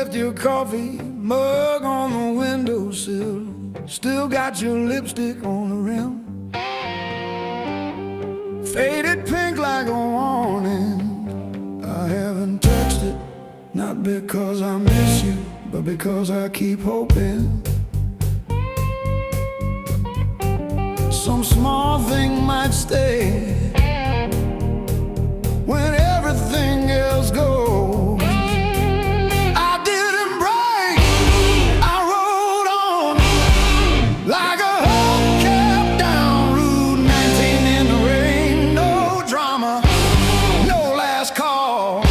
left your coffee mug on the windowsill. Still got your lipstick on the rim, faded pink like a warning. I haven't texted, not because I miss you, but because I keep hoping some small thing might stay when everything else goes. I didn't break, I rode on like a hubcap down Route 19 in the rain. No drama, no last call,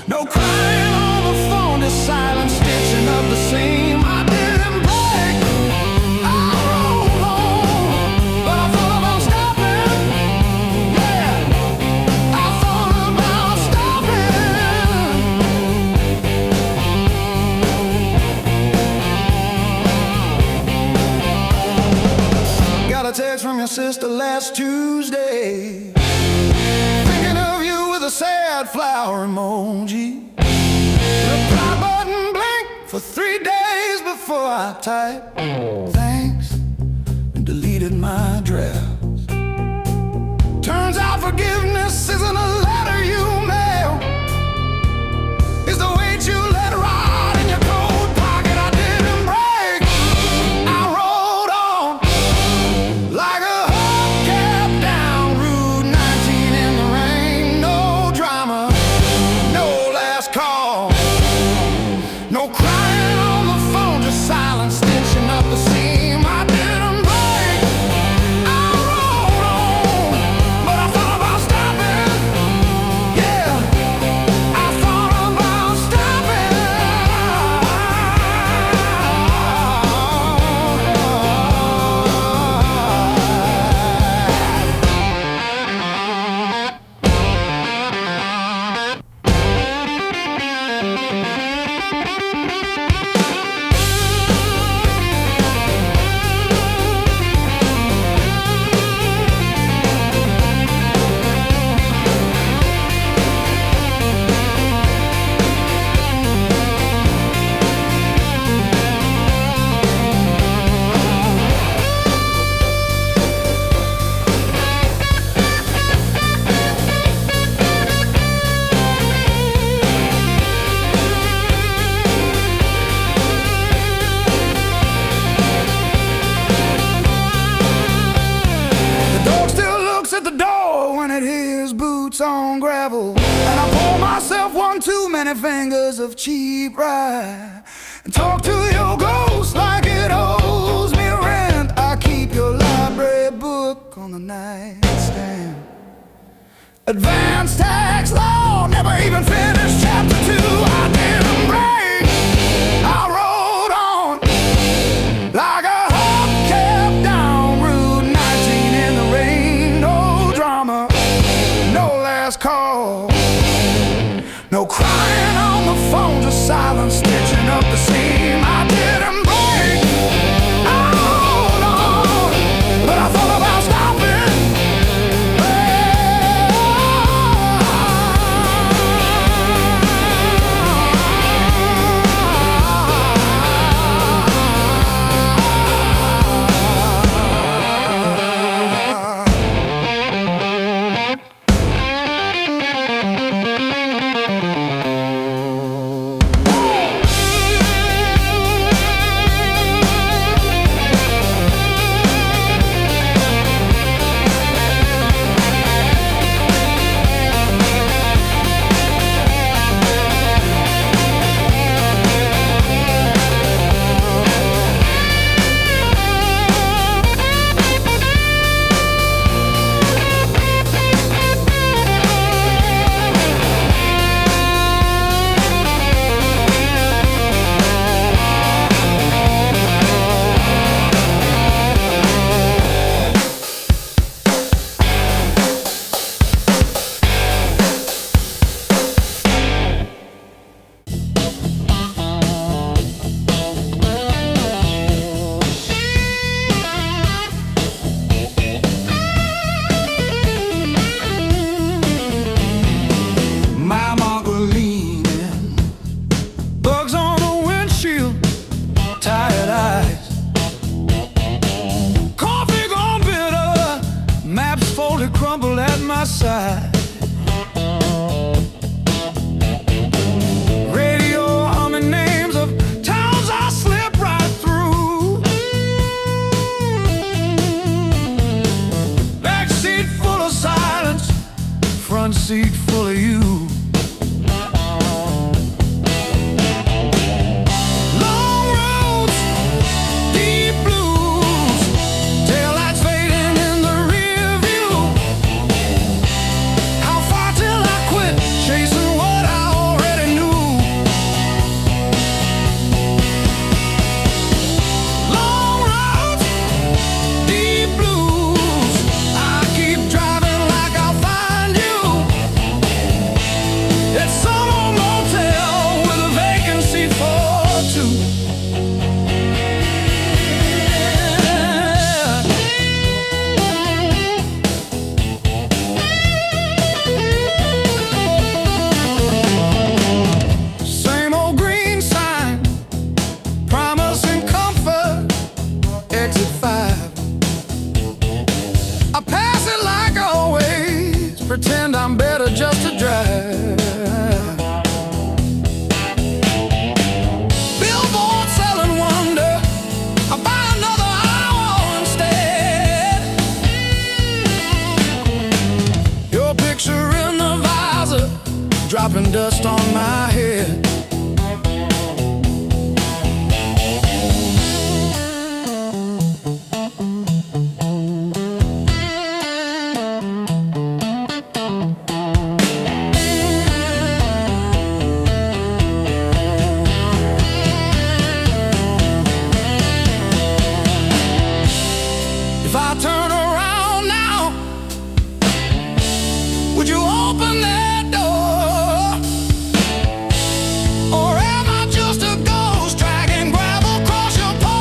no crying on the phone, just silent stitching up the seam. I didn't break, I rode on, but I thought about stopping. Yeah, I thought about stopping. Got a text from your sister last Tuesday, thinking of you with a sad flower emoji. Reply button blinked for 3 days before I typed thanks and deleted my drafts. Turns out forgiveness isn't a letter you mail, it's the weight you let ride in your coat pocket. I didn't break, I rode on like a hubcap down Route 19 in the rain. No drama, no last call, no crying on the phone, just silent stitching up the seam. I didn't break, I rode on, but I thought about stopping. Yeah, I thought about stopping. The dog still looks at the door when it hears boots on gravel, and I pour myself one too many fingers of cheap rye and talk to your ghost like it owes me rent. I keep your library book on the nightstand. Advanced tax law, never even finished chapter 2. I didn't break, I rode on like a hubcap down Route 19 in the rain. No drama, no last call, no crying on the phone, just silent stitching up the seam. I didn't break, I rode on, but I thought about stopping. my side. Radio humming names of towns I slip right through. Back seat full of silence, front seat full of you. Pretend I'm better just to drive. Billboard selling wonder, I buy another hour instead. Your picture in the visor, dropping dust on my head. If I turn around now, would you open that door? Or am I just a ghost dragging gravel across your porch?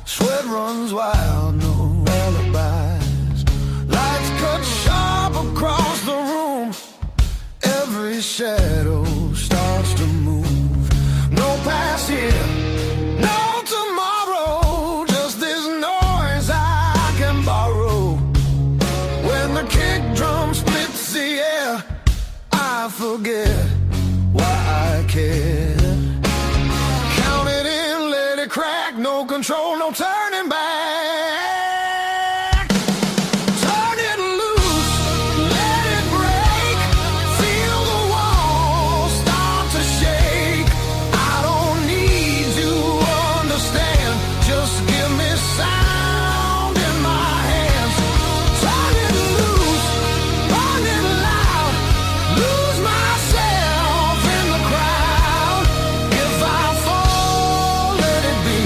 Sweat runs wild, no alibis. Lights cut sharp across the room. Every shadow starts to move. No past here, no tomorrow. Just this noise I can borrow. When the kick drum splits the air, I forget why I care. Count it in, let it crack. No control, no turning back. Turn it loose, let it break. Feel the walls start to shake. I don't need to understand. Just give me sound in my hands. Turn it loose, run it loud. Lose myself in the crowd. If I fall, let it be.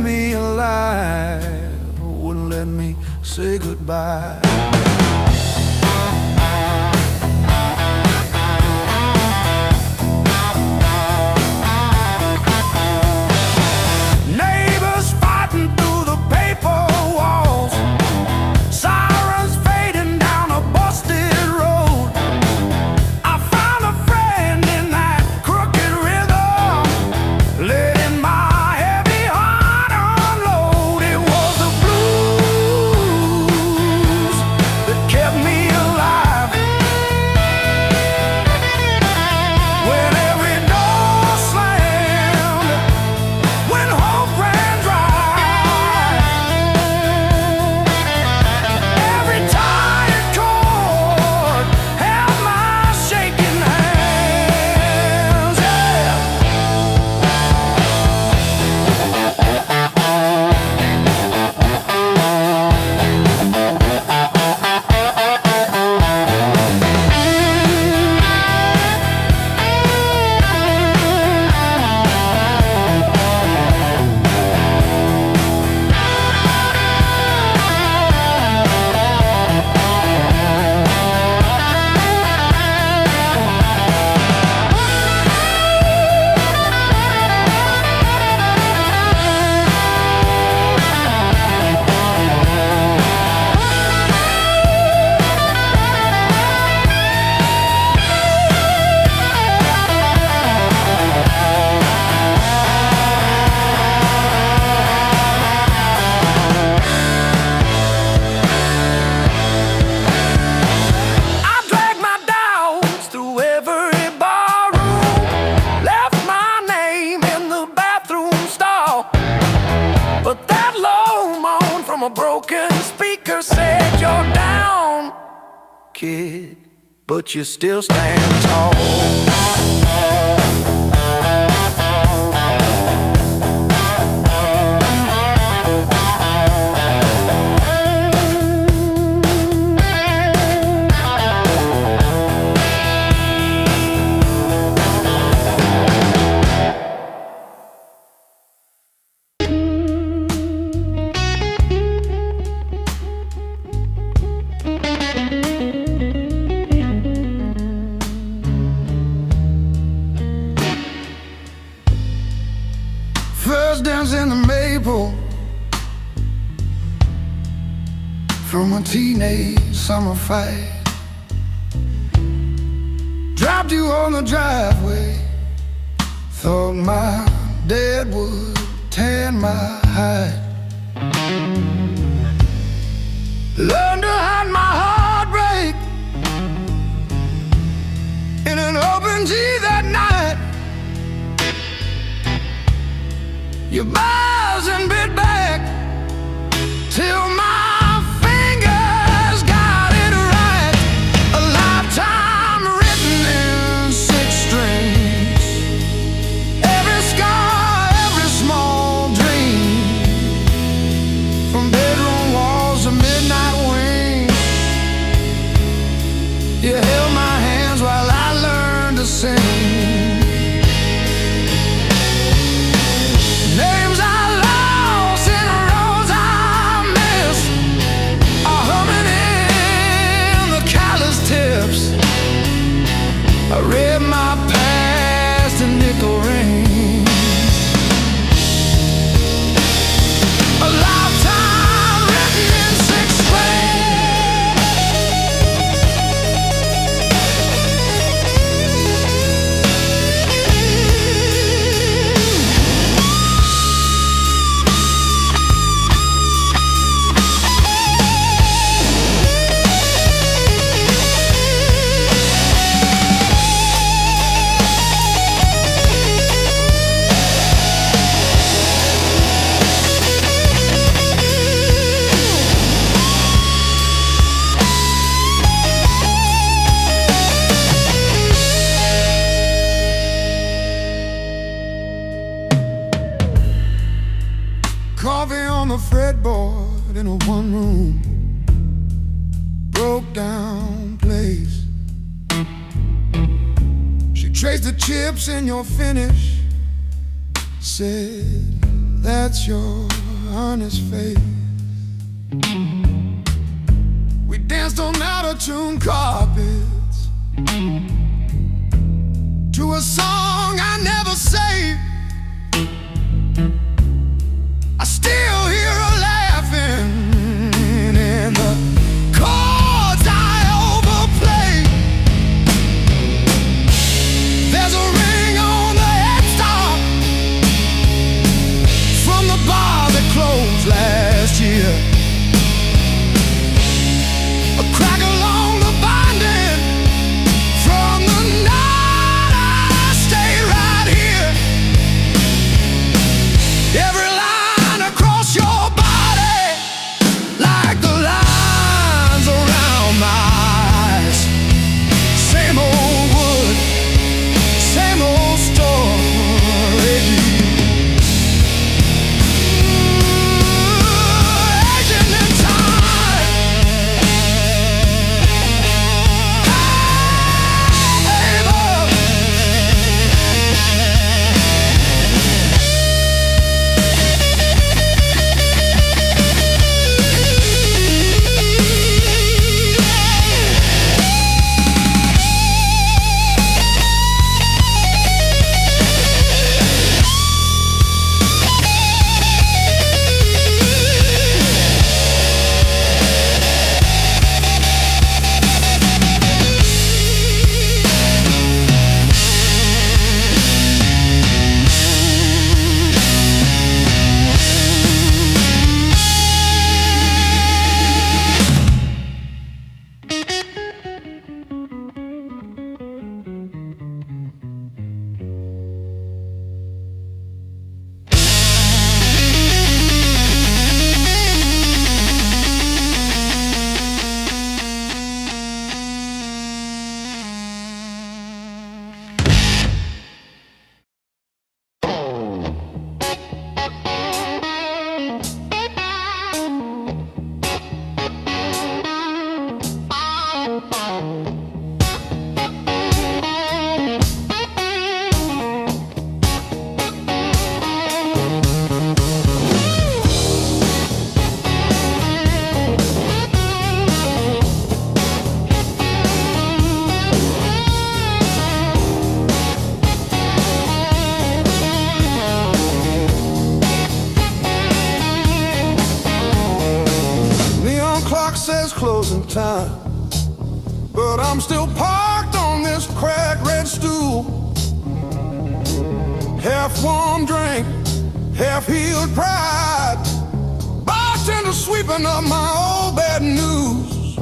me alive, wouldn't let me say goodbye. Neighbors fighting through the paper walls, sirens fading down a busted road. I found a friend in that crooked rhythm, letting my heavy heart unload. It was the blues that kept me alive. When every door slammed, when hope ran dry, every tired chord held my shaking hands. Yeah. I dragged my doubts through every barroom, left my name in the bathroom stall. But that low moan from a broken speaker said, "You're down, kid, but you still stand tall." First dance in the maple from a teenage summer fight. Dropped you on the driveway, thought my dad would tan my hide. Learned to hide my heartbreak in an open tea that night. You buzz and bit back till my fingers got it right. A lifetime written in 6 strings. Every scar, every small dream, from bedroom walls to midnight wings. You held my hands while I learned to sing. Names I lost and roads I missed are humming in the callous tips. I read my past in nickel rings. A lifetime written in 6 Coffee on the fretboard in a one-room broke down place. She traced the chips in your finish, said That's your honest face. We danced on out-of-tune carpets to a song I never saved. I still hear her laughing in the chords I overplay. There's a ring on the headstock from the bar that closed last year. A crack along the binding from the night I stayed right here. Every line across your body, like the lines around my eyes. Same old wood, same old story. Aging in time. Neon clock says closing time, but I'm still parked on this cracked red stool. Half warm drink, half healed pride. Bartender sweeping up my old bad news.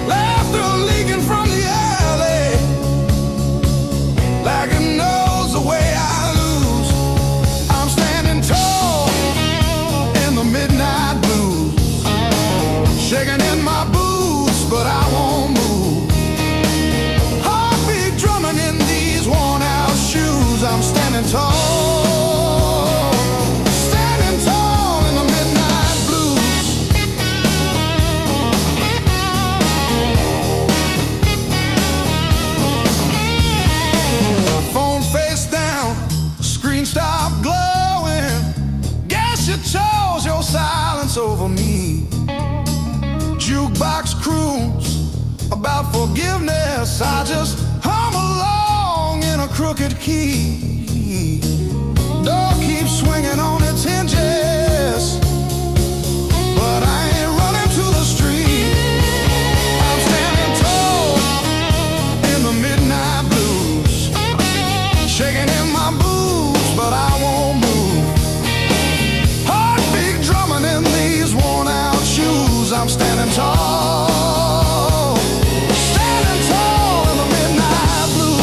Laughter leaking from the alley, like it knows the way I lose. I'm standing tall in the midnight blues, shaking in my boots, but I won't move. Heartbeat drumming in these worn out shoes. I'm standing tall, standing tall in the midnight blues. Phone face down, screen stopped glowing. Guess you chose your silence over me. Jukebox croons about forgiveness. I just hum along in a crooked key. Door keeps swinging on its hinges, but I ain't running to the street. I'm standing tall in the midnight blues, shaking in my boots, but I won't move. Heartbeat drumming in these worn out shoes. I'm standing tall, standing tall in the midnight blue.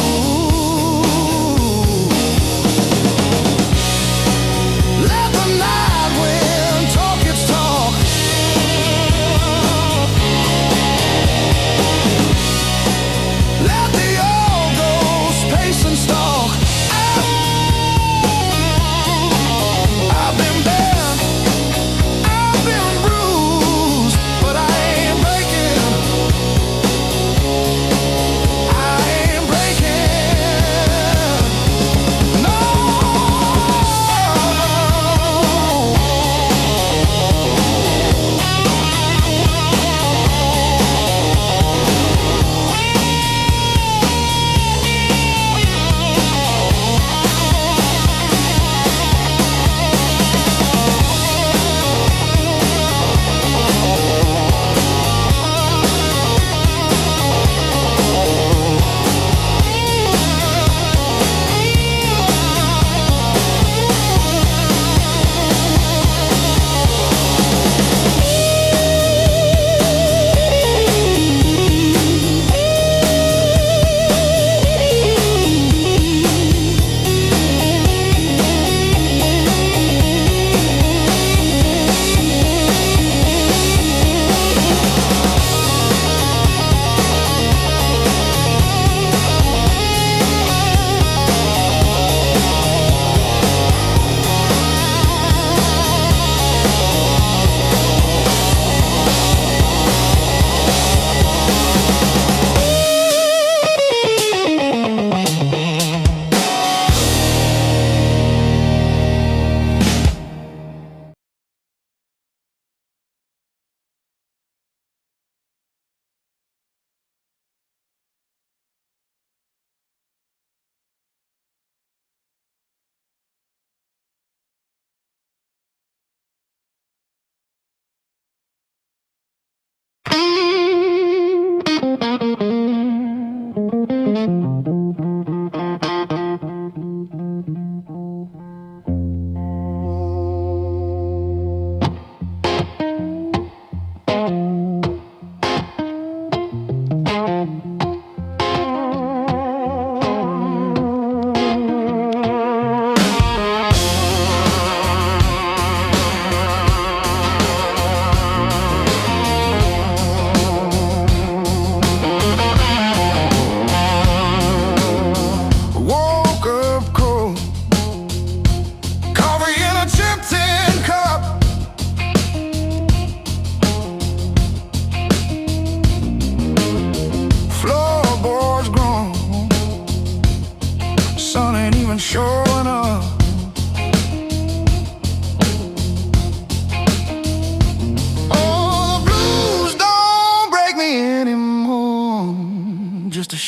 Let the night wind talk its talk. Let the old ghost pace and stalk.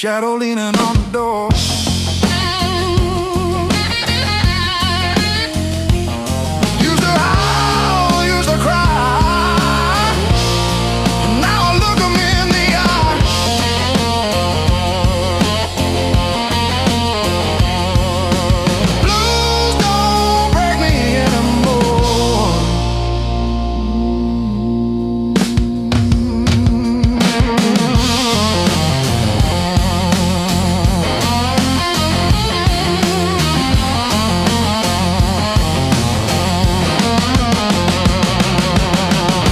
shadow leaning on the door. Used to howl, used to cry. Now I look 'em in the eye. Blues don't break me anymore.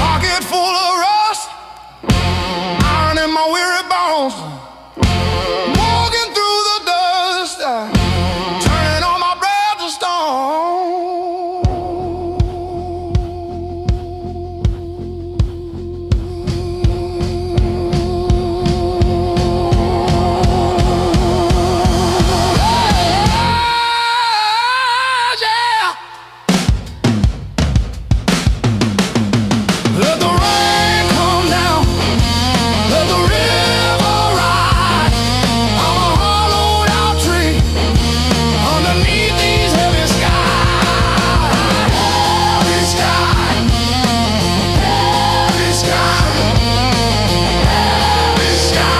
Pocket full of rust, iron in my weary bones. Walking through the dust, turning all my breath to stone. Yeah. Let the rain come down, let the river rise. I'm a hollowed out tree underneath these heavy skies. Heavy sky, heavy sky, heavy sky.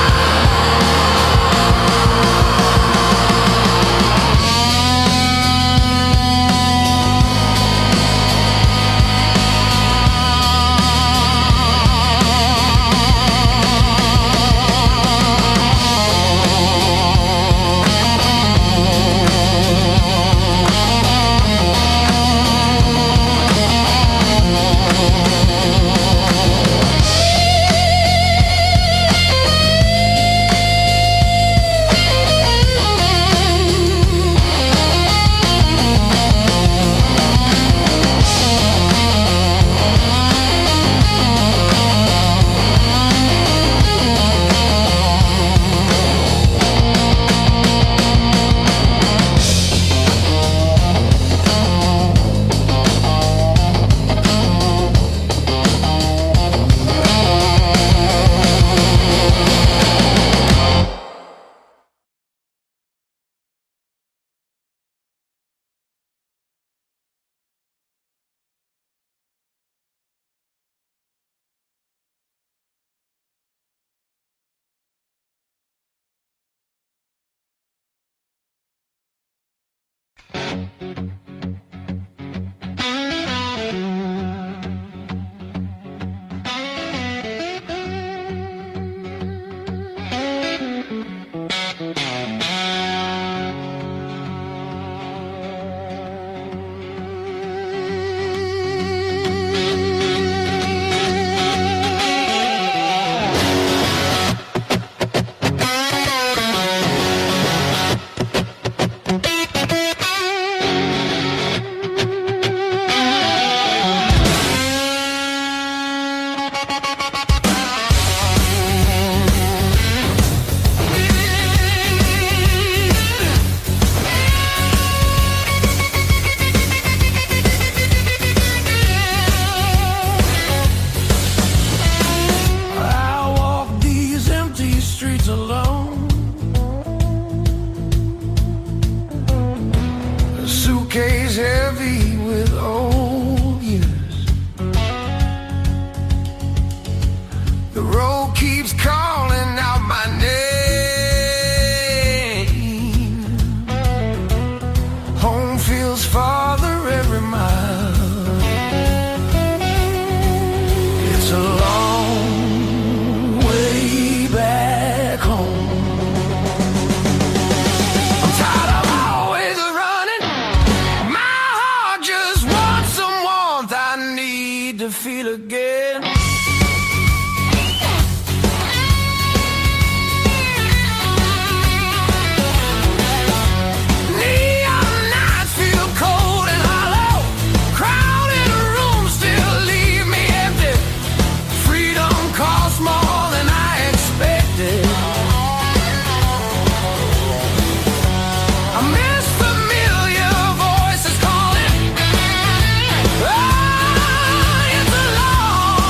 I walk these empty streets alone. A suitcase heavy with old years. The road keeps calling out my name. Home feels farther every mile. It's a long way back home. I'm tired of always running. My heart just wants some warmth. I need to feel again. Neon nights feel cold and hollow. Crowded rooms still leave me empty. Freedom costs more than I expected. I miss familiar voices calling. Ah, it's a long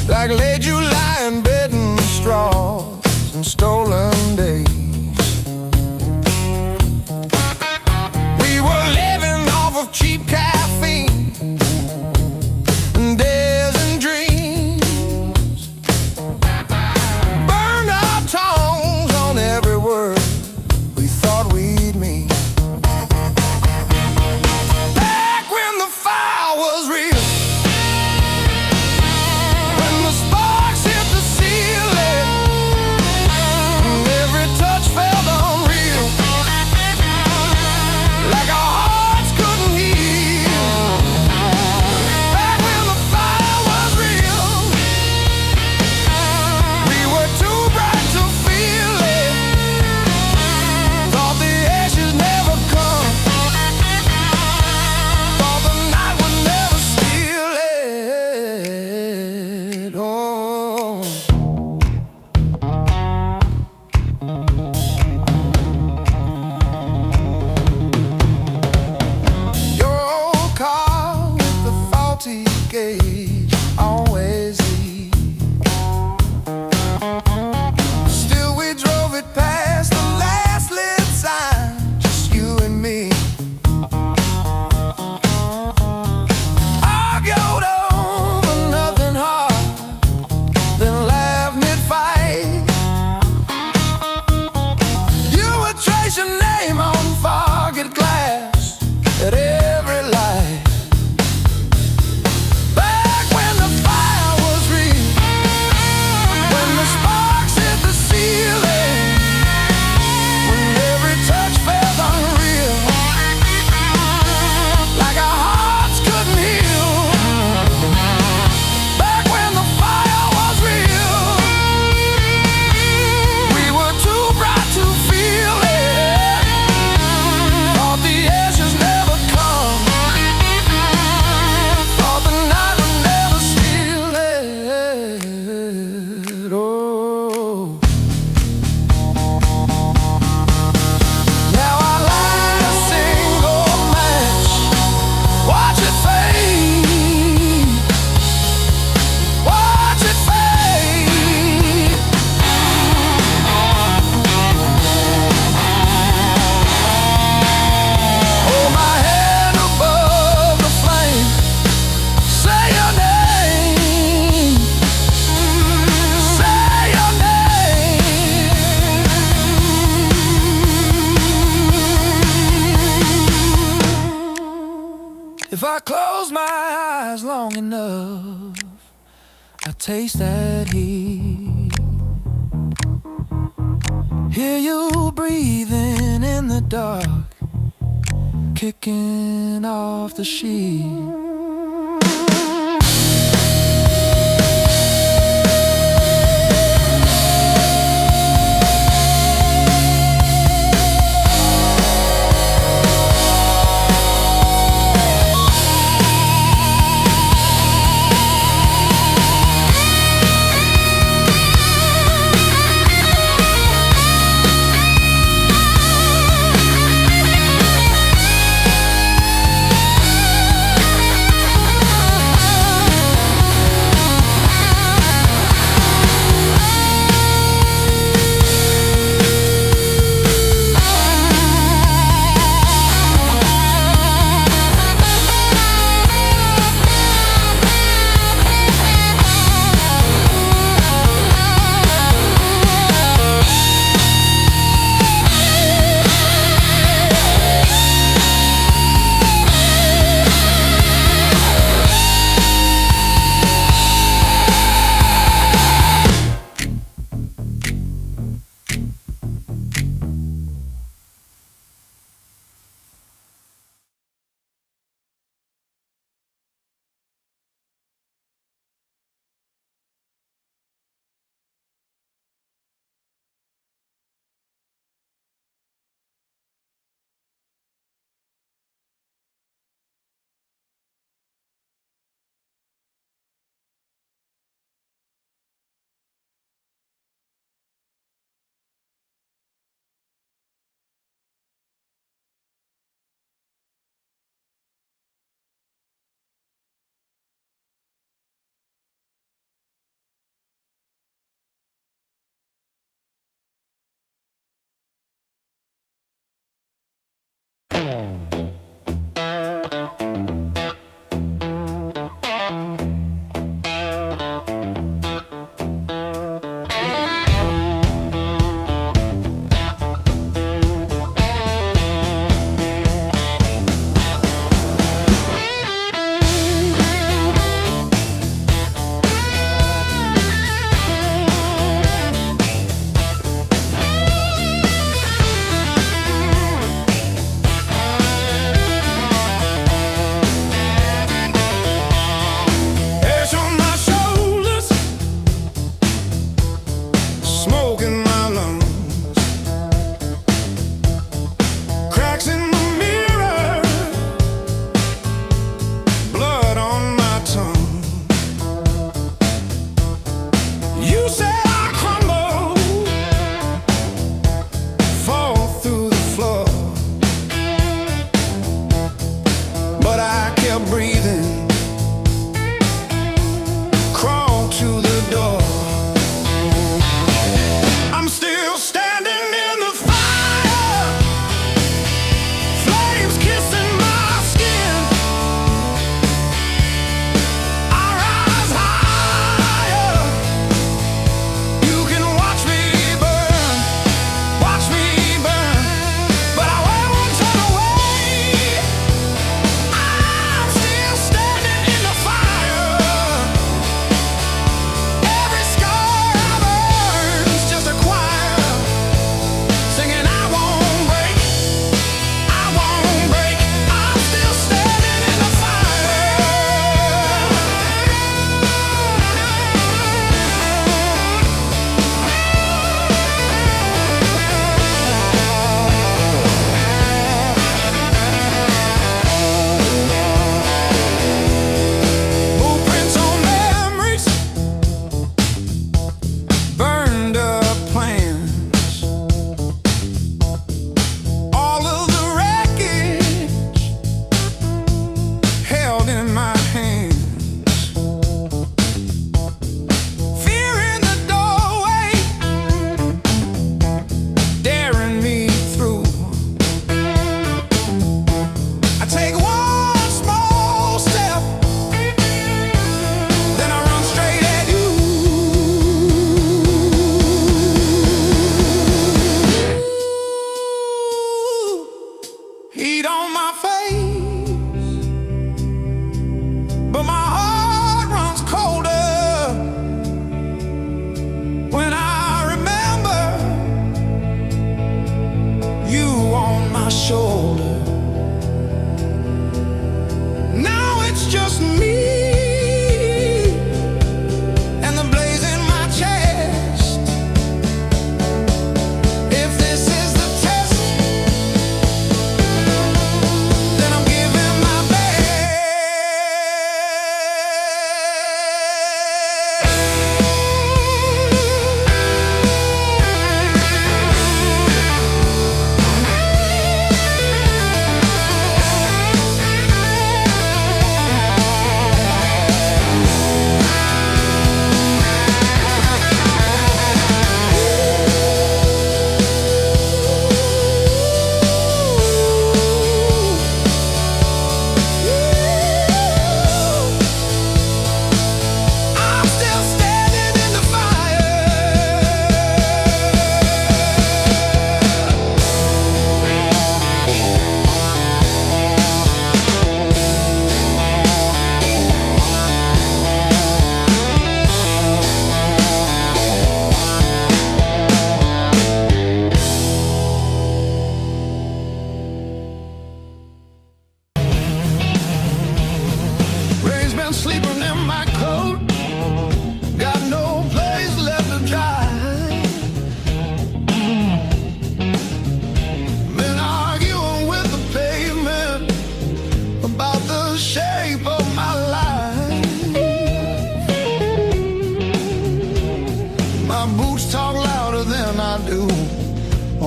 Like late July and bed and straws and stolen days. We were living off of cheap caffeine and days and dreams. Burned our tongues on every word we thought we'd mean. Back when the fire was real, always leave. Still we drove it past the last lit sign, just you and me. Argued over nothing hard, then laughed mid-fight. You would trace your name on forget glass at every light. If I close my eyes long enough, I taste that heat. Hear you breathing in the dark, kicking off the sheet.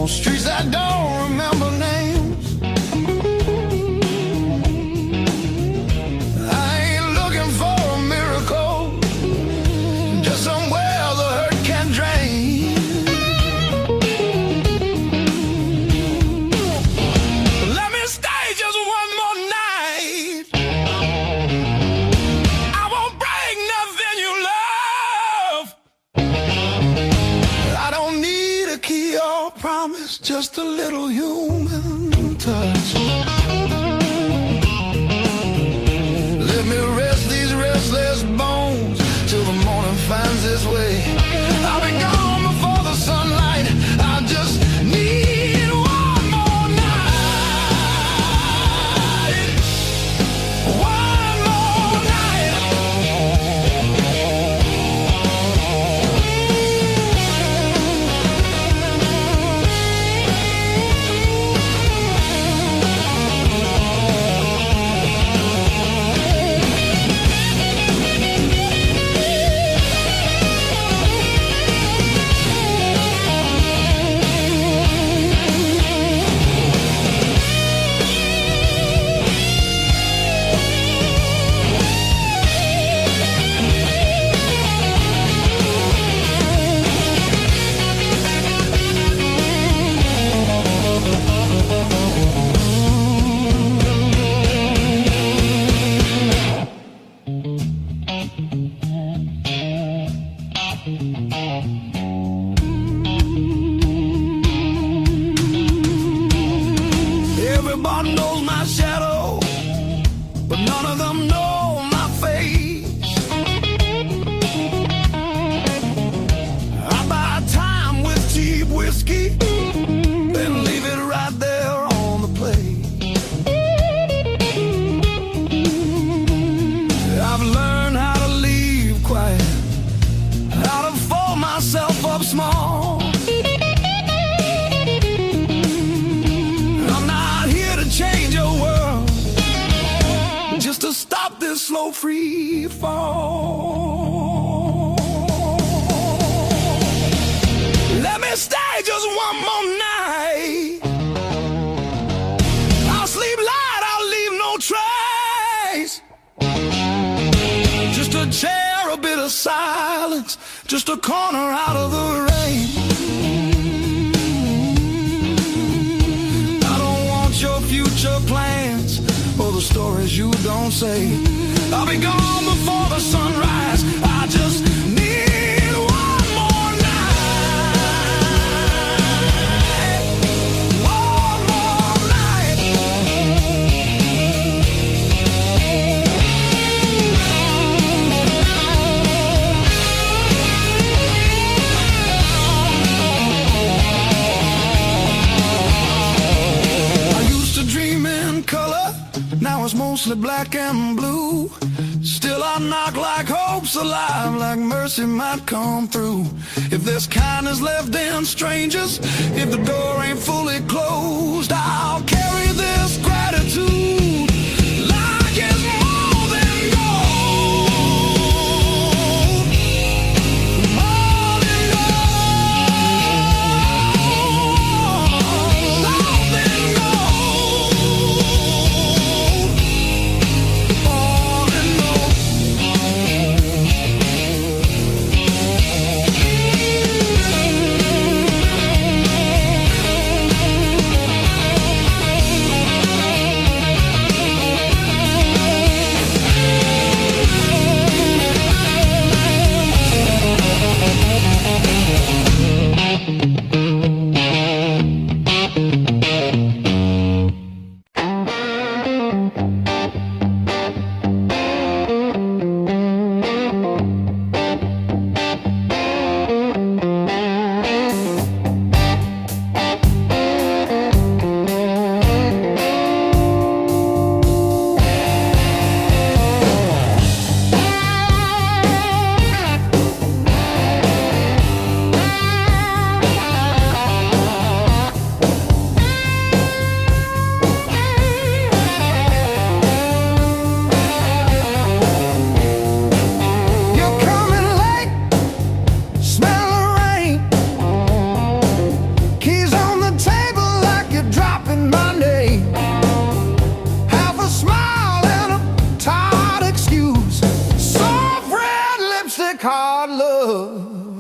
streets that don't remember names. I ain't looking for a miracle, just somewhere the hurt can drain. Let me stay just one more night. I won't break nothing you love. I don't need a key or promise, just a little human touch. Let me rest these restless bones till the morning finds its way. I'll be gone before the sunlight. I just need one more night. One more night. Everybody knows my shadow, but none of them know my face. I buy time with cheap whiskey, then leave it right there on the plate. I've learned how to leave quiet, how to fold myself up small. I'm not here to change your world, just to stop this slow free fall. Let me stay just one more night. I'll sleep light, I'll leave no trace. Just a chair, a bit of silence, just a corner out of the rain. I don't want your future plans or the stories you don't say. I'll be gone before the sunrise. I just need one more night. One more night. I used to dream in color, now it's mostly black and blue. Still I knock like hope's alive, like mercy might come through. If there's kindness left in strangers, if the door ain't fully closed, I'll carry this gratitude like it's more than gold. More than gold. More than gold. More than gold.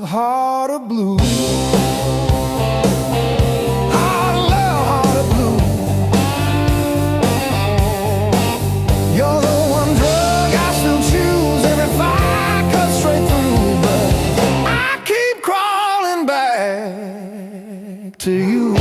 heart of blue. Heart of love, heart of blue. You're the one drug I still choose every fire cut straight through, but I keep crawling back to you.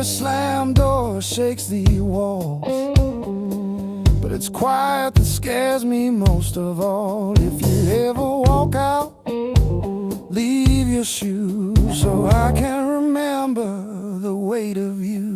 Slam door shakes the walls, but it's quiet that scares me most of all. If you ever walk out, leave your shoes so I can remember the weight of you.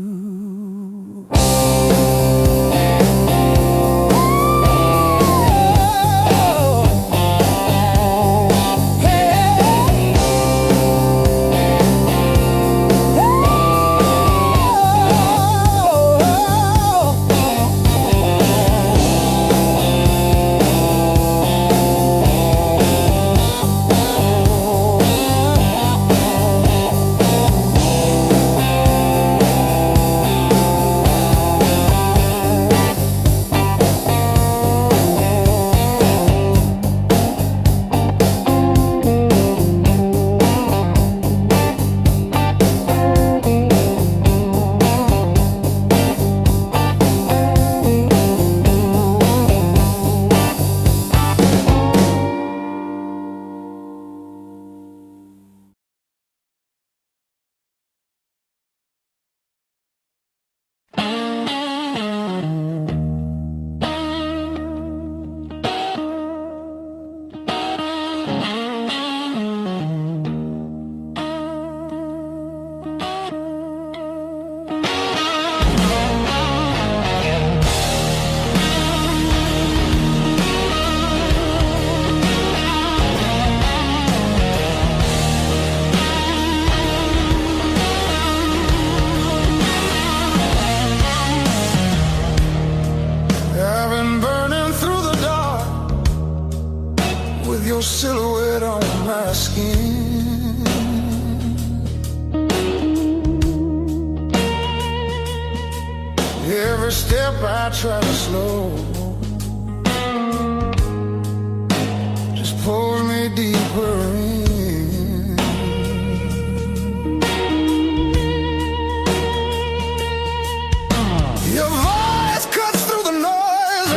Silhouette on my skin. Every step I try to slow just pulls me deeper in. Your voice cuts through the noise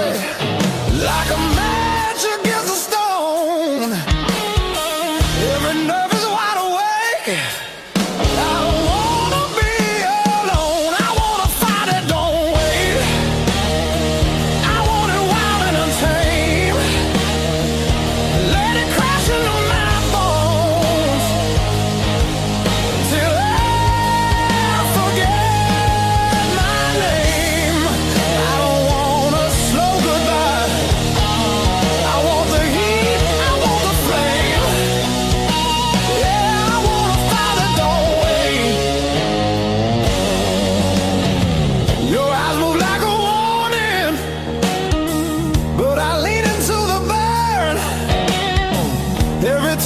like a match against the stone. Every nerve is wide awake. I don't wanna be alone. I wanna fight it, don't wait. I wanna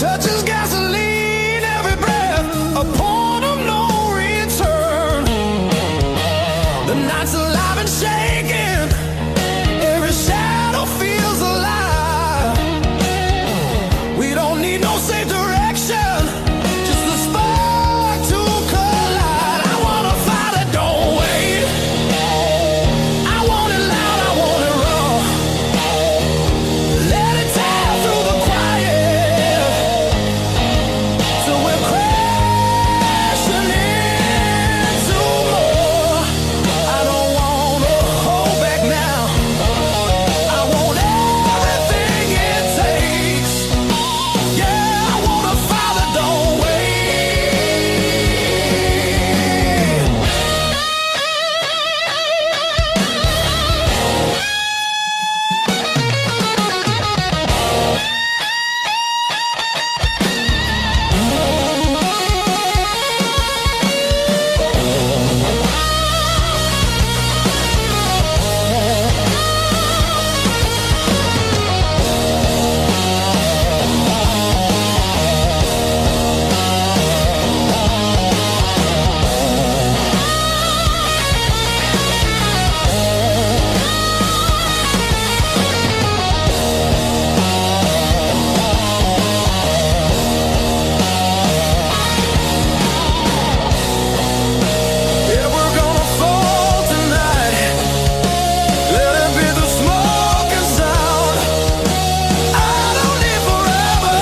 touches gasoline, every breath a point of no return. The night's alive and shaking, every shadow feels alive. We don't need no safe direction, just a spark to collide. I wanna fight it, don't wait. I want it loud, I want it raw. Let it tear through the quiet, so we're crashing into more. I don't wanna hold back now. I want everything it takes. Yeah, I wanna fight it, don't wait. Yeah, we're gonna fall tonight. Let it be the smoke and sound. I don't need forever,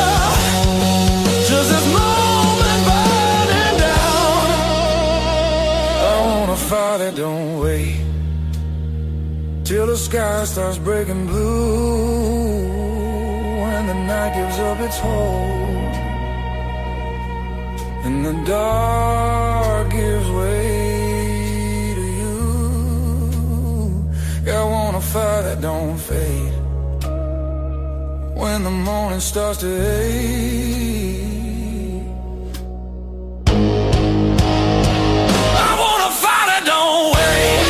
just this moment burning down. I wanna fight it, don't wait till the sky starts breaking blue, and the night gives up its hold, and the dark gives way to you. Yeah, I wanna fight that don't fade when the morning starts to ache. I wanna fight it, don't wait.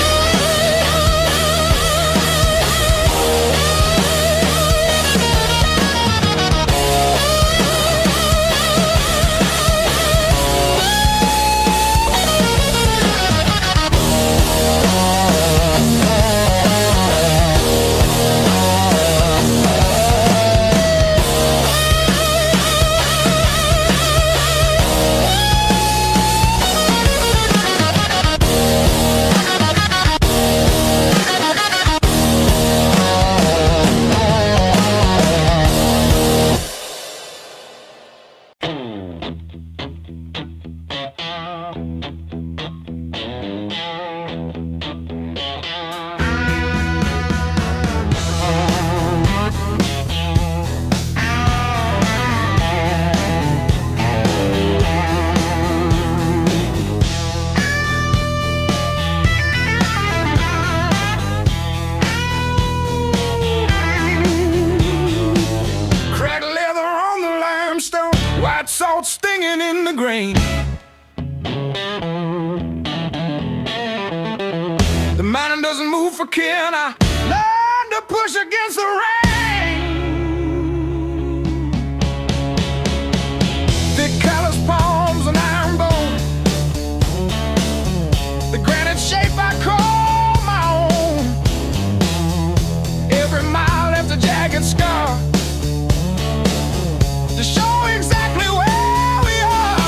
Cracked leather on the limestone, white salt stinging in the grain. The mountain doesn't move for kin. I learned to push against the rain. Thick callous palms and iron bone, the granite shape I call my own. Every mile left a jagged scar to show exactly where we are.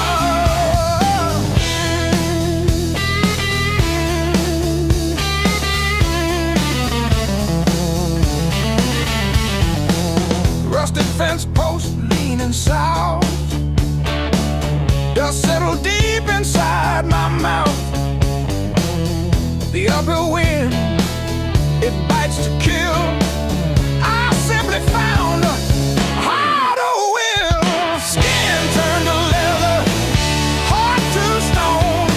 Rusted fence post leaning south, dust settled deep inside my mouth. The uphill wind, it bites to kill. I simply found a harder will. Skin turned to leather, heart to stone.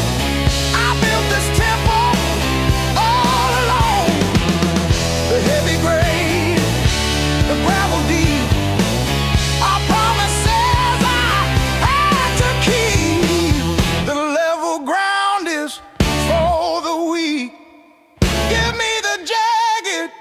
I built this temple all alone. The heavy grade, the gravel deep, our promises I had to keep. The level ground is for the weak. Give me the jagged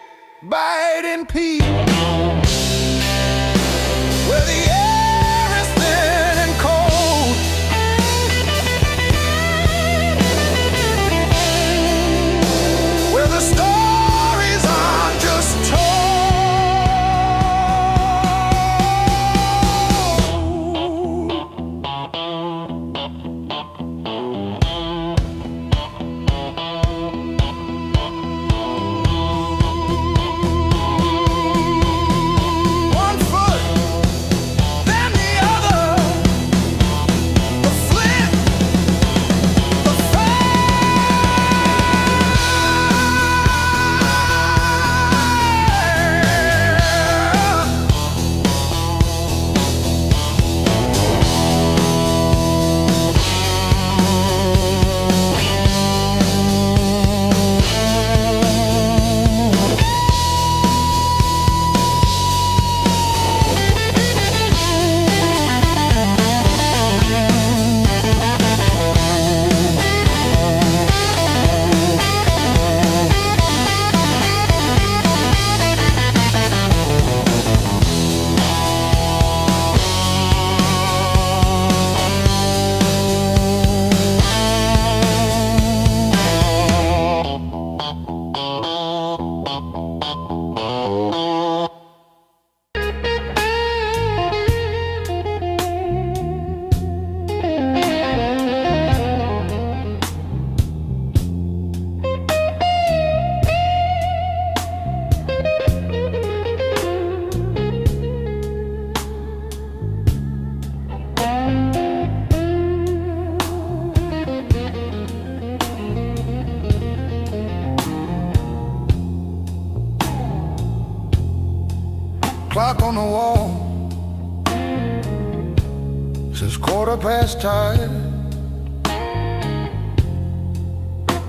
5:15.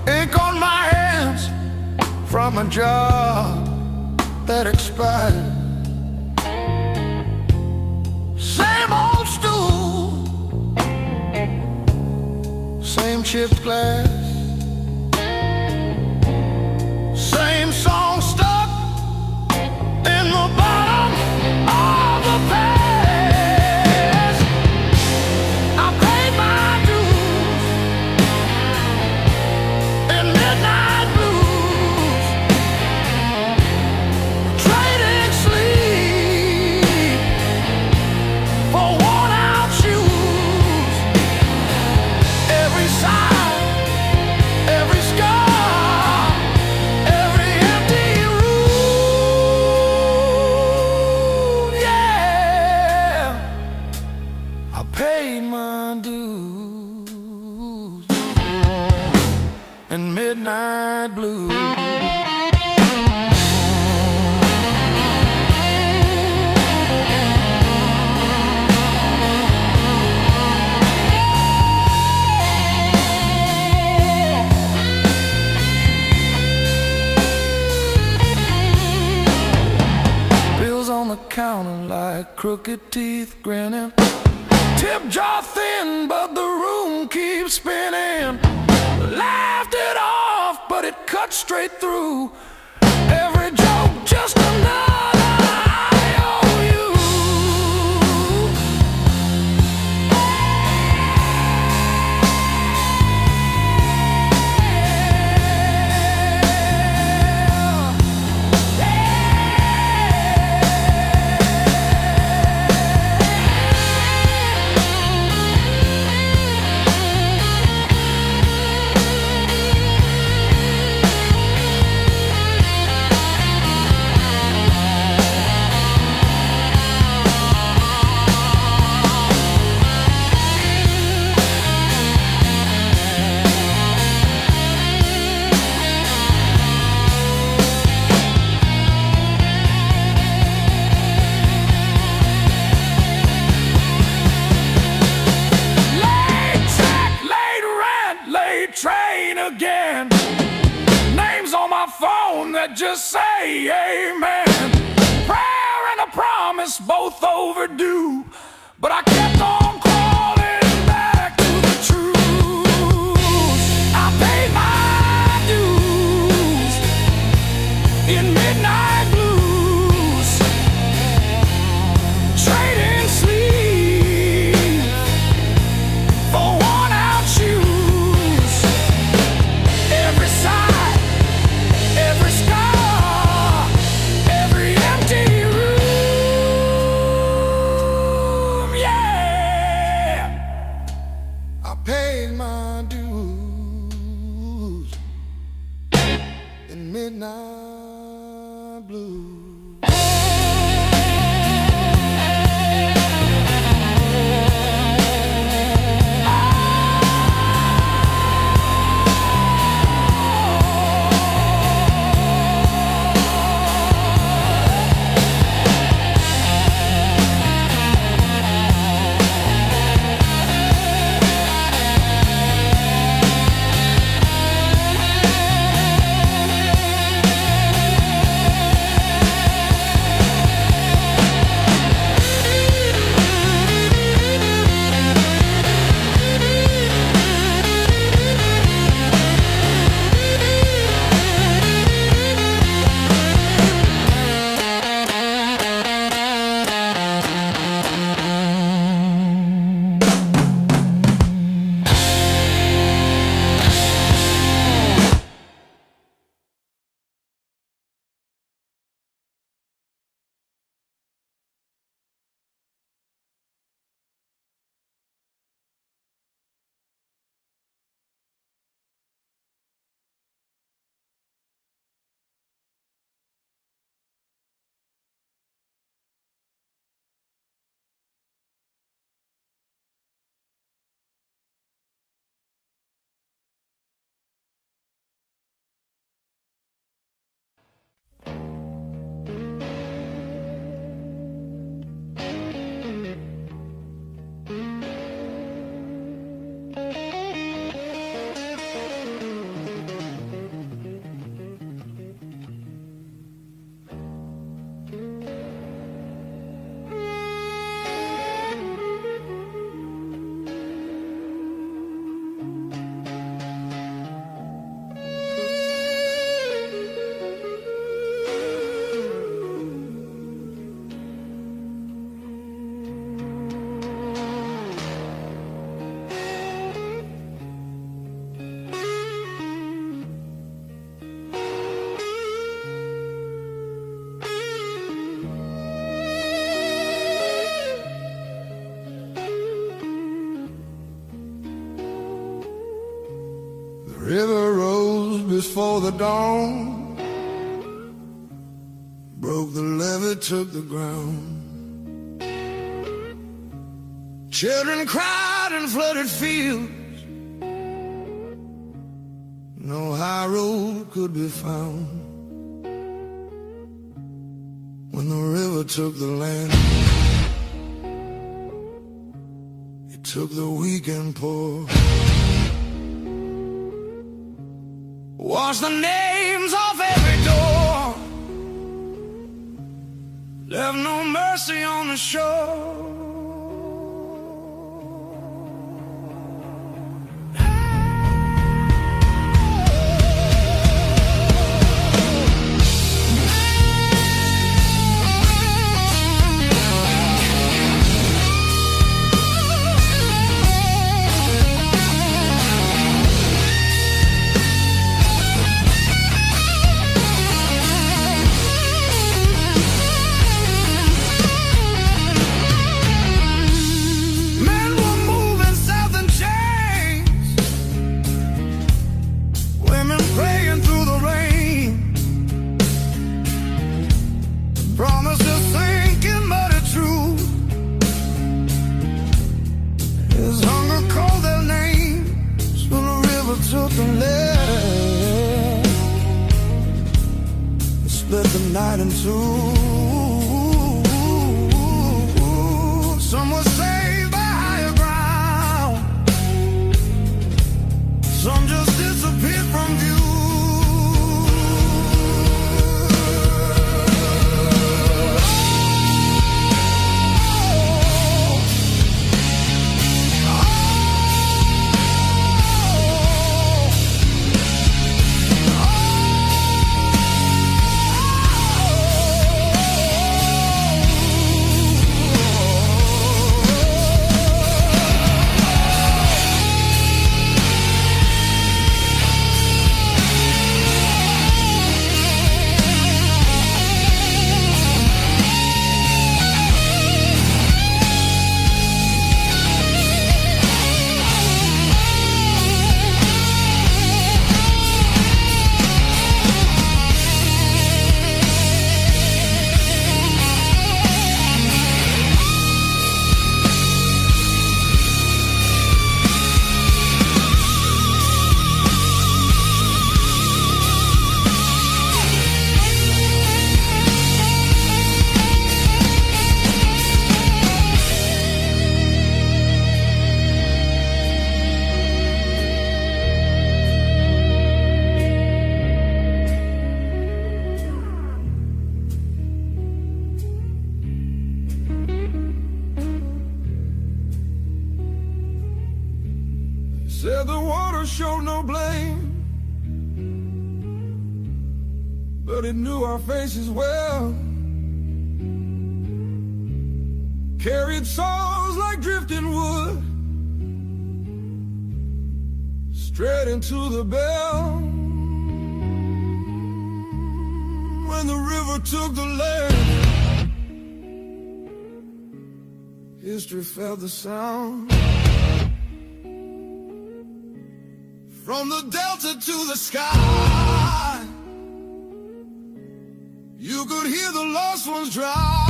Ink on my hands from a job that expired. Same old stool, same chipped glass, same song stuck in the bottom of the past. I paid my dues in midnight blues, trading sleep for worn-out shoes. Every sigh, every scar, every empty room, yeah, I paid my dues in midnight blues. Bills on the counter like crooked teeth grinning. Tip jar thin, but the room keeps spinning. Laughed it off, but it cut straight through. Every joke just another IOU. Train again. Names on my phone that just say amen. Prayer and a promise, both overdue, but I kept on crawling back to the truth. I paid my dues in midnight blues, trading sleep for worn-out shoes. Every sigh, every scar, every empty room, yeah. River rose before the dawn, broke the levee, took the ground. Children cried in flooded fields, no high road could be found. When the river took the land, it took the weak and poor. Washed the names off every door, left no mercy on the shore. Took the letter, split the night in two. Some were saved by higher ground, some just disappeared from view. Said the water showed no blame, but it knew our faces well. Carried souls like drifting wood, straight into the bell. When the river took the land, history felt the sound. From the delta to the sky, you could hear the lost ones drown.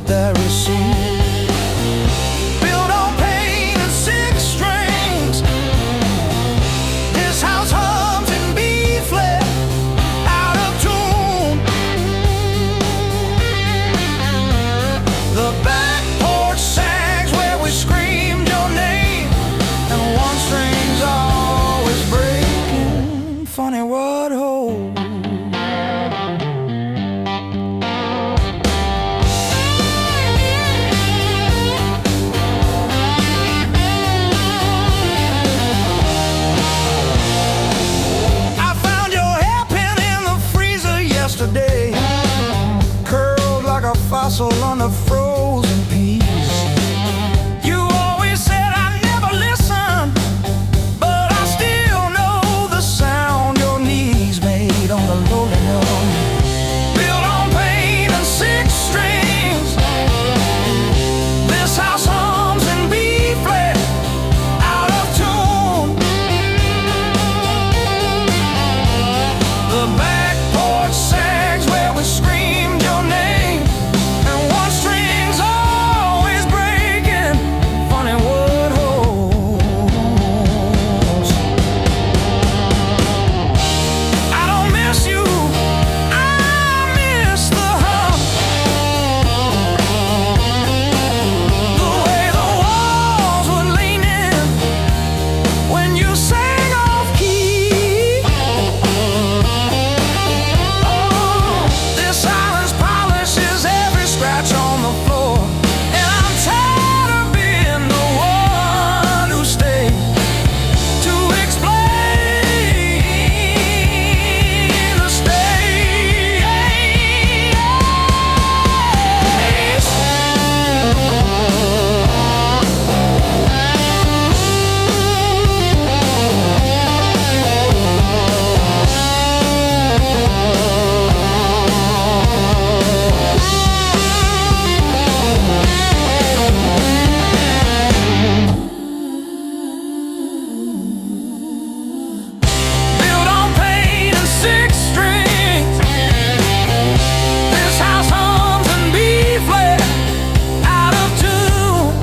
that receipt. Built on pain and six strings. This house hums in B flat, out of tune. The back porch sags where we screamed your name, and one string's always breaking. Funny what holds. Yesterday, curled like a fossil under frozen peas. You always said I never listened, but I still know the sound your knees made on the lowly hill. Built on pain and six strings. This house hums in B flat, out of tune. The back porch sags where we screamed your name, and one string's always breaking. Funny what holds. I don't miss you, I miss the hum. The way the walls would lean in when you sang off key. This silence polishes every scratch on the floor, and I'm tired of being the one who stayed to explain the state. Built on pain and six strings. This house hums in B flat, out of tune.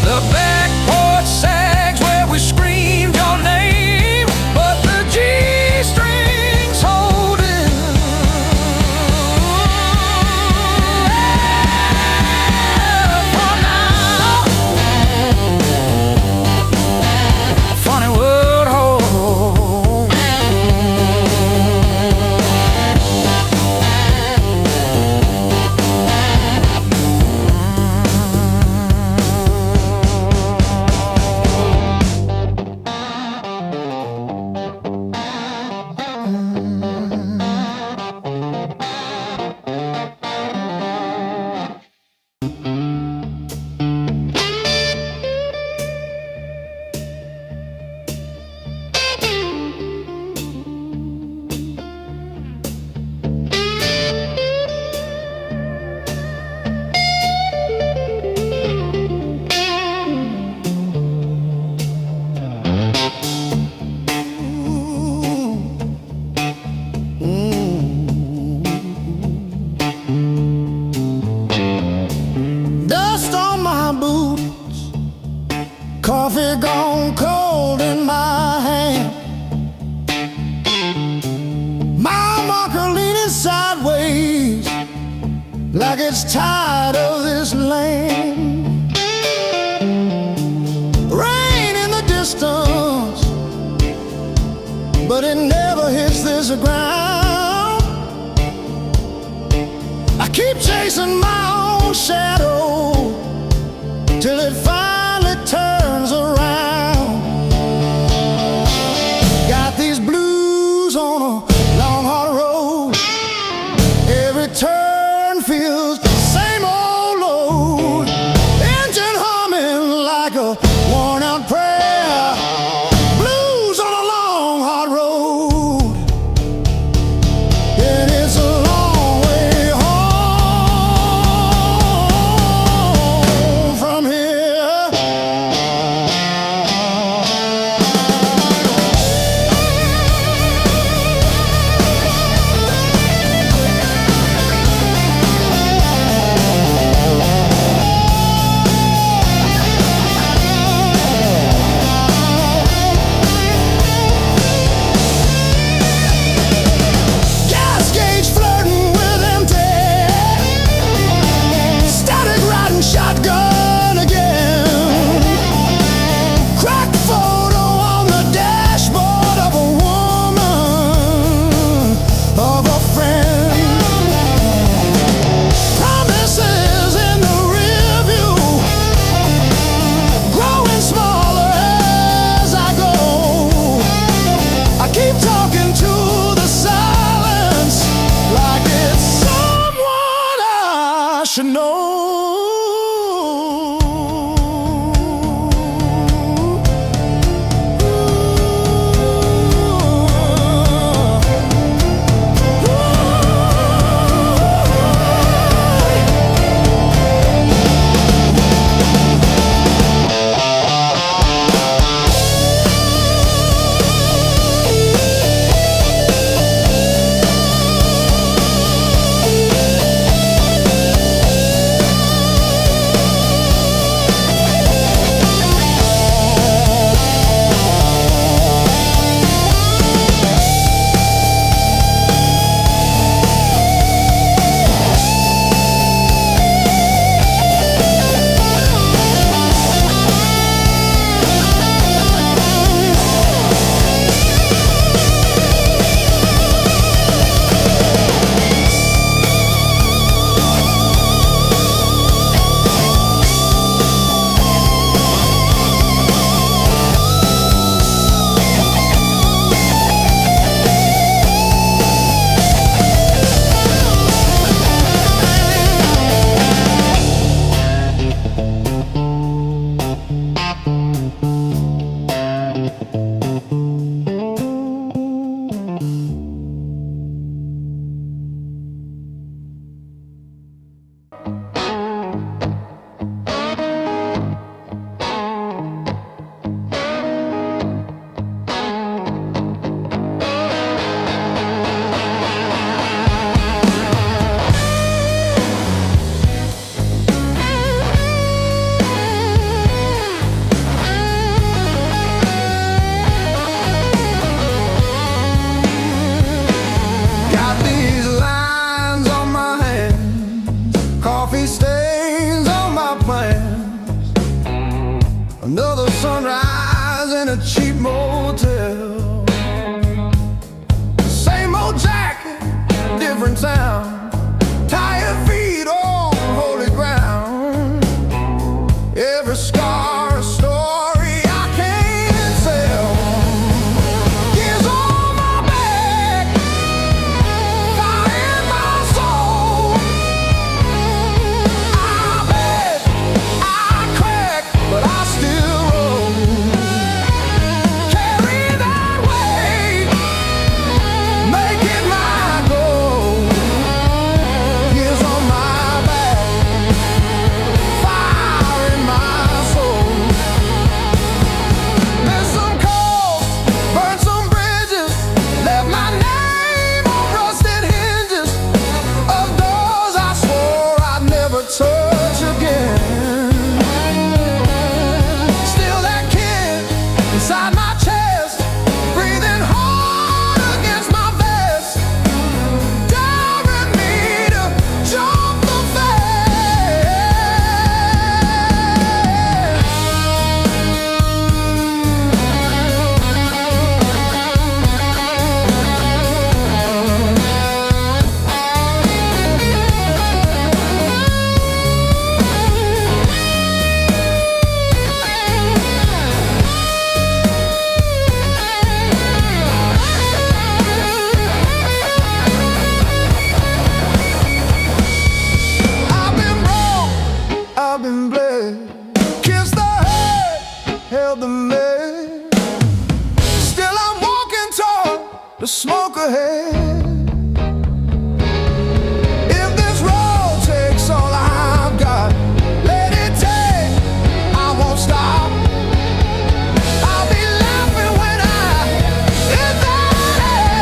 The back porch sags where we screamed your name, but the G strings holding. For now, funny what holds. Dust on my boots, coffee gone cold in my hand. My marker leaning sideways, like it's tired of this land. Rain in the distance, but it never hits this ground. I keep chasing my own shadow till it finally turns around. Got these blues on a long hard road. Every turn feels the same old load. Engine humming like a worn out prayer. Blues on a long hard road. And it's a long way home from here. town, tired feet on holy ground. Every scar a story I can't tell. Years on my back, fire in my soul. I beg, I crack, but I still roll. Carry that weight, make it my goal. Years on my back, fire in my soul. Missed some calls, burned some bridges, left my name on rusted hinges of doors I swore I'd never touch again. Still that kid inside my chest, breathing hard against my vest, daring me to jump the fence. I've been wrong, I've been bled, kissed the head, held the lead. Still I'm walking toward the smoke ahead. If this road takes all I've got, let it take, I won't stop. I'll be laughing when I hit that edge.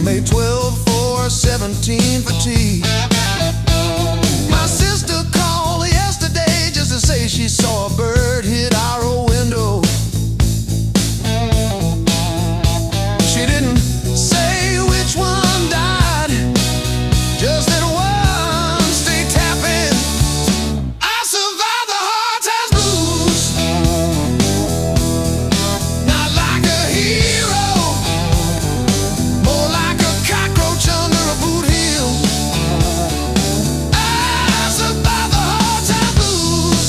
May 12 for 17 for tea. My sister called yesterday just to say she saw a bird hit our old window. She didn't say which one died, just that one stayed tapping. I survived the hard times blues, not like a hero, more like a cockroach under a boot heel. I survived the hard times blues.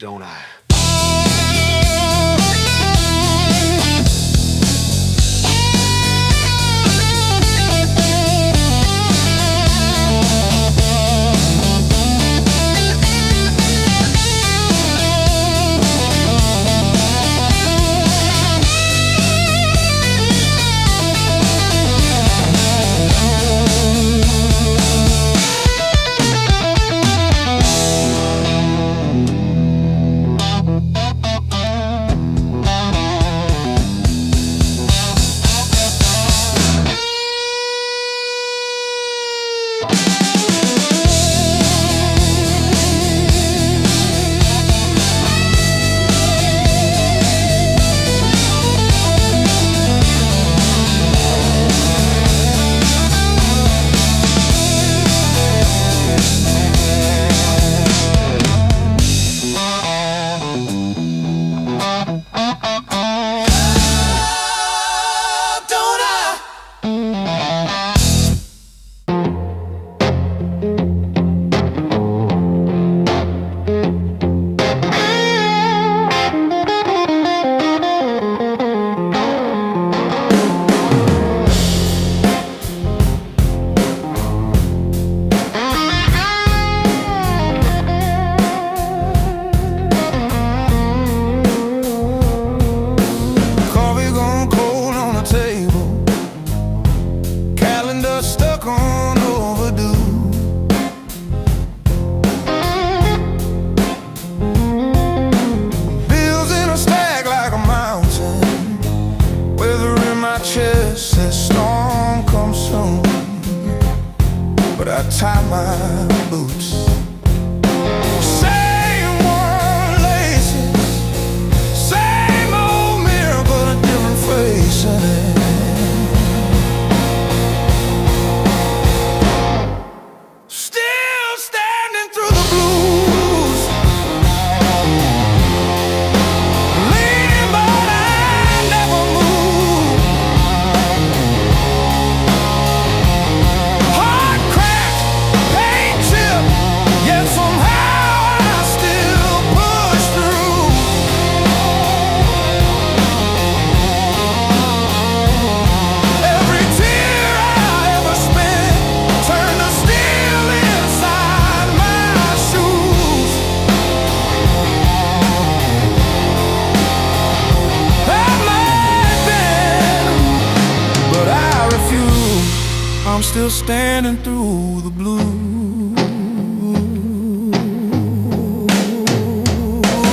don't I? Tie my boots. Same worn laces, same old mirror, but a different face in it. Still standing through the blues, leaning but I never move. Heart cracked, pain chipped, yet somehow I still push through. Every tear I ever spent turned to steel inside my shoes. I might bend, but I refuse. I'm still standing through the blues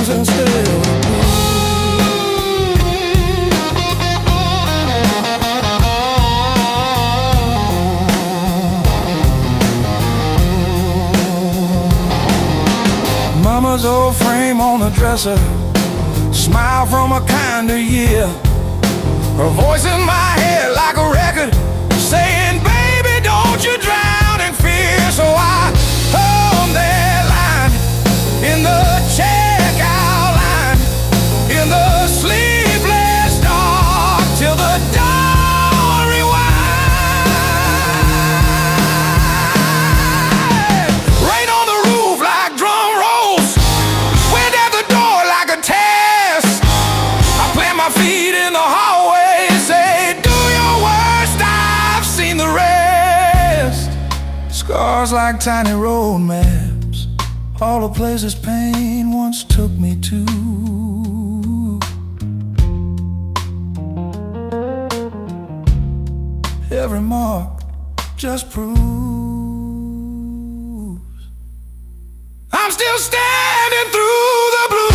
and still. Mama's old frame on the dresser, smile from a kinder year. Her voice in my head like a record saying, baby, don't you drown in fear. So I hum that line in the checkout line, in the sleepless dark, till the dawn rewind. Rain on the roof like drum rolls, wind at the door like a test. I plant my feet in the hallway, say, do your worst, I've seen the rest. Scars like tiny road maps, all the places pain once took me to. Every mark just proves I'm still standing through the blues.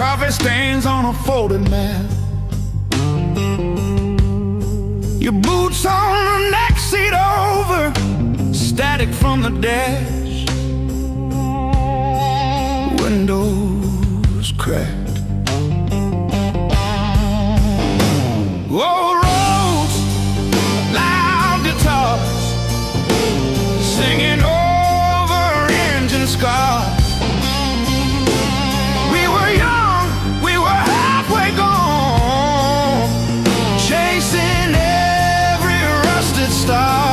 coffee stains on a folded mat. Your boots on the neck seat over, static from the dash. Windows cracked. Old roads, loud guitars, singing over engine scars. We were young, we were halfway gone, chasing every rusted star.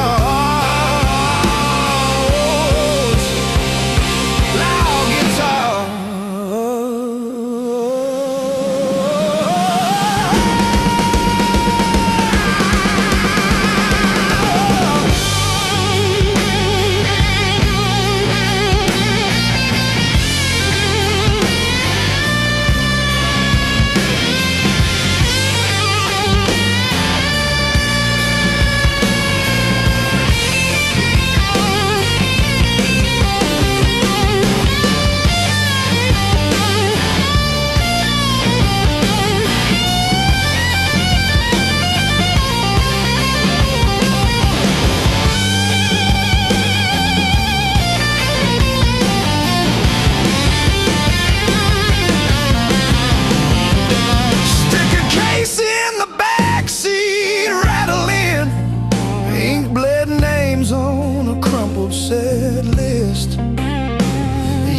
Set list.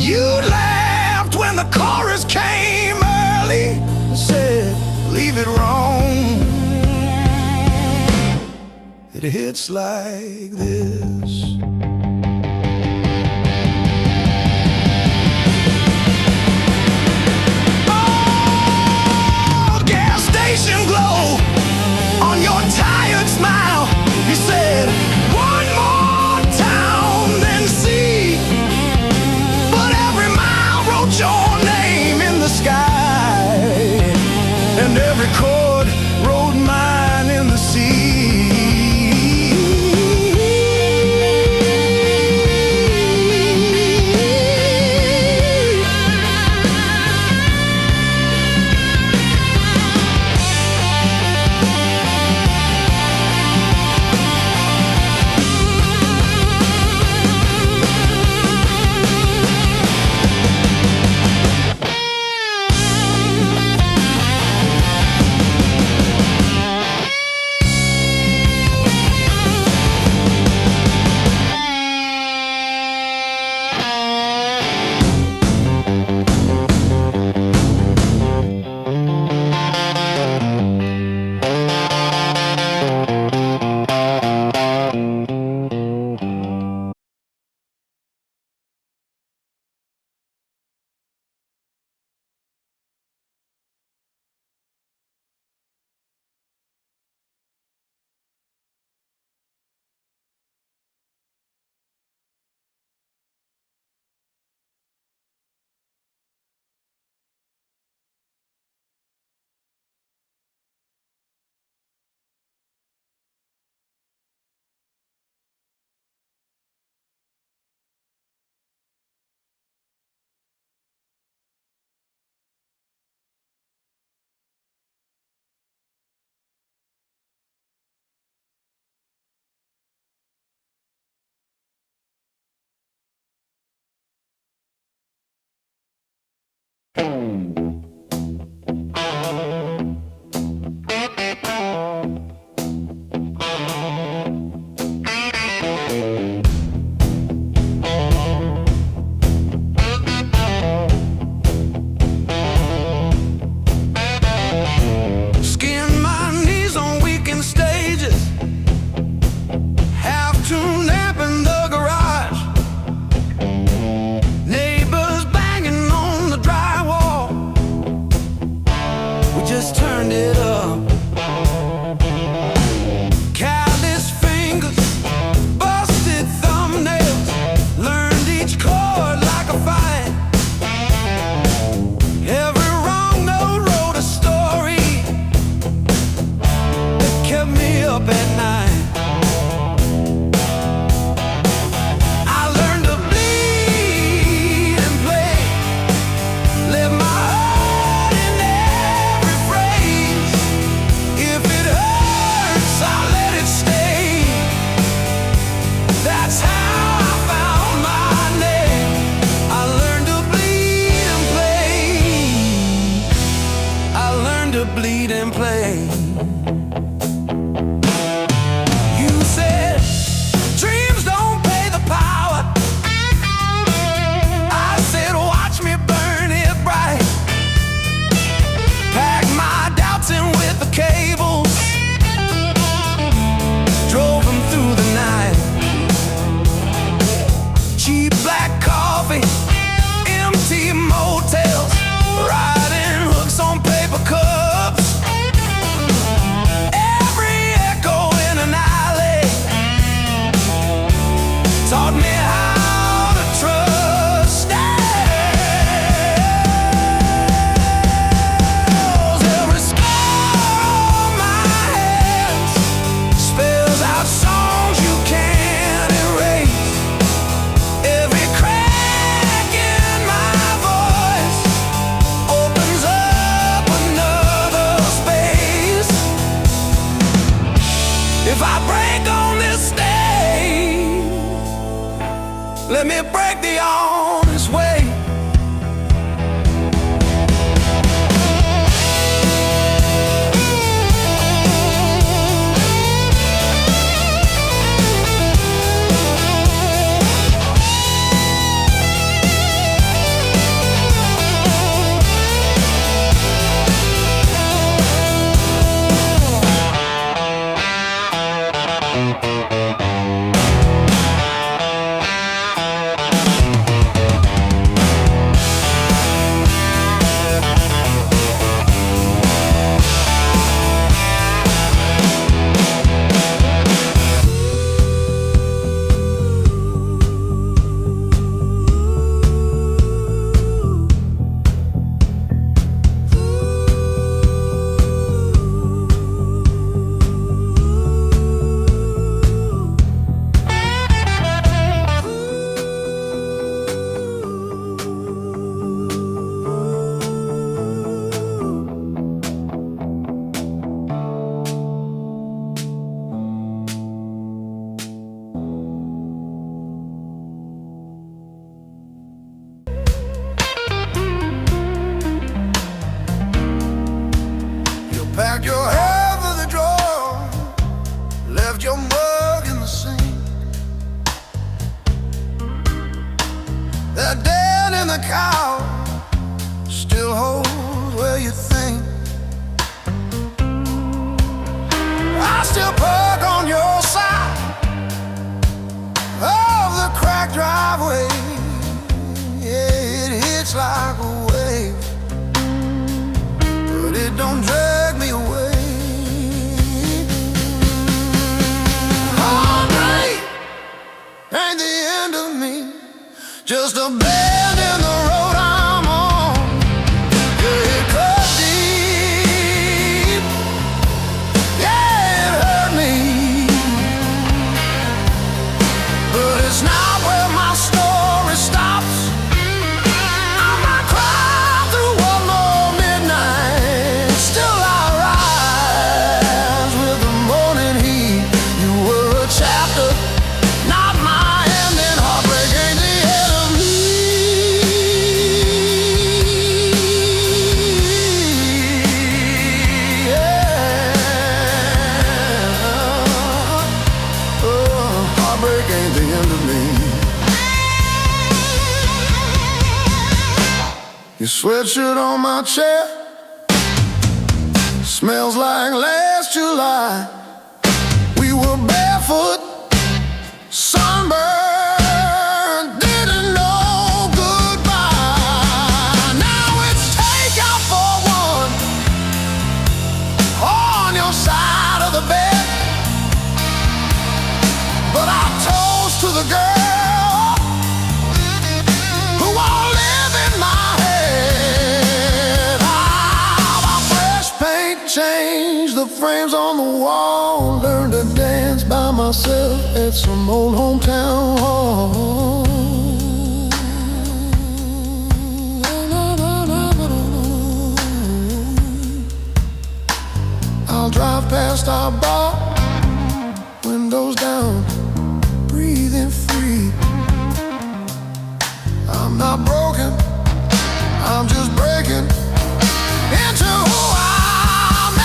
You laughed when the chorus came early, said, leave it wrong. It hits like this. Oh, gas station glow on your tired smile. He said, one more your name in the sky, and every chord wrote mine in the sea. Banging on the drywall, eat and play. You said dreams don't pay the power. I said watch me burn it bright. Pack my doubts in with the cables, drove them through the night. Cheap black coffee, empty motels, riding hooks on paper cups. Every echo in an alley taught me how to trust. Every scar on my hands spells out songs you can't erase. Every crack in my voice opens up another space. If I break on this stage, let me break the honest way. Packed your hair for the drawer, left your mug in the sink. That dead in the cow still holds where you think. I still park on your side of the cracked driveway. Yeah, it hits like a wave, but it don't drag me away. Heartbreak ain't the end of me, just a bend in the road I'm on. Yeah, it cut deep, yeah, it hurt me, but it's not where my story stops. I might cry through one more midnight, still I rise with the morning heat. You were a chapter, not my ending. Heartbreak ain't the end of me. Yeah. Oh, heartbreak ain't the end of me. Your sweatshirt on my chair smells like last July. We were barefoot, sunburned, didn't know goodbye. Now it's takeout for one on your side of the bed, but I toast to the girl who won't live in my head. My fresh paint changed the frames on the wall. Learned to dance by myself at some old hometown hall. I'll drive past our bar, windows down, breathing free. I'm not broken, I'm just breaking into who I'm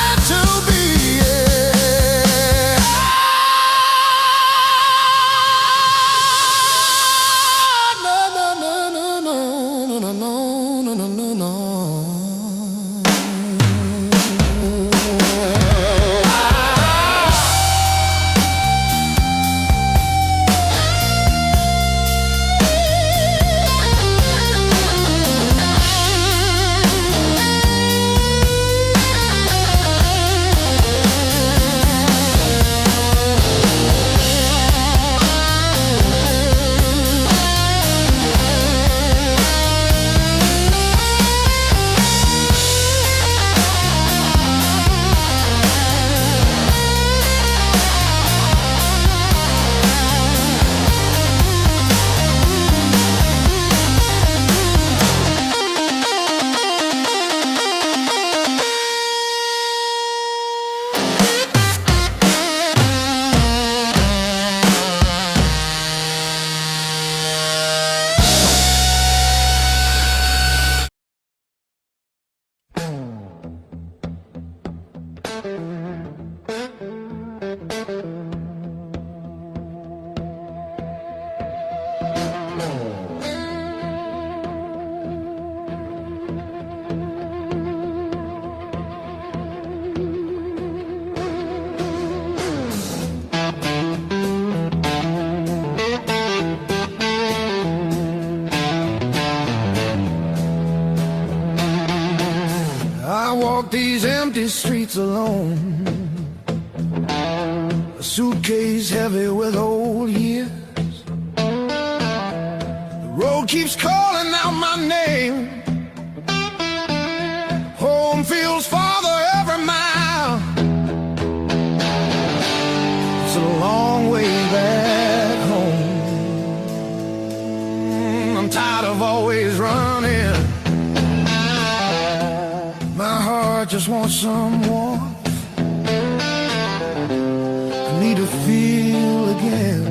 I walk these empty streets alone, a suitcase heavy with old years. The road keeps calling out my name. Home feels farther every mile. It's a long way back home. I'm tired of always running. My heart just wants some warmth. I need to feel again.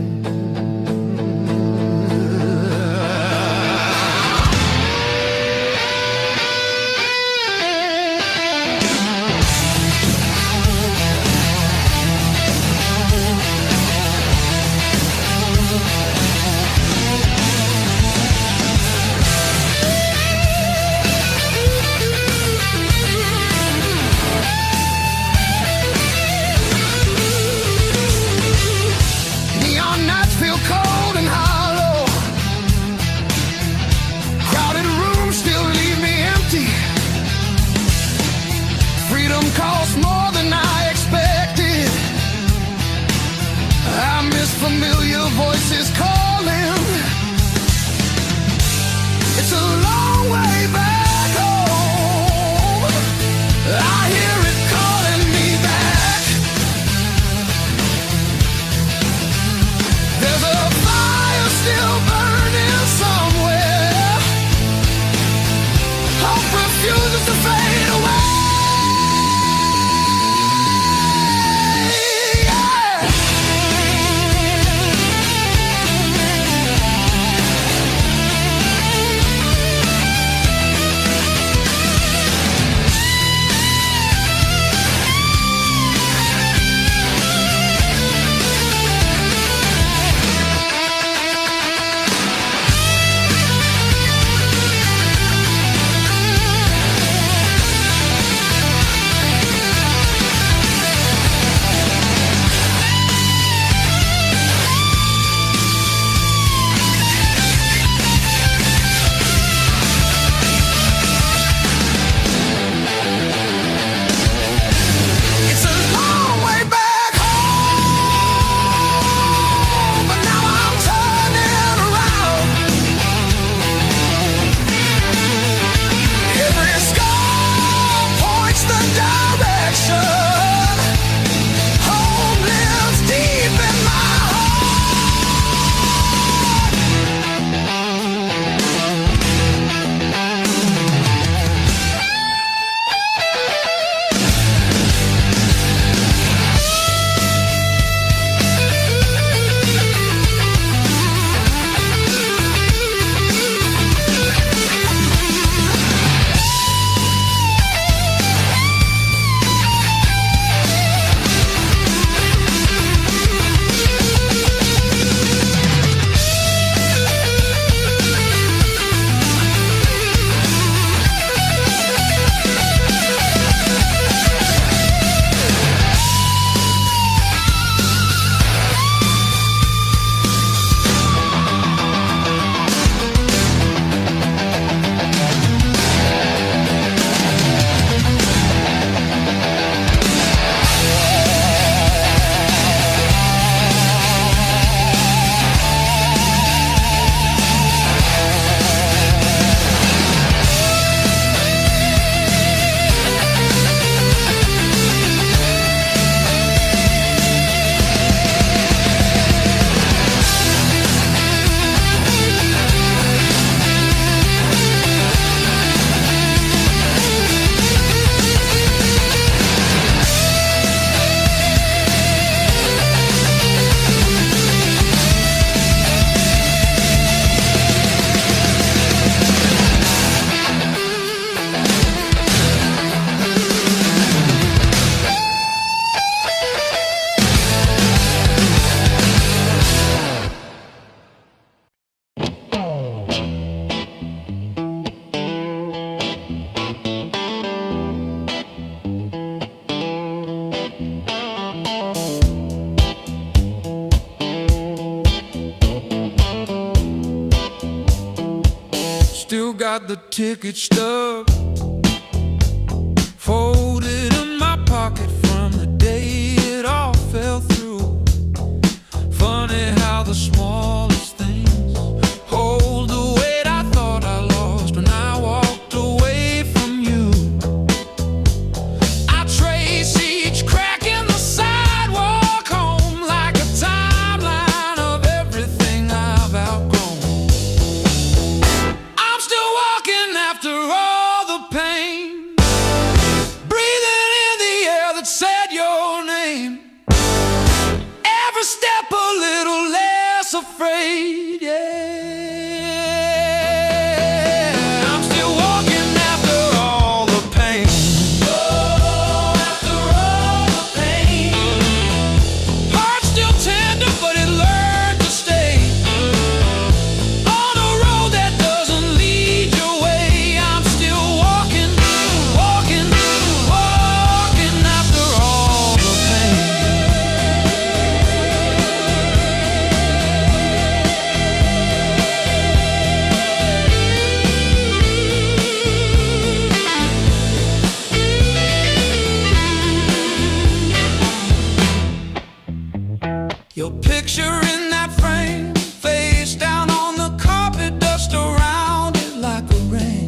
Cost more than I expected. I miss familiar voices calling. It's a long way back home. I hear it calling me back. There's a fire still burning somewhere. Hope refuses to fade away. got the ticket stub folded in my pocket from the day it all fell through. Funny how the smallest things hold the weight I thought I lost when I walked away from you. I trace each crack in the sidewalk home like a timeline of everything I've outgrown. I'm still walking after all the pain, breathing in the air that said your name. Every step a little less afraid, yeah. I'm still walking after all the pain. Oh, after all the pain. Heart still tender, but it learned to stay on a road that doesn't lead your way. I'm still walking, walking, walking after all the pain. Your picture in that frame, face down on the carpet, dust around it like a rain.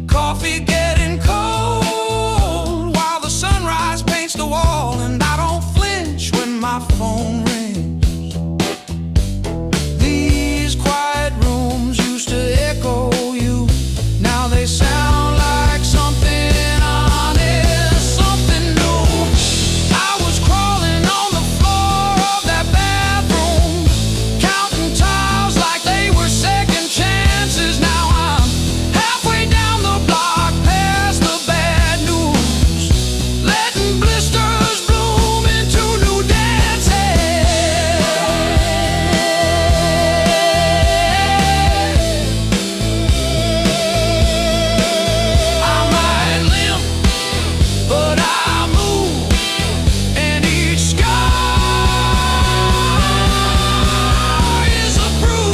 Coffee getting cold while the sunrise paints the wall, and I don't flinch when my phone rings. These quiet rooms used to echo you, now they sound like something honest, something new. I was crawling on the floor of that bathroom, counting tiles like they were second chances. Now I'm halfway down the block, past the bad news, letting blisters bloom into new dances. I might limp, but I move, and each scar is a bruise.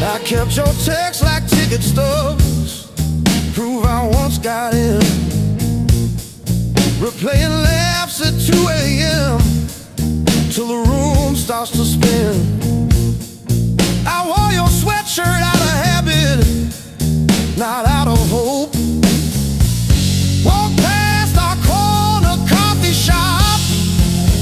I kept your text like ticket stubs, prove I once got in. Replaying laughs at 2 a.m. till the room starts to spin. I wore your sweatshirt out of habit, not out of hope. Walked past our corner coffee shop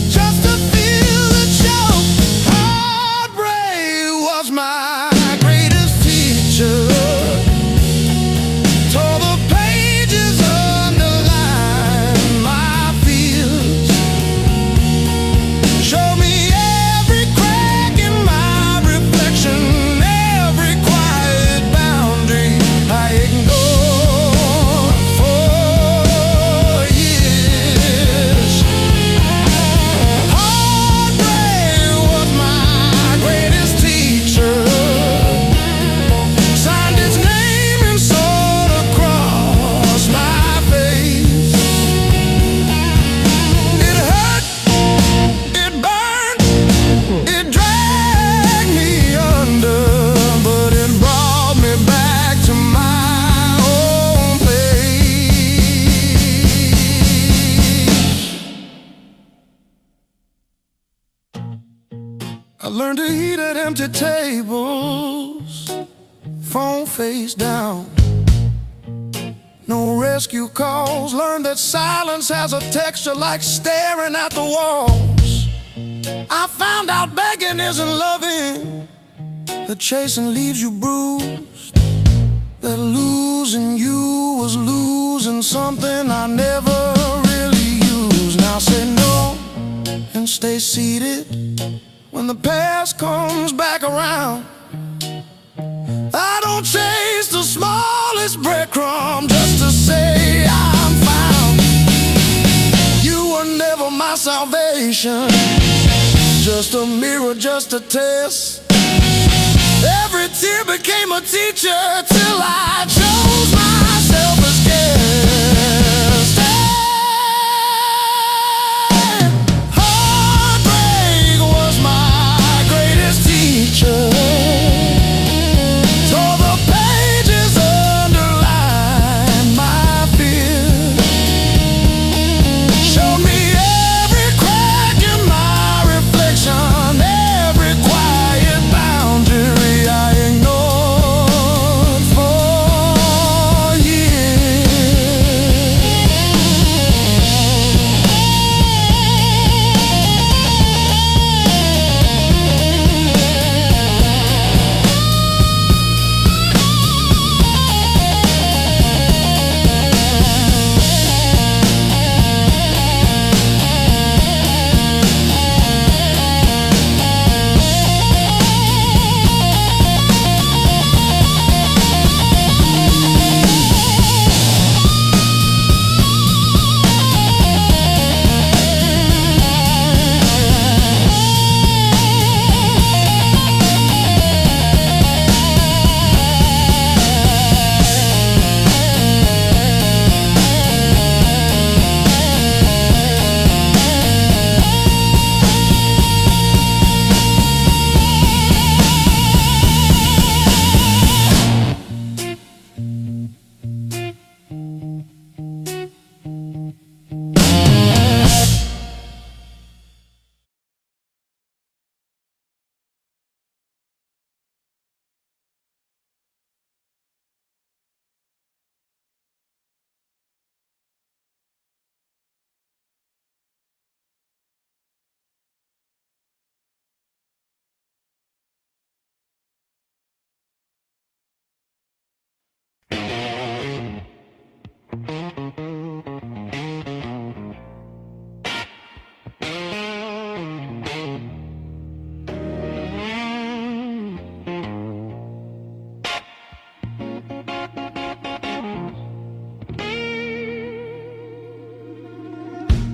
just to feel the joke. Heartbreak was my greatest teacher. Tore the pages, underlined my fears. Showed me every crack in my reflection, every quiet boundary I ignored. learned to eat at empty tables, phone face down. No rescue calls. Learned that silence has a texture like staring at the walls. I found out begging isn't loving, that chasing leaves you bruised, that losing you was losing something I never really used. Now say no and stay seated when the past comes back around. I don't chase the smallest breadcrumb just to say I'm found. You were never my salvation, just a mirror, just a test. Every tear became a teacher till I chose myself as guest. And heartbreak was my greatest teacher. Tore the pages, underlined my fear, showed me every crack in my reflection, every quiet boundary I ignored for years.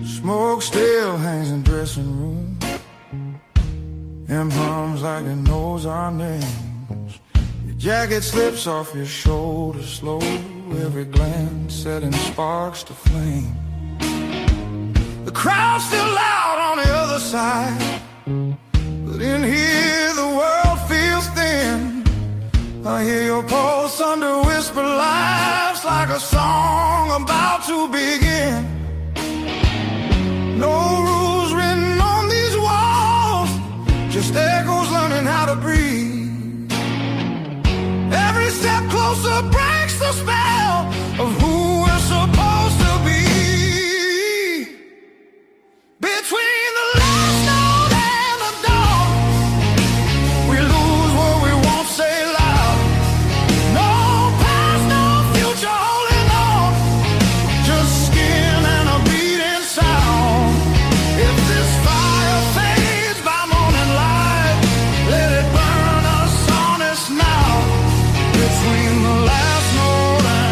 Smoke still hangs in dressing room, and hums like it knows our names. Your jacket slips off your shoulders slow, every glance setting sparks to flame. The crowd's still loud on the other side, but in here the world feels thin. I hear your pulse under whispered laughs, like a song about to begin. No rules written on these walls, just echoes learning how to breathe. Every step closer breaks the spell of who we're supposed to be. Between the last note and the dawn, we lose what we won't say loud. No past, no future holding on, just skin and a beating sound. If this fire fades by morning light, let it burn us honest now. Between the last note and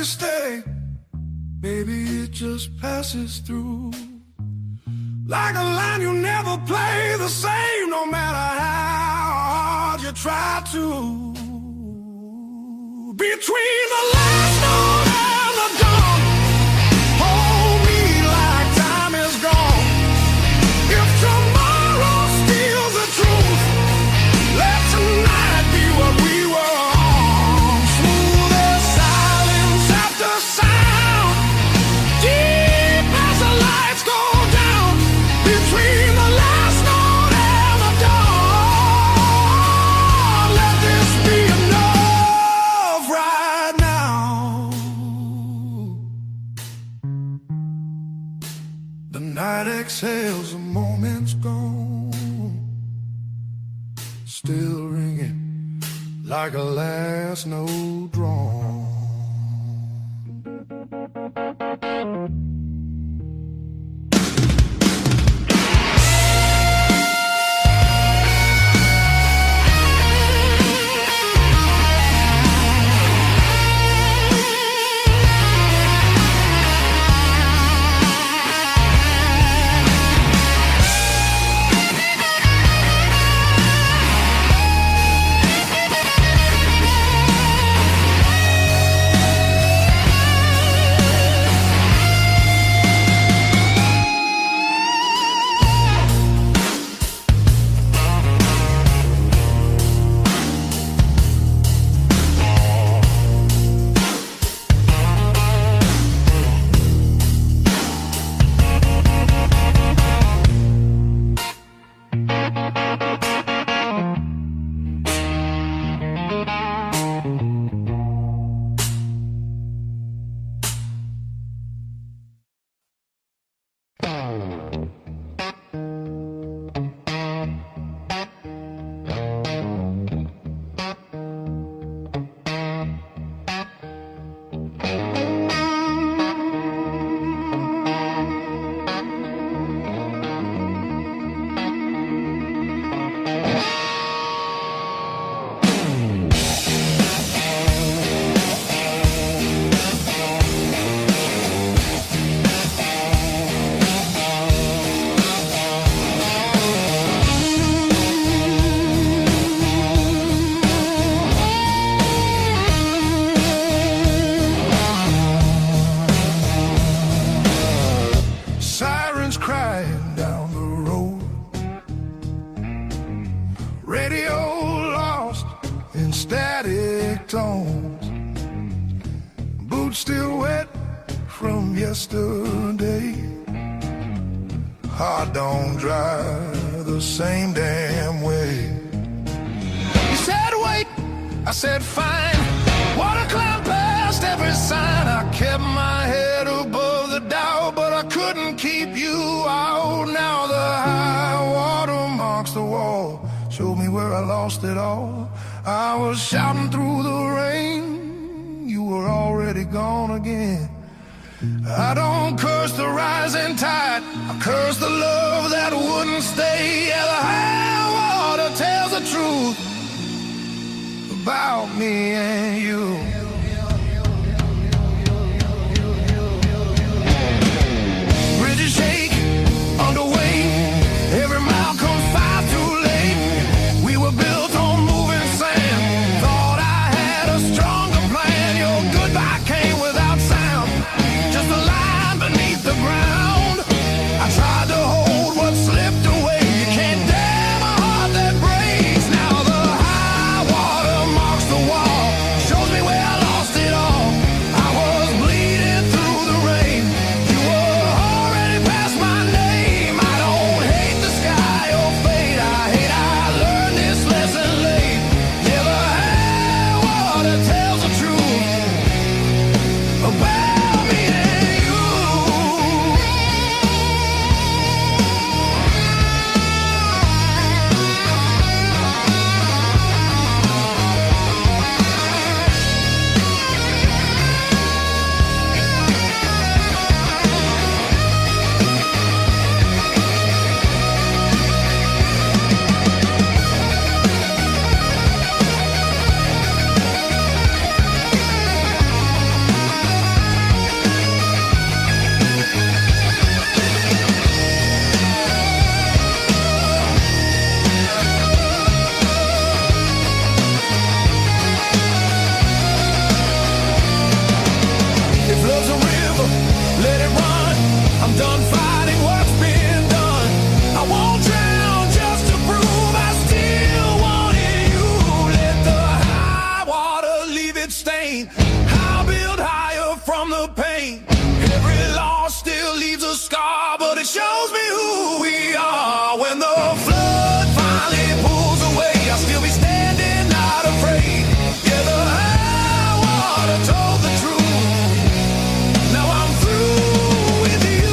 to stay. Maybe it just passes through. Like a line you never play the same, no matter how hard you try to. Between the last note and the dawn, hold me like time is gone. If tomorrow steals the truth, let tonight be what we were on. Smooth as silence after sound, deep as the lights go down. Between the last note and the dawn, let this be enough right now. The night exhales, the moment's gone, still ringing like a last note drawn. Still wet from yesterday. Heart don't dry the same damn way. You said wait, I said fine. Water cloud past every sign. I kept my head above the doubt, but I couldn't keep you out. Now the high water marks the wall, showed me where I lost it all. I was shouting through the rain, you were already gone again. I don't curse the rising tide, I curse the love that wouldn't stay. Yeah, the high water tells the truth about me and you. Bridges shake under weight, every mile comes far too late. We were built on moving sand, thought I had a stronger plan. Your goodbye came without sound, just a line beneath the ground. I tried to hold what slipped away. You can't damn a heart that breaks. Now the high water marks the wall, shows me where pain. I'll build higher from the pain. Every loss still leaves a scar, but it shows me who we are. When the flood finally pulls away, I'll still be standing, not afraid. Yeah, the high water told the truth. Now I'm through with you.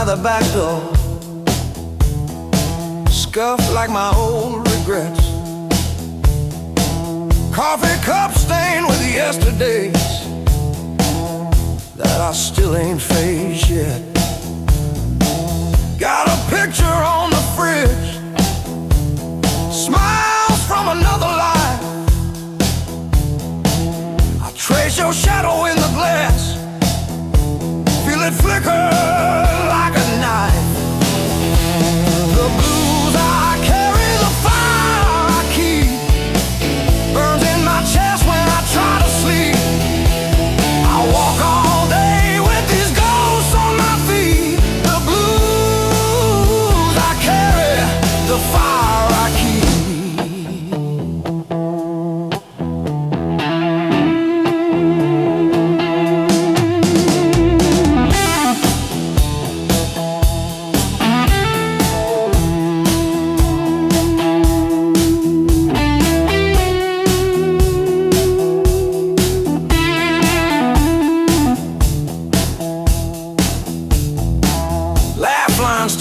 The back door, scuffed like my old regrets. Coffee cup stained with yesterdays that I still ain't faced yet. Got a picture on the fridge, smiles from another life. I trace your shadow in the glass, feel it flicker like a knife. The blues I carry, the fire I keep, burns in my chest when I try to sleep. I walk all day with these ghosts on my feet. The blues I carry, the fire I keep.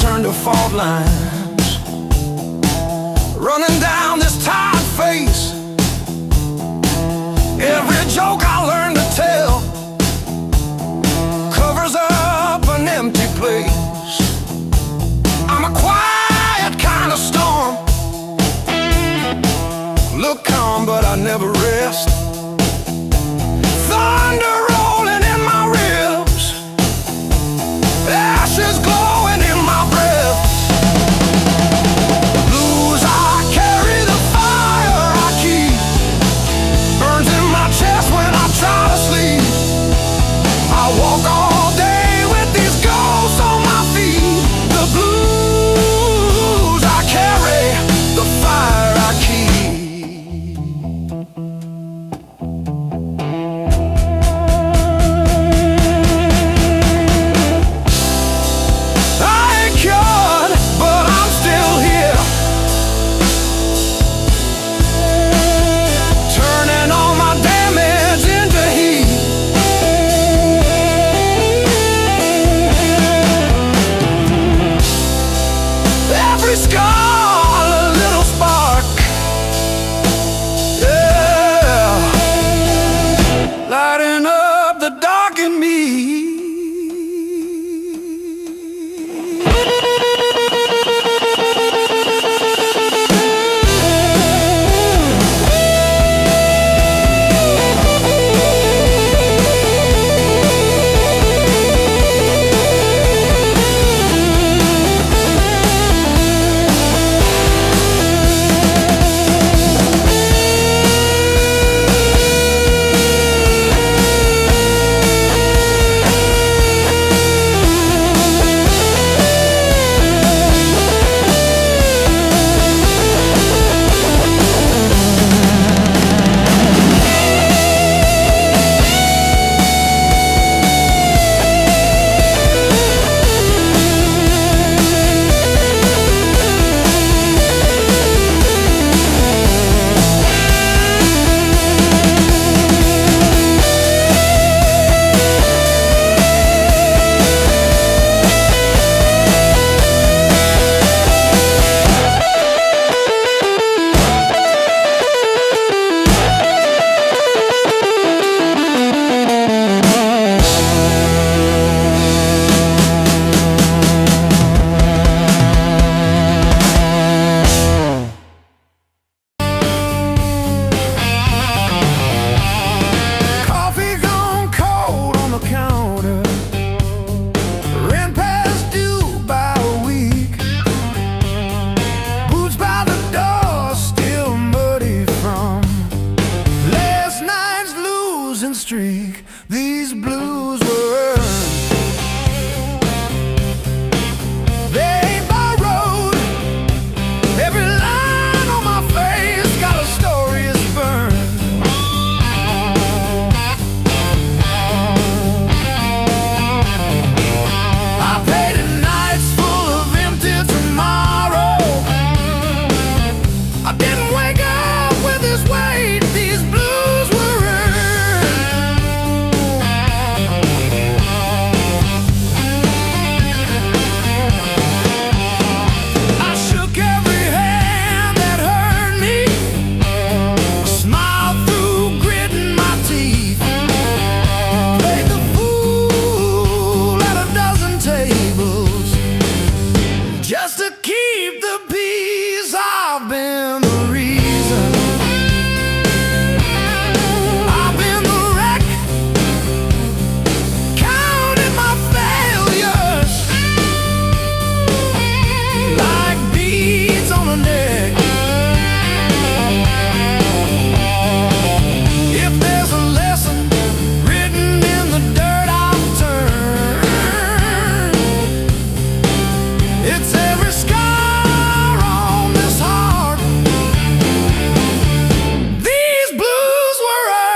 Turn to fault lines, running down this tired face. Every joke I learn to tell covers up an empty place. I'm a quiet kind of storm, look calm but I never rest. Thunder rolling in my ribs, ashes glowing in my breath. Blues I carry, the fire I keep, burns in my chest when I streak these blues were earned. They ain't borrowed. Every line on my face got a story it's burned. I painted nights full of empty tomorrow. I didn't wake up with this weight. These blues were earned. I shook every hand that hurt me. Smiled through grit in my teeth. Played the fool at a dozen tables just to keep the peace. I've been the reason. I've been the wreck. Counting my failures like beads on a neck. If there's a lesson written in the dirt I've turned, it's every scar on this heart. These blues were earned.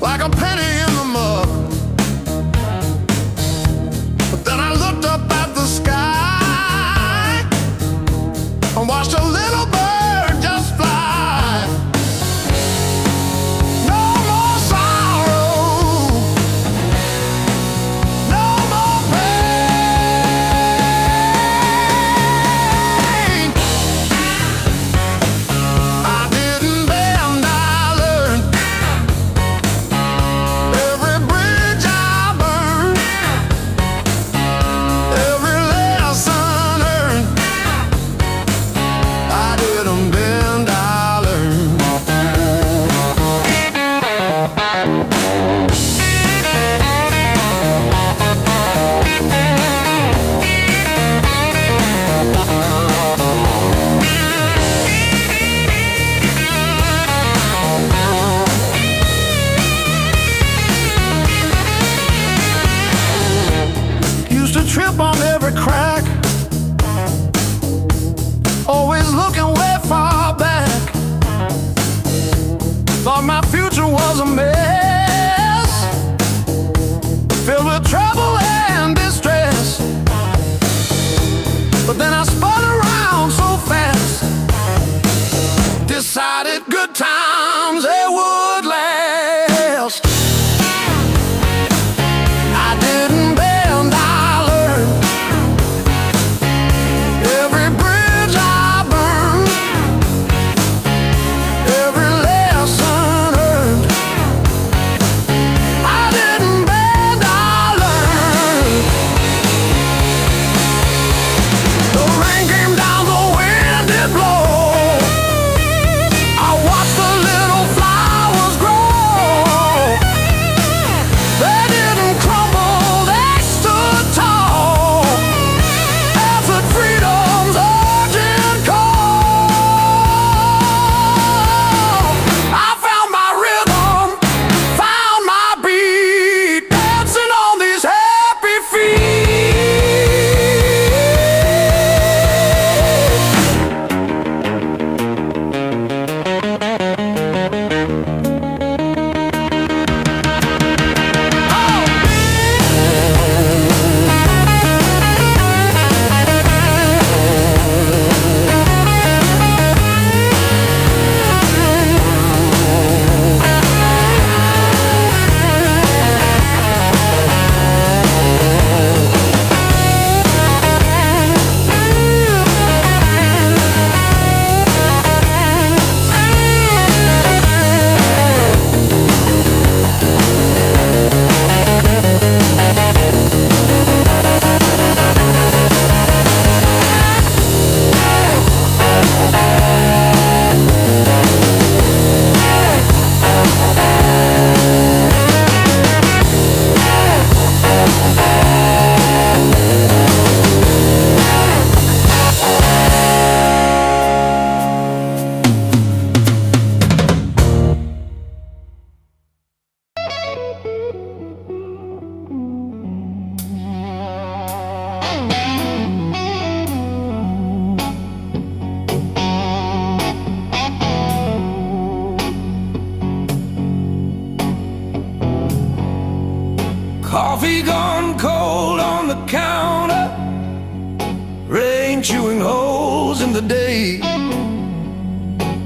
Like a penny in the mud. But then I looked up at the sky and watched a little bird just fly. No more sorrow, no more pain. I didn't bend, I learned. Every bridge I burned, every lesson earned. I didn't bend, I learned. Used to trip on every crack, always looking way far back. Thought my future was a mess, filled with trouble and distress. But then I spun around so fast, decided good times they would last. I didn't bend, I learned. Every bridge I burned, every lesson earned. I didn't bend, I learned. The rain came down, the wind did blow. I watched the coffee gone cold on the counter, rain chewing holes in the day.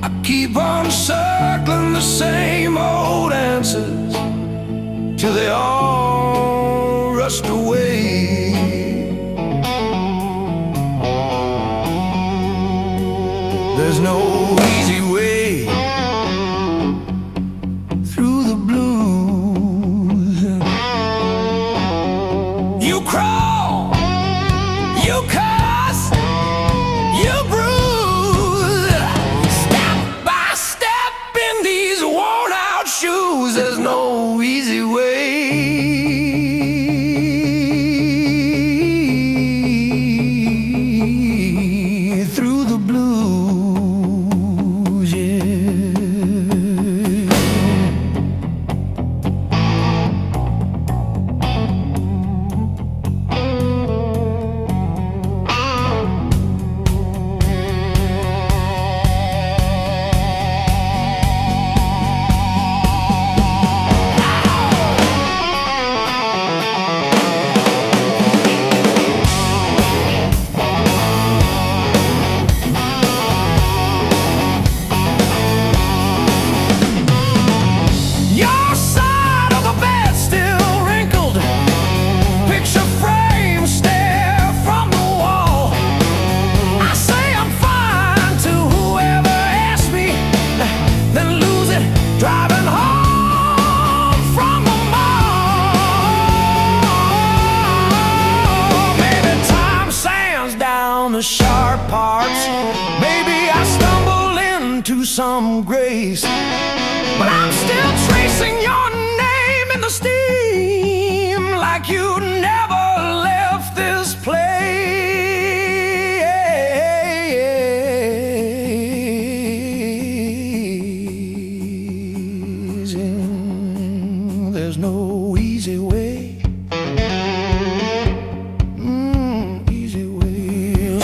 I keep on circling the same old answers till they all rust away. There's no easy way through the blues. You crawl, you cuss, you bruise, step by step in these worn out shoes. There's no easy way through the blues, yeah. Your side of the bed still wrinkled, picture frame stare from the wall. I say I'm fine to whoever asks me, then lose it driving home from the mall. Maybe time sands down the sharp parts, maybe I stumble into some grace, but I'm still tracing your name in the steam like you never left this place. And there's no easy way. Easy way.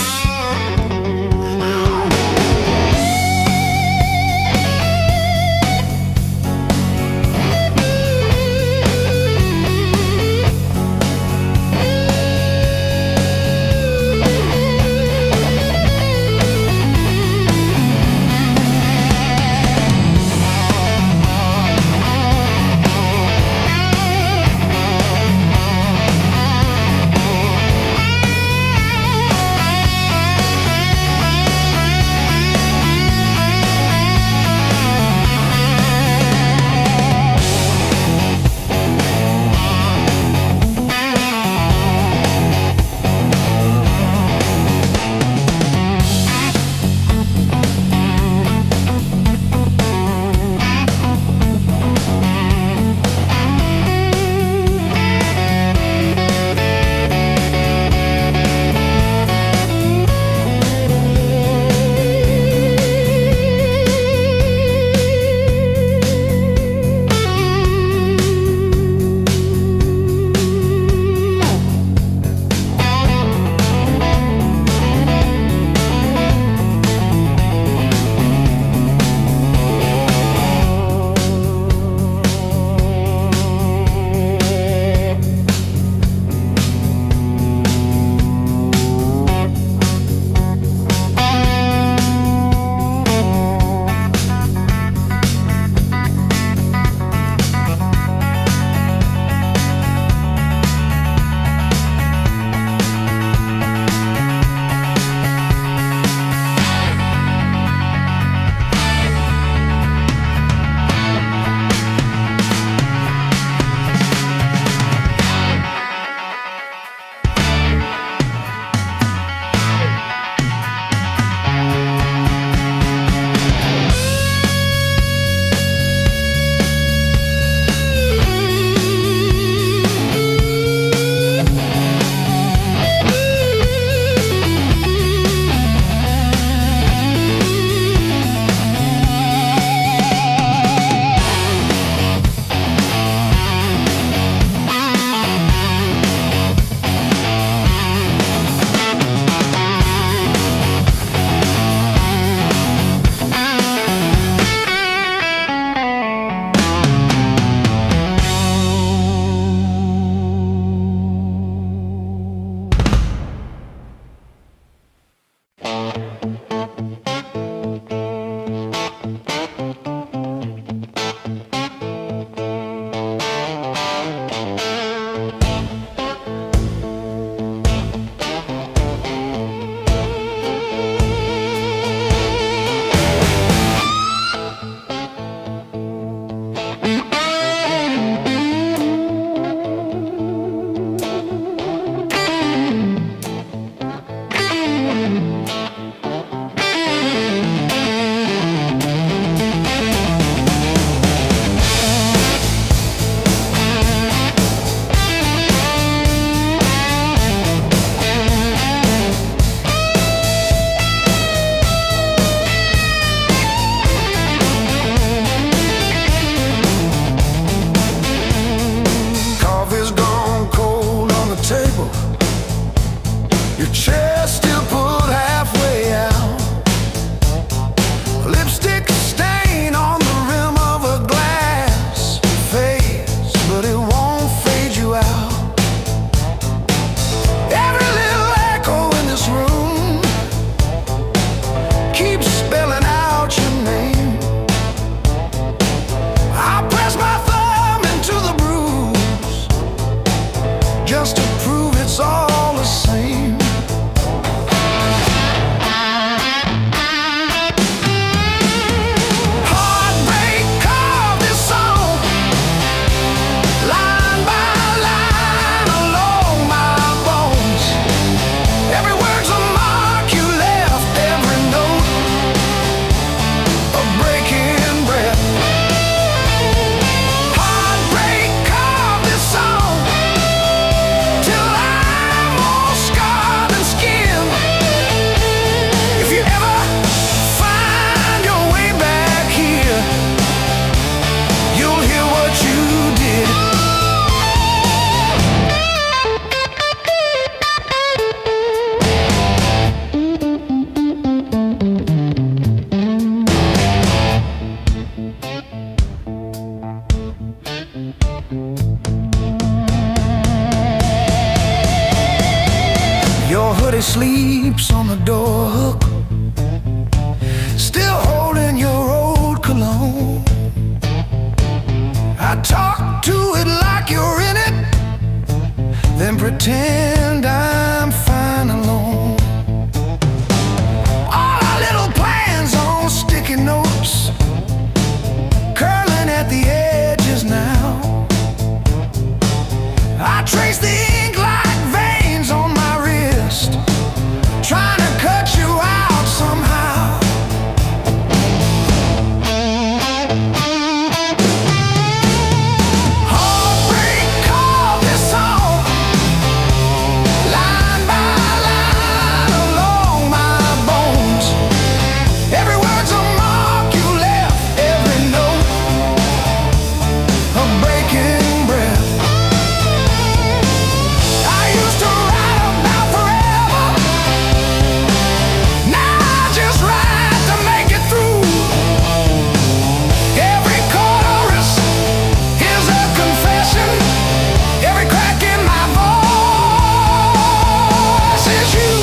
creeps on the door hook, still holding your old cologne. I talk to it like you're in it, then pretend I'm fine alone. All our little plans on sticky notes, curling at the edges now. I trace the ink like veins on my wrist, trying to cut you out somehow. Heartbreak called this song, line by line along my bones. Every word's a mark you left, every note a breaking breath. I used to write about forever, now I just write to make it through. Every chorus is a confession, every crack in my voice is you.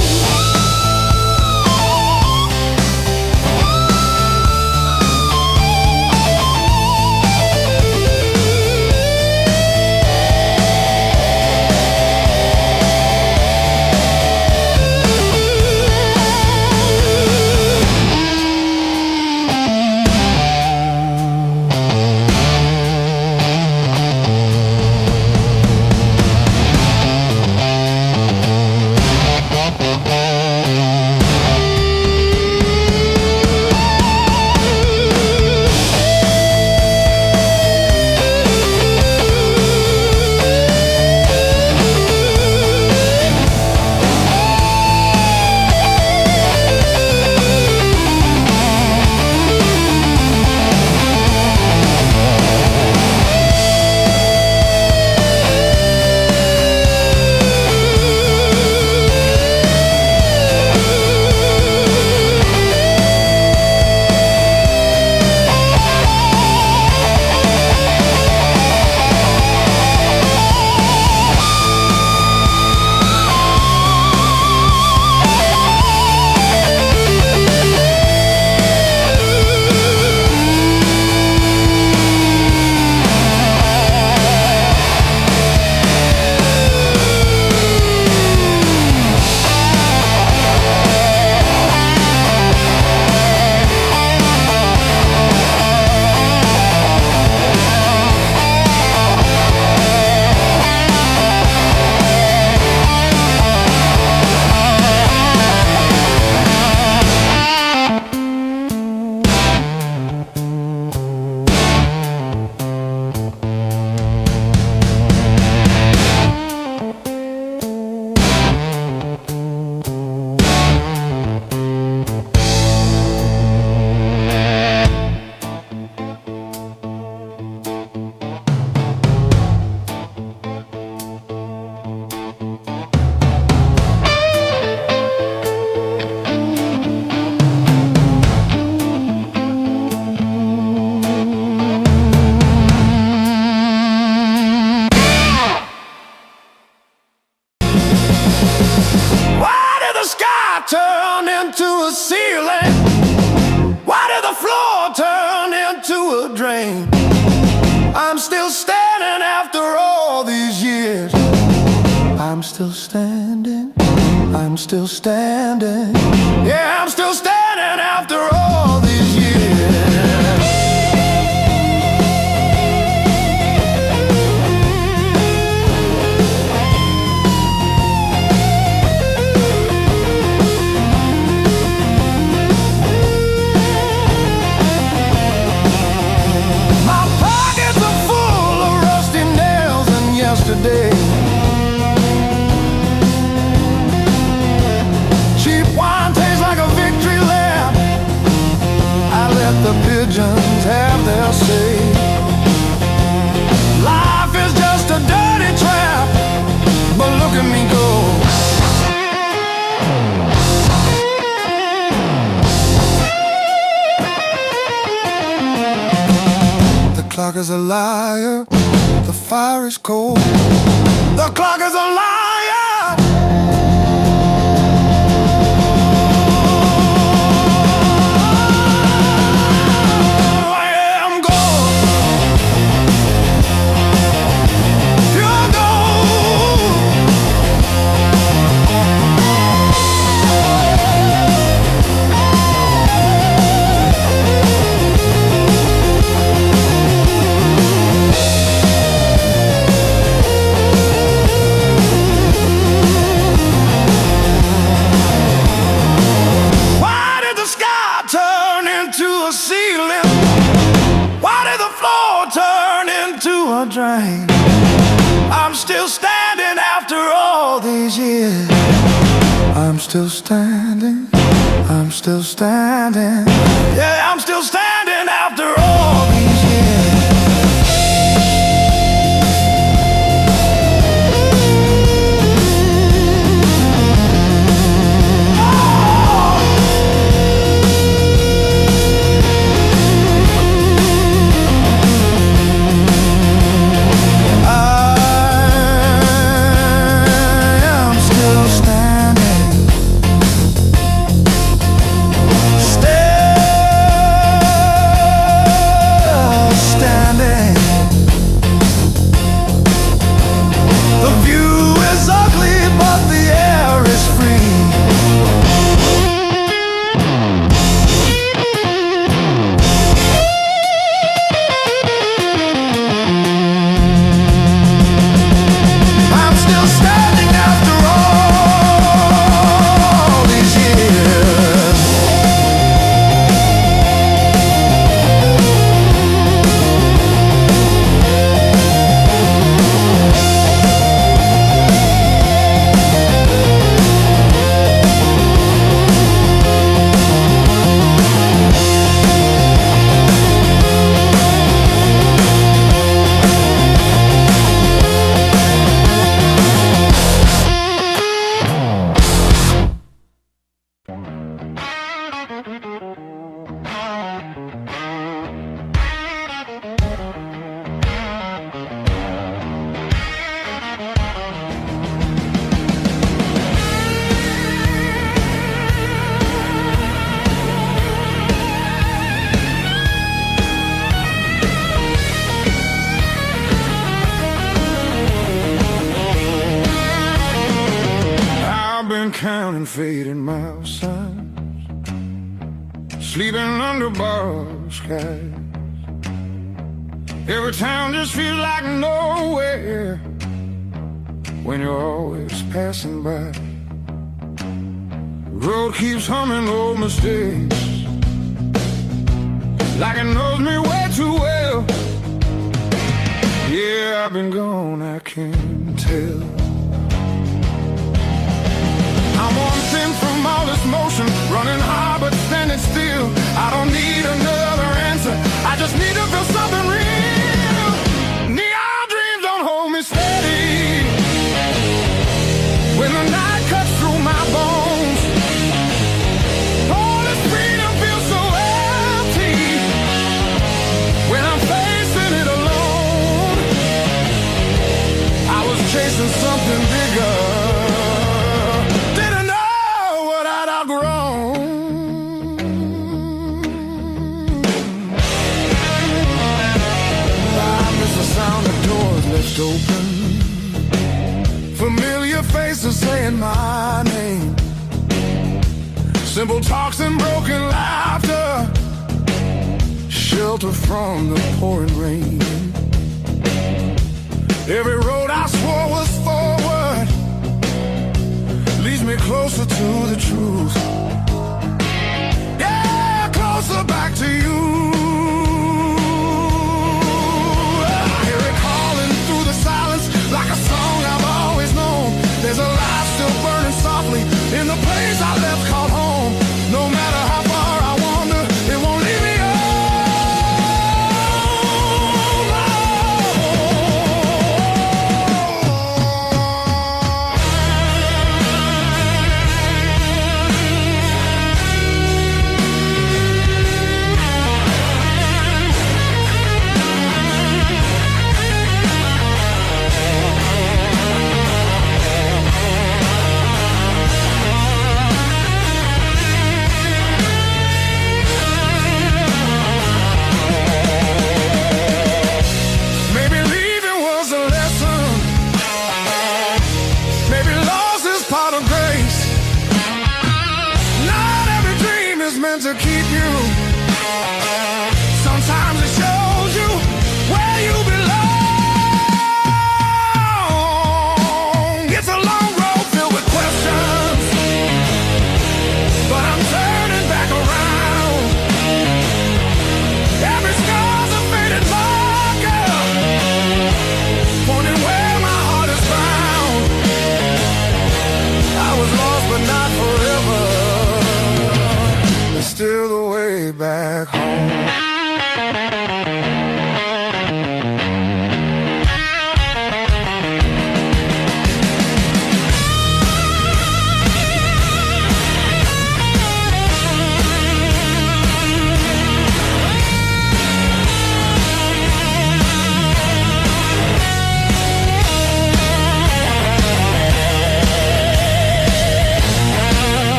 Turn into a ceiling? Why did the floor turn into a drain? I'm still standing after all these years. I'm still standing, I'm still standing. Yeah, I'm still standing after all these years. Yesterday, cheap wine tastes like a victory lap. I let the pigeons have their say. Life is just a dirty trap, but look at me go. The clock is a liar, the fire is cold. The clock is a liar. a drain. I'm still standing after all these years. I'm still standing, I'm still standing. Yeah, I'm still standing after all these years. Counting fading mile signs, sleeping under borrowed skies. Every town just feels like nowhere when you're always passing by. The road keeps humming old mistakes, like it knows me way too well. Yeah, I've been gone, I can't tell. I'm one thing from all this motion, running hard but standing still. I don't need another answer, I just need to feel something real. Neon dreams don't hold me steady when the night cuts through my bones. All this freedom feels so empty when I'm facing it alone. I was chasing something bigger, open, familiar faces saying my name, simple talks and broken laughter, shelter from the pouring rain. Every road I swore was forward leads me closer to the truth. Yeah, closer back to you. Like a song I've always known, there's a light still burning softly in the place I left called home. No matter how far I wander, it won't leave me to keep you. Sometimes it shows you where you belong. It's a long road filled with questions, but I'm turning back around. Every scar's a faded marker way back home.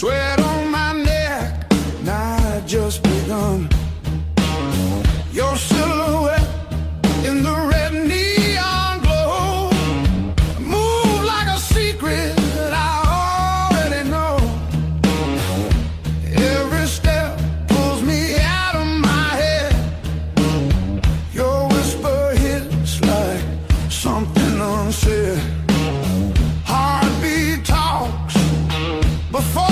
Sweat on my neck, night just begun. Your silhouette in the red neon glow, move like a secret that I already know. Every step pulls me out of my head. Your whisper hits like something unsaid. Heartbeat talks before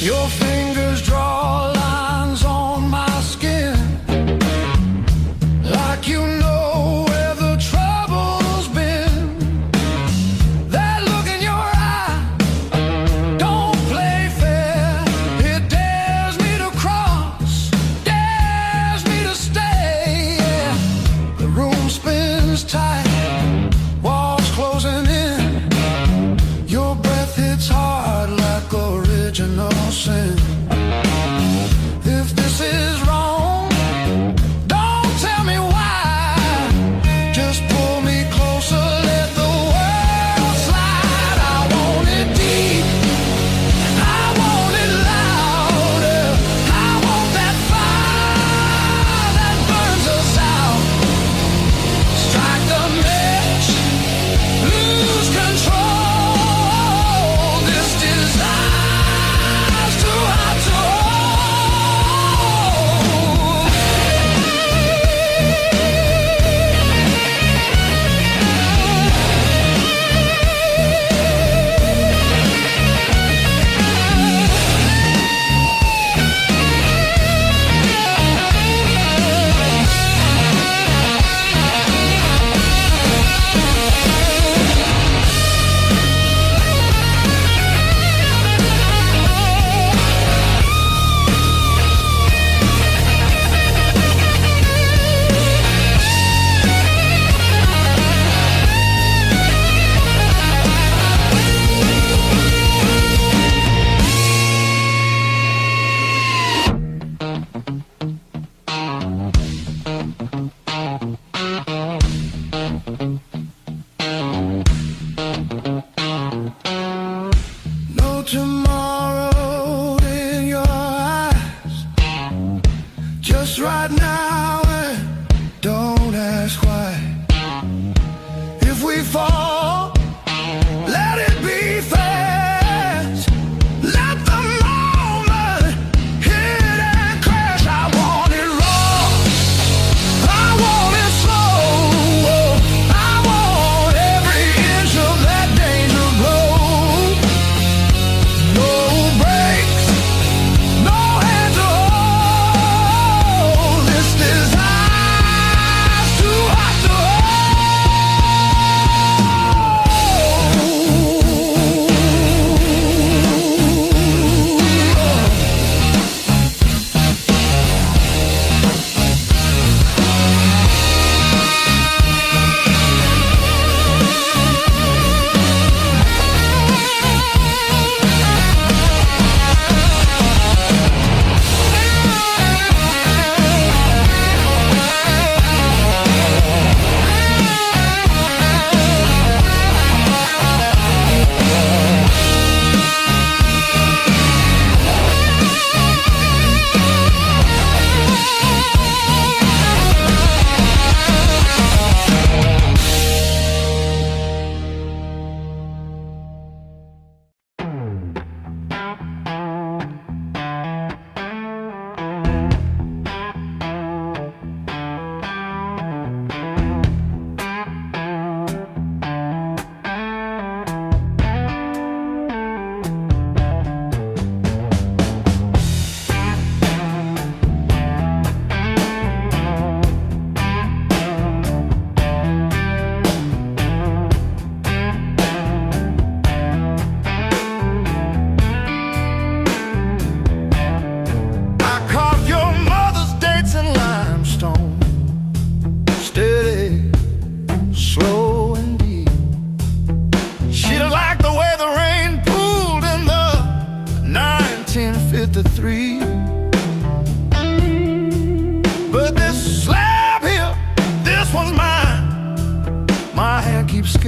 your fingers draw lines on my skin, like you know where the trouble's been. That look in your eye don't play fair. It dares me to cross, dares me to stay. Yeah. The room spins tight, walls closing in. Your breath hits hard like original sin. If this is wrong, don't tell me why. Just pull me closer, let the world slide. I want it deep, I want it louder. I want that fire that burns us out. Strike the match, lose control. This desire's too hot to no tomorrow in your eyes. Just right now, and don't ask why. If we fall, let it be fast. Let the moment hit and crash. I want it raw,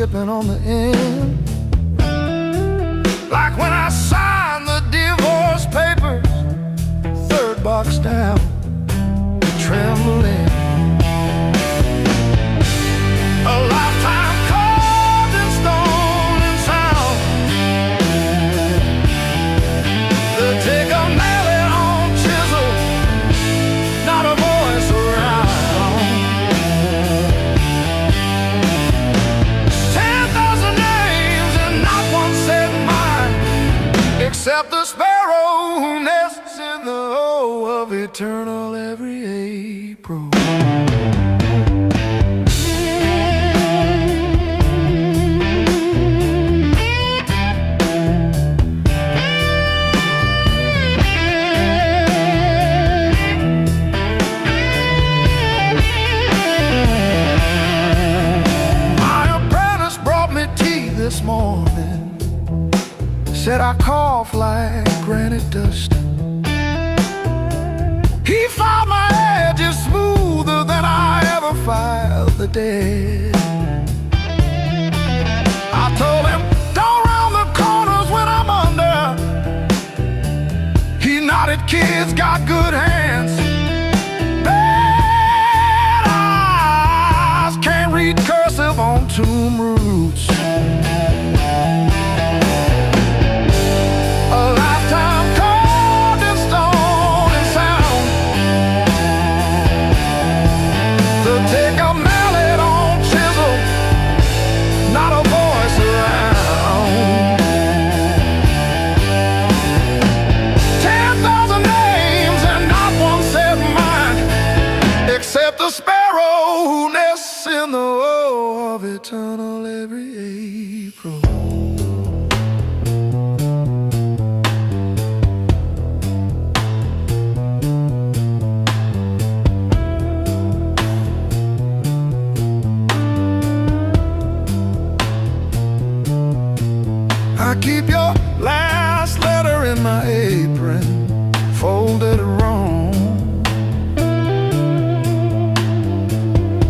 skipping on the end. Like when I signed the divorce papers, third box down, trembling. A lifetime carved in stone and sound. The take of nail it on chisel, not a voice around. 10,000 names and not one said mine, except the sparrow who nests in the O of eternal every April. This morning said I cough like granite dust. He filed my edges smoother than I ever filed the dead. I told him, don't round the corners when I'm under. He nodded, kids got good hands. Bad eyes can't read cursive on tomb roots. Except the sparrow who nests in the O of eternal every April. I keep your last letter in my apron, folded wrong.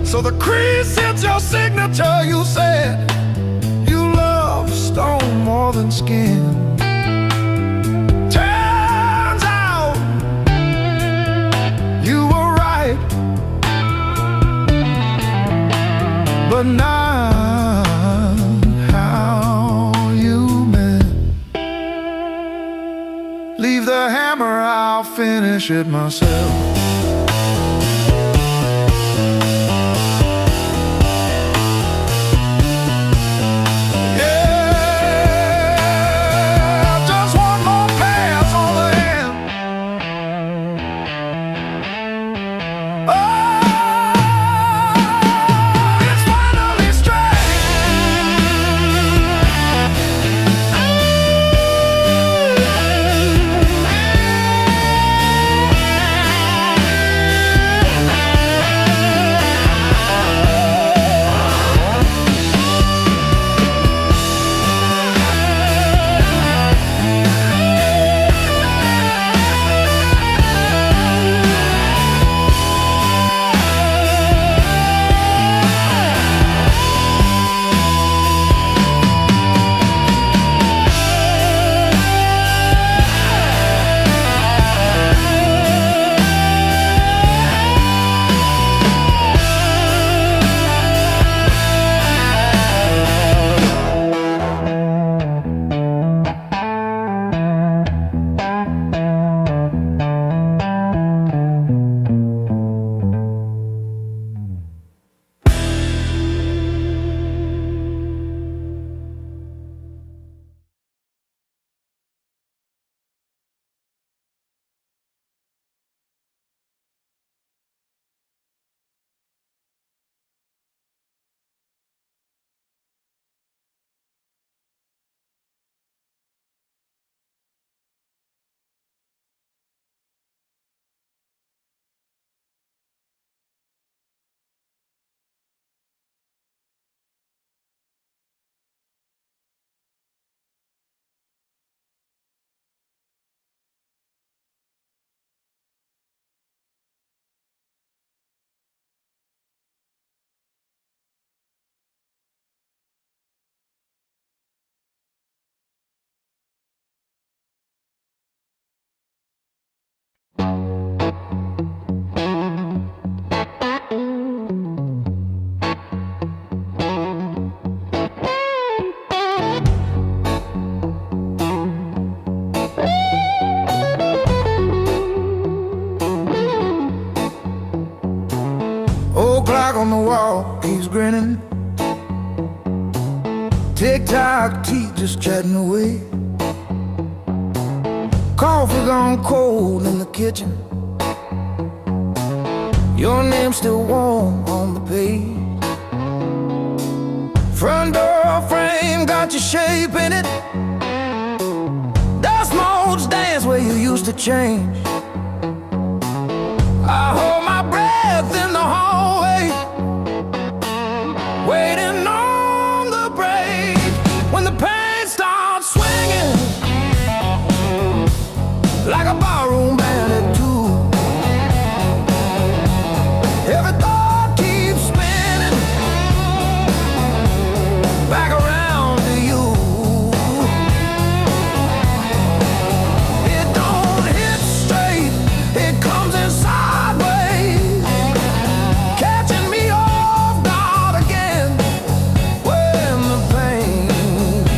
So the crease hits your signature. You said you love stone more than skin. Turns out you were right, but not how you meant. Leave the hammer, I'll finish it myself. clock on the wall keeps grinning. Tick-tock, teeth just chatting away. Coffee gone cold in the kitchen. Your name's still warm on the page. Front door frame got your shape in it. Dust motes dance where you used to change. I hold my breath in the hallway, waiting on the break. When the pain starts swinging like a barroom band at two. Every thought keeps spinning back around to you. It don't hit straight, it comes in sideways, catching me off guard again. When the pain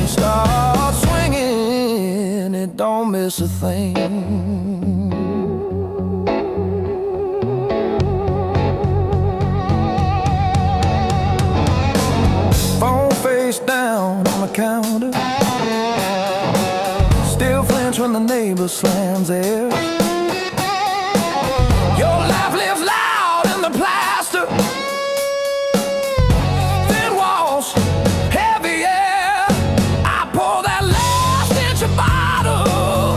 starts swinging, it don't miss a thing. Phone face down on the counter, still flinch when the neighbor slams theirs. Your laugh lives loud in the plaster, thin walls, heavy air. I pour that last inch of bottle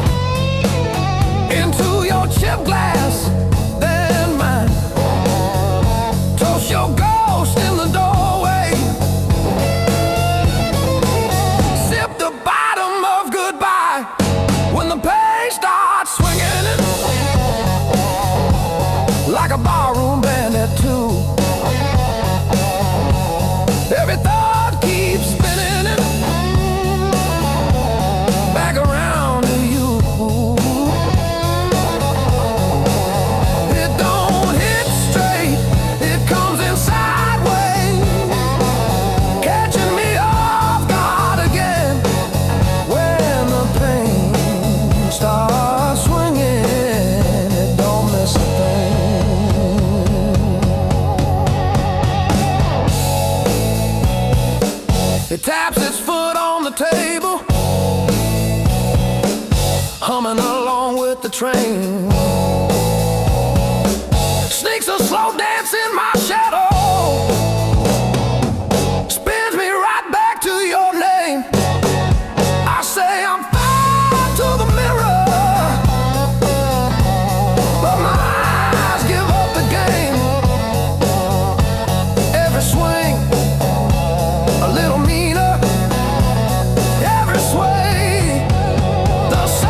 into your chip glass, then mine. Toast your ghost in the doorway. Sip the bottom of goodbye when the pain starts swinging it like a barroom band at two. Every thought keeps spinning it back around to you. It don't hit straight, it comes in sideways, catching me off guard again. When the pain starts swinging, it don't miss a thing. It taps its foot on the table, humming along with the train. Sneaks a slow dance in my shadow, spins me right back to your name. I say I'm fine to the mirror, but my eyes give up the game. Every swing a little meaner, every sway the same.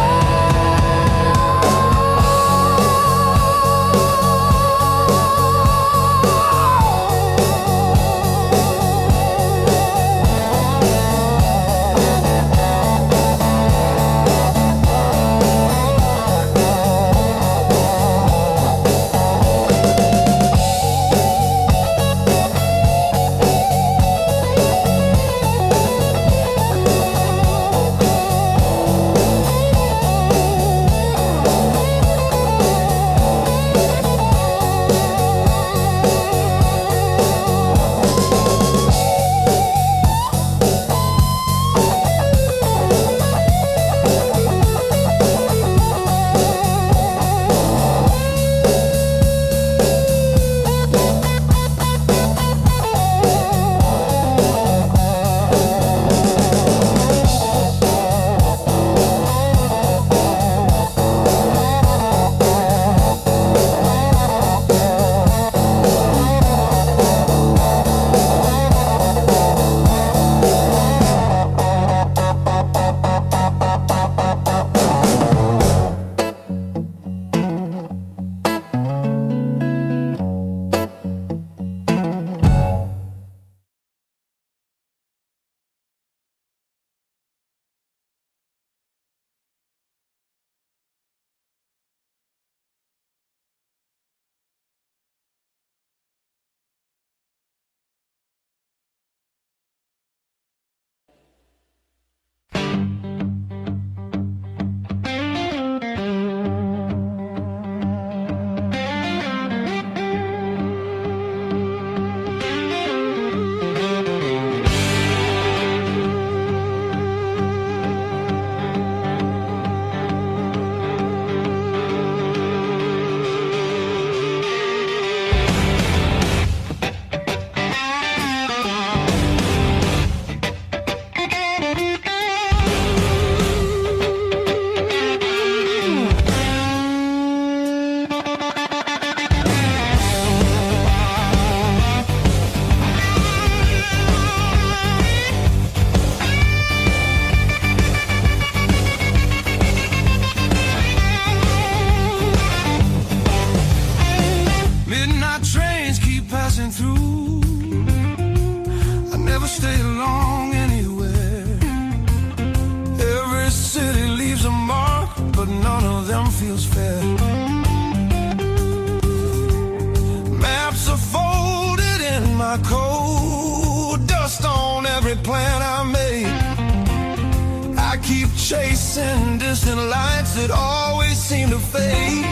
chasing distant lights that always seem to fade.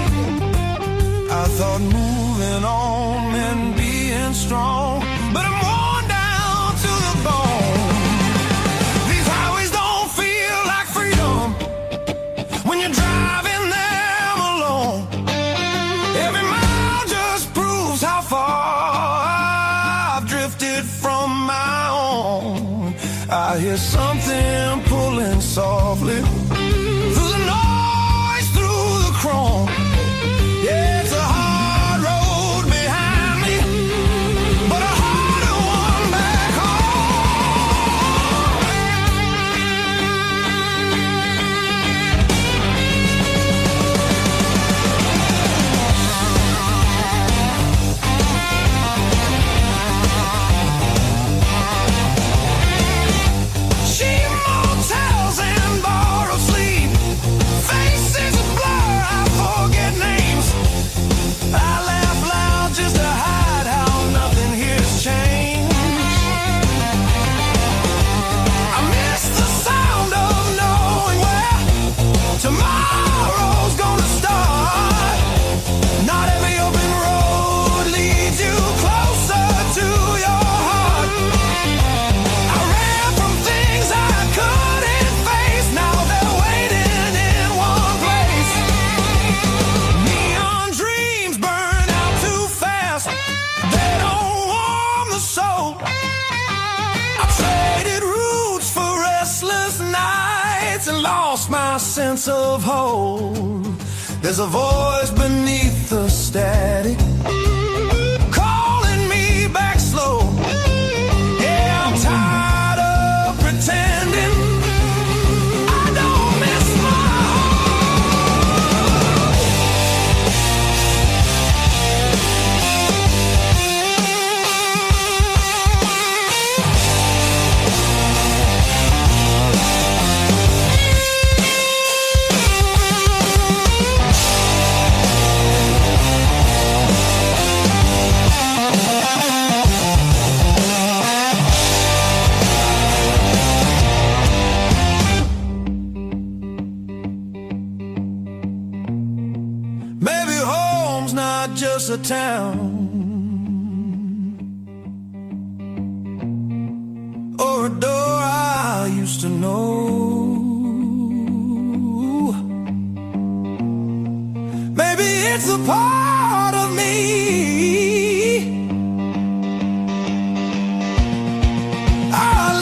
I thought moving on meant being strong, but I'm worn down to the bone. These highways don't feel like freedom when you're driving them alone. Every mile just proves how far I've drifted from my own. I hear something pulling softly through the noise, through the chrome. Yeah, it's a hard road behind me, but a harder one back cheap motels and borrowed sleep, faces a blur, I forget names. I laugh loud just to hide how nothing here's changed. I miss the sound of knowing where tomorrow's gonna start. Not every open road leads you closer to your heart. I ran from things I couldn't face, now they're waiting in one place. Neon dreams burn out too fast, they don't warm the soul. I traded roots for restless nights and lost my sense of hope. There's a voice beneath the static calling me back slow. Yeah, I'm tired of pretending I don't miss my home. Maybe home's not just a town or a door I used to know. Maybe it's a part of me I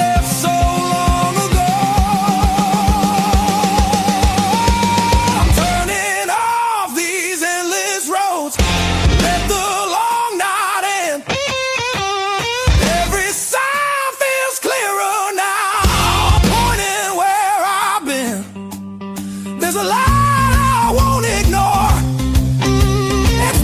left so long ago. I'm turning off these endless roads, let the long night end. Every sound feels clearer now, pointing where I've been. There's a light I won't ignore, and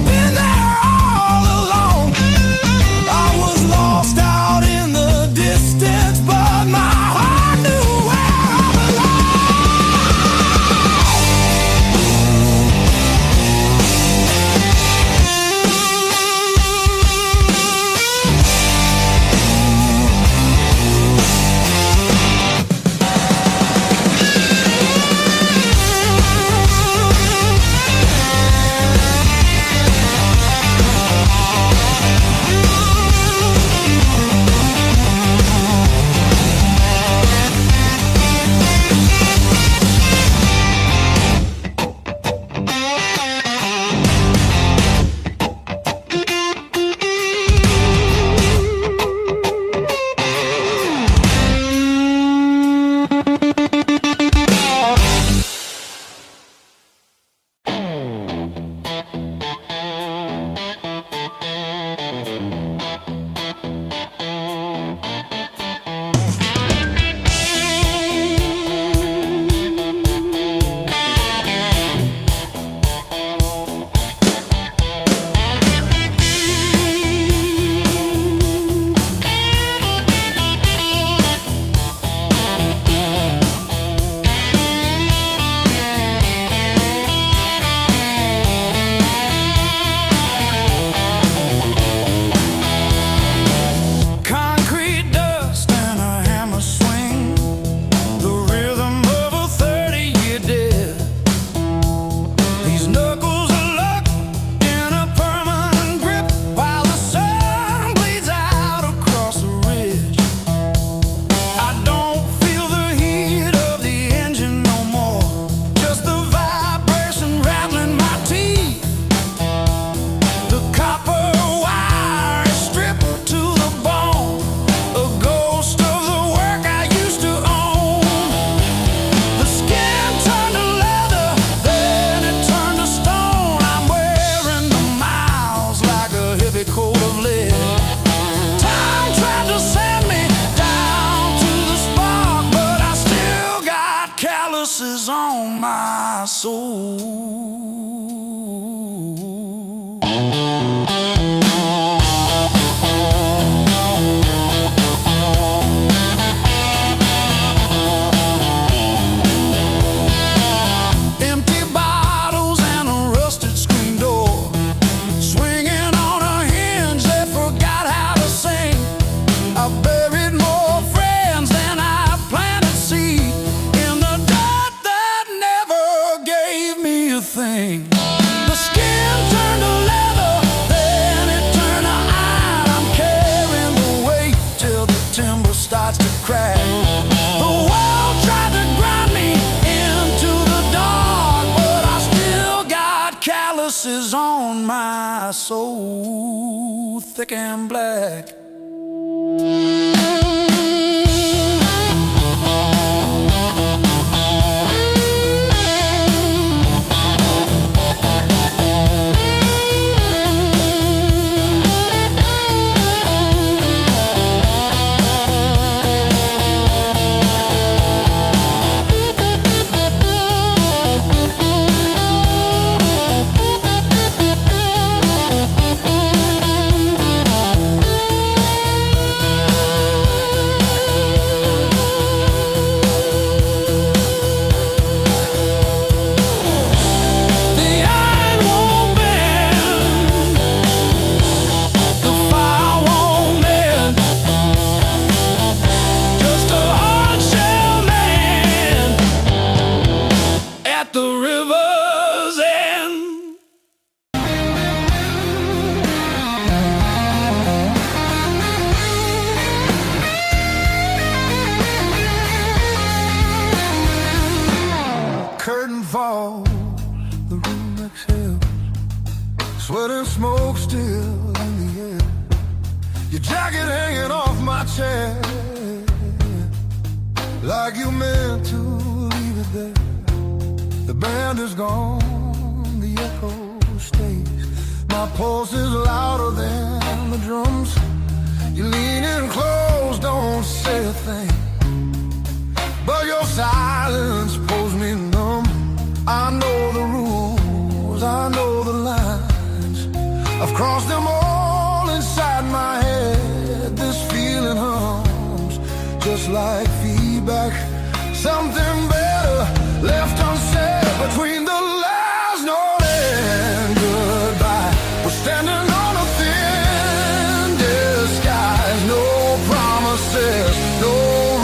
heavy coat of lead. Time tried to send me down to the spark, but I still got calluses on my soul. The skin turned to leather, then it turned to iron. I'm carrying the weight till the timber starts to crack. The world tried to grind me into the dark, but I still got calluses on my soul, thick and black. Curtain falls, the room exhales, sweat and smoke still in the air. Your jacket hanging off my chair, like you meant to leave it there. The band is gone, the echo stays. My pulse is louder than the drums. You lean in close, don't say a thing, but your silence pulls me numb. I know the rules, I know the lines. I've crossed them all inside my head. This feeling hums just like feedback. Something better left unsaid between the last note and goodbye. We're standing on a thin disguise. No promises, no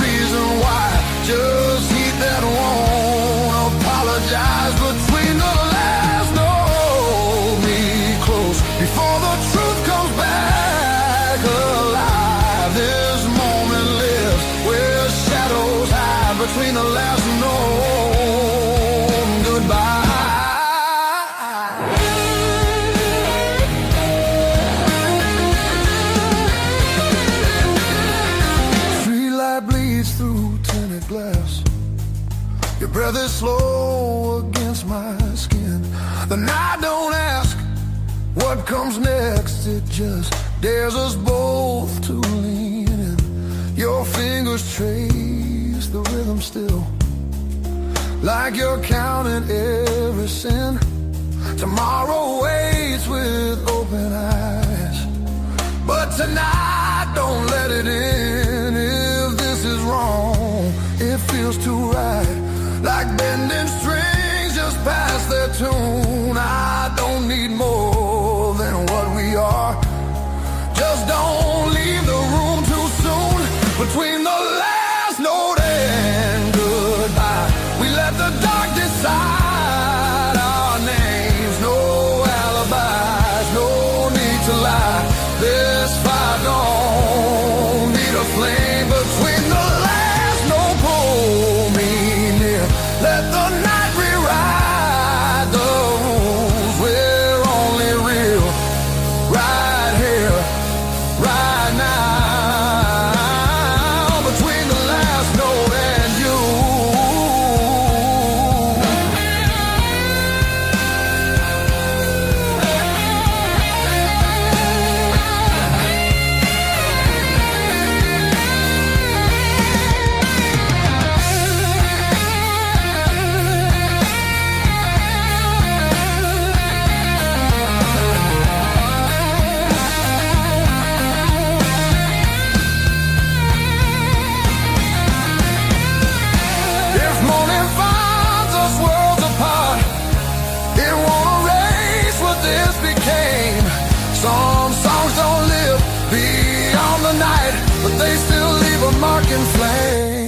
reason why. Just heat that won't apologize. Between the last note, me close before the truth comes back alive. This moment lives where shadows hide. Between the last note and goodbye. Streetlight bleeds through tinted glass. Your breath is slow against my skin. The night don't ask what comes next. It just dares us both to lean in. Your fingers trace the rhythm still, like you're counting every sin. Tomorrow waits with open eyes, but tonight don't let it in. If this is wrong, it feels too right, like bending strings just past their tune. I don't need more than what we are. Just don't leave the room too soon. Between the last note and goodbye, we let the dark decide our names. No alibis, no need to lie. This fire don't need a flame. Between the last note, pull me near. Let the night rewrite the rules. Some songs don't live beyond the night, but they still leave a mark in flame.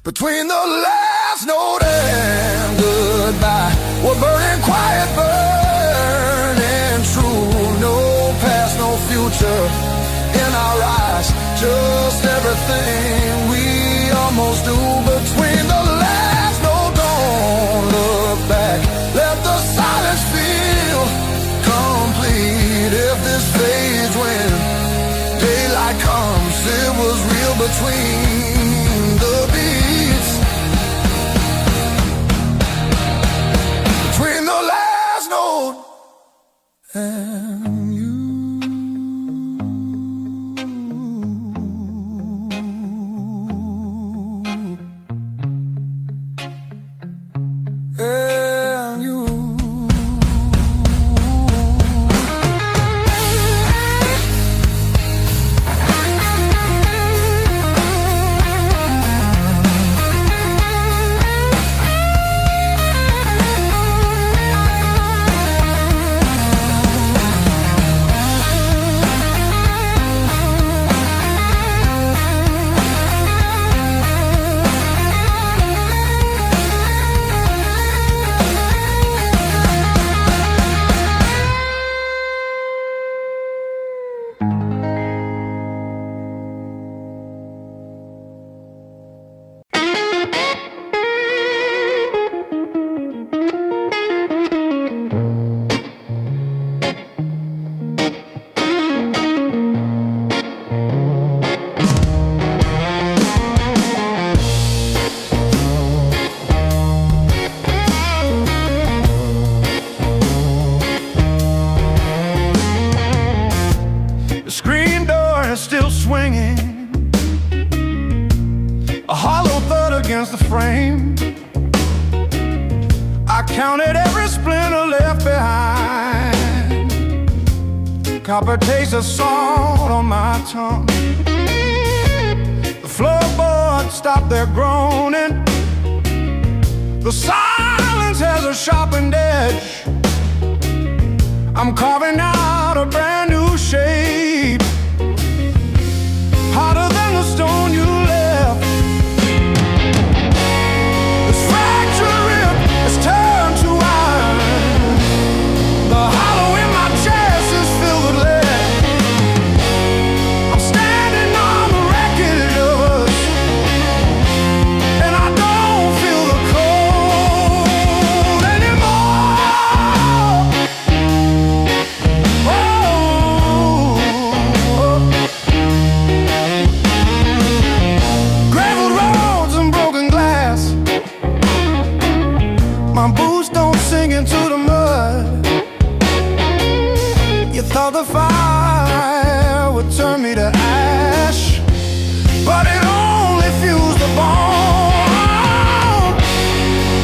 Between the last note and goodbye, we're burning quiet, burning true. No past, no future in our eyes, just everything we almost do. Between the last note, don't look back, let the silence feel complete. If this fades when daylight comes, it was real between the beats. Between the last note and you. And you. Still swinging, a hollow thud against the frame. I counted every splinter left behind. Copper taste of salt on my tongue. The floorboards stopped their groaning. The silence has a sharpened edge. I'm carving out a brand new shape, harder than the stone you left. This fractured rib is turned to iron. The hollow in my chest is filled with lead. I'm standing on the wreckage of us, and I don't feel the cold anymore. Graveled roads and broken glass, my boots don't sink into the mud. You thought the fire would turn me to ash, but it only fused the bone.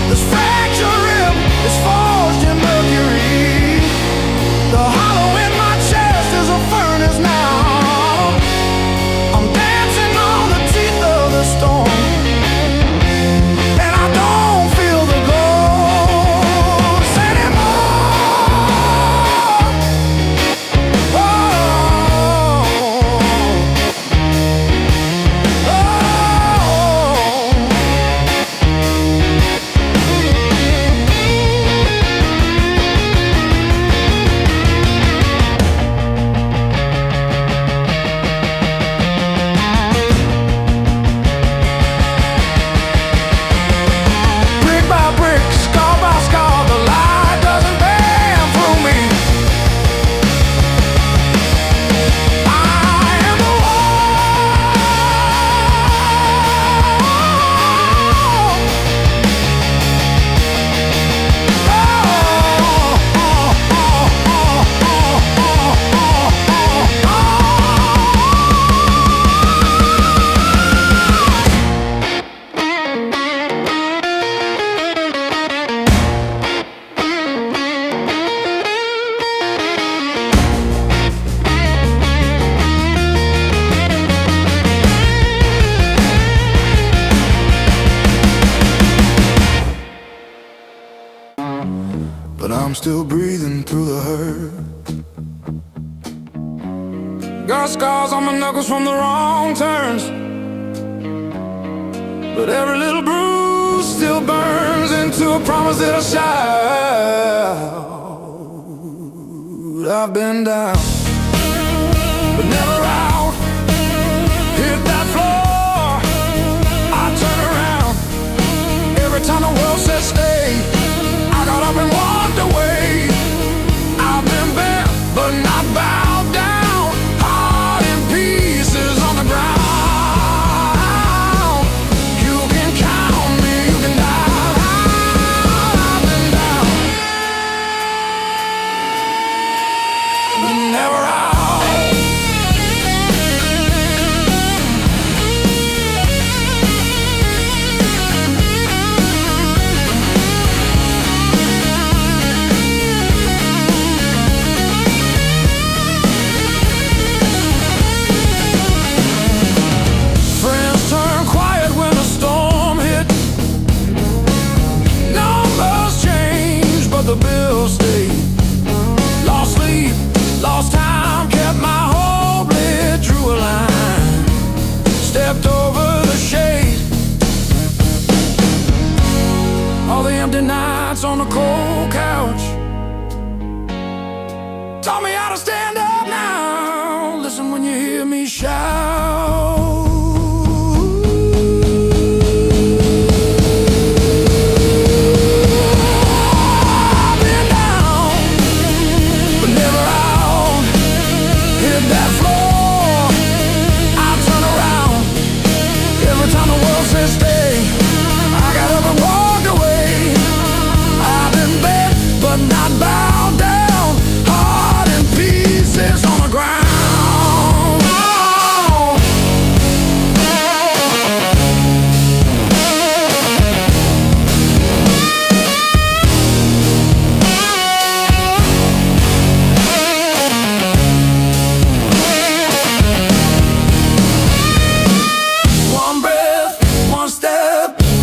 This fractured rib is forged in mercury. The hollow in my chest is a furnace now. I'm dancing on the teeth of the storm, and I don't feel the ghost anymore. Oh, still breathing through the hurt. Got scars on my knuckles from the wrong turns, but every little bruise still burns into a promise that I shout. I've been down, but never out. Hit that floor, I turn around. Every time the world says stay, I got up and walked away. I've been bent, but not bowed down. Heart in pieces on the ground. You can count me, you can die. I've been down, but never out. The bills stayed. Lost sleep, lost time, kept my hope lit, drew a line, stepped over the shade. All the empty nights on the cold couch taught me how to stand up now. Listen when you hear me shout.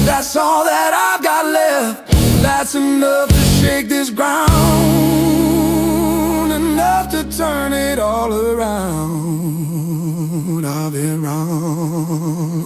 That's all that I've got left. That's enough to shake this ground, enough to turn it all around. I've been wrong.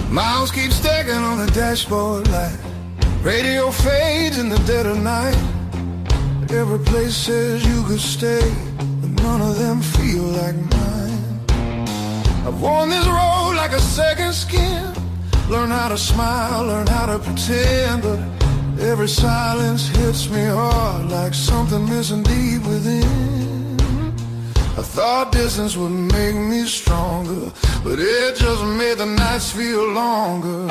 Miles keep stacking on the dashboard light. Radio fades in the dead of night. Every place says you could stay, but none of them feel like mine. I've worn this road like a second skin. Learn how to smile, learn how to pretend, but every silence hits me hard like something missing deep within. I thought distance would make me stronger, but it just made the nights feel longer.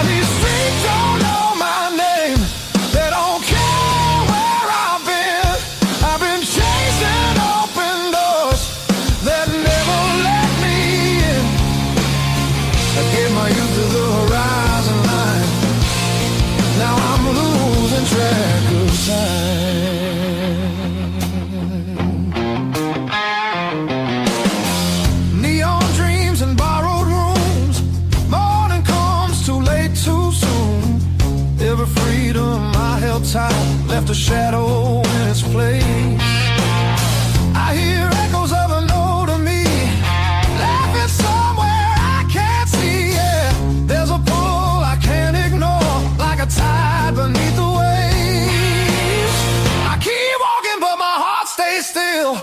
These streets don't know my name, they don't care where I've been. I've been chasing open doors that never let me in. I gave my youth to the horizon. just a shadow in its place. I hear echoes of an older me, laughing somewhere I can't see. Yeah, there's a pull I can't ignore, like a tide beneath the waves. I keep walking, but my heart stays still,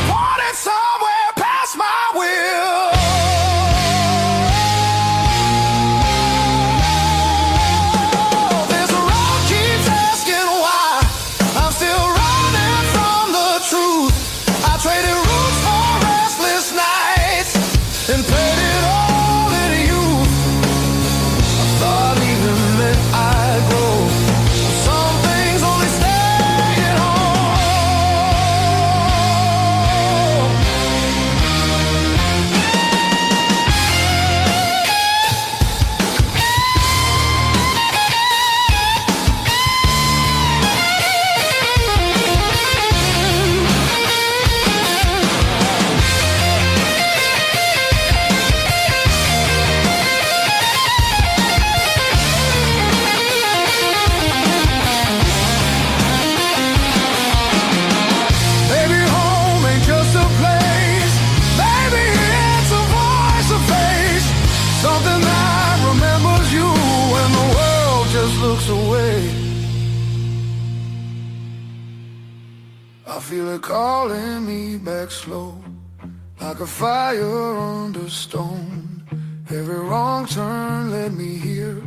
wanted somewhere past my will. This road keeps asking why I'm still running from the truth. I traded roots for restless nights and played it all in youth. I thought leaving meant I'd grow. Some things only stay at home. Maybe home ain't just a place. Maybe it's a voice, a face, something that remembers you when the world just looks away. I feel it calling me back slow, like a fire under stone. Every wrong turn led me here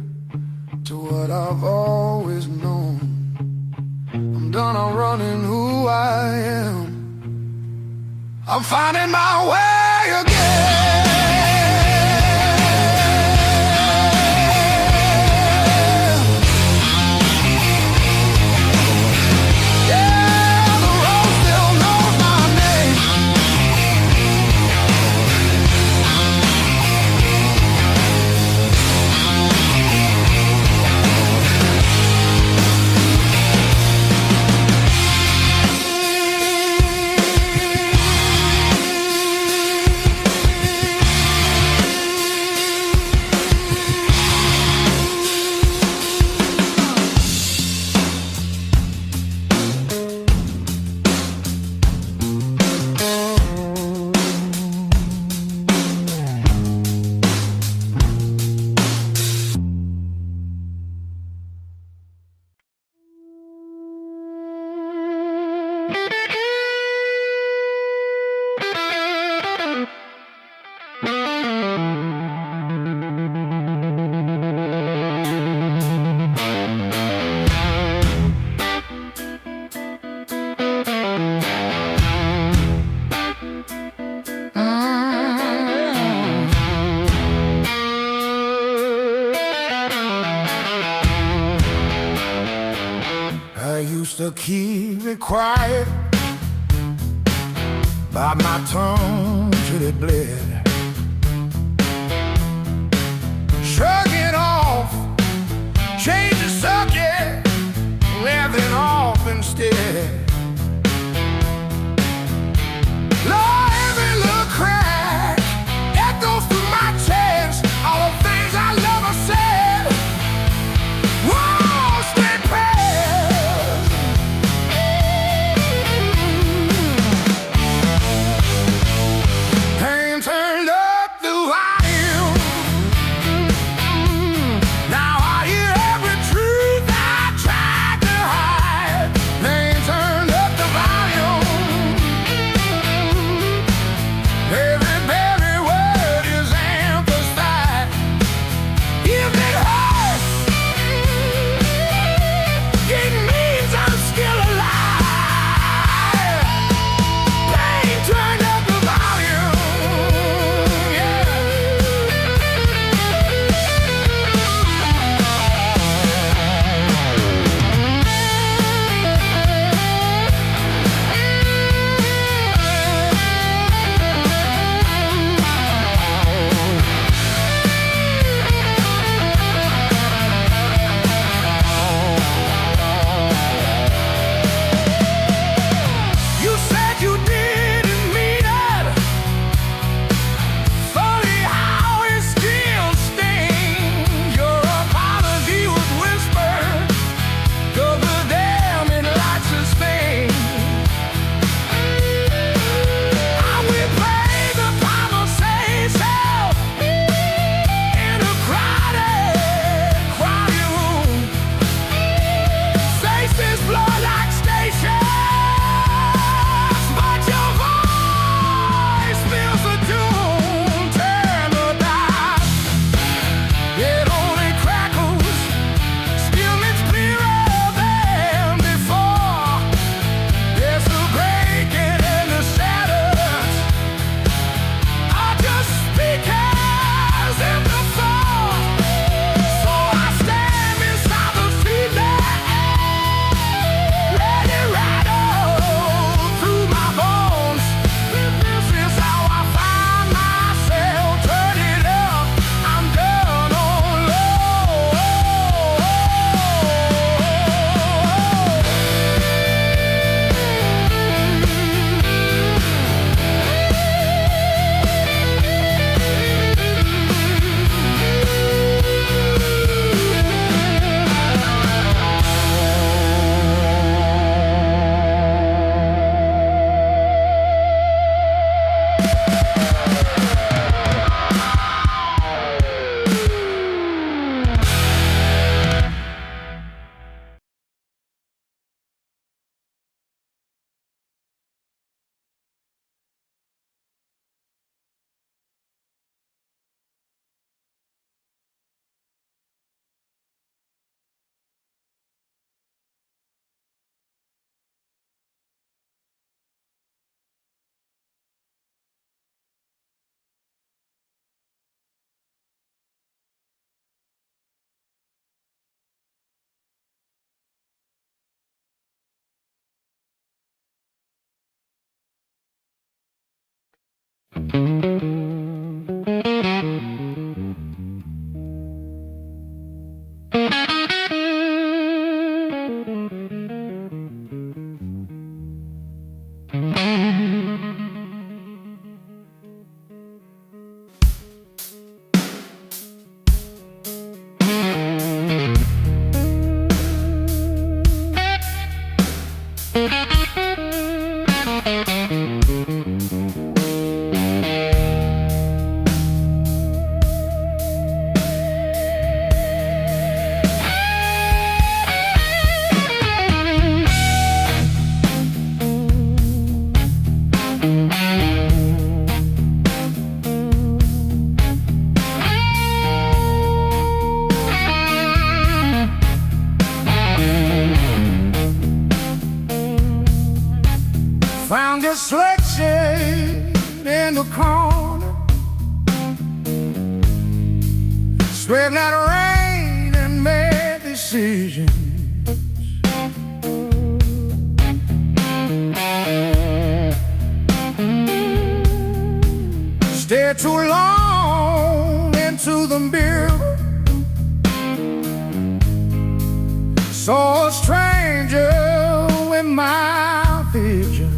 to what I've always known. I'm done, I'm running who I am. I'm finding my way again. Yeah, the road still knows my name. I used to keep it quiet, bite my tongue till it bled, shrug it off, change the subject, laughing off instead. Lord, every little crack echoes through my chest, all the things I never said. Whoa, stay past. Pain turned up the volume. Now I hear every Found this selection in the corner, swept that rain and made decisions. Stared too long into the mirror, saw a stranger in my vision.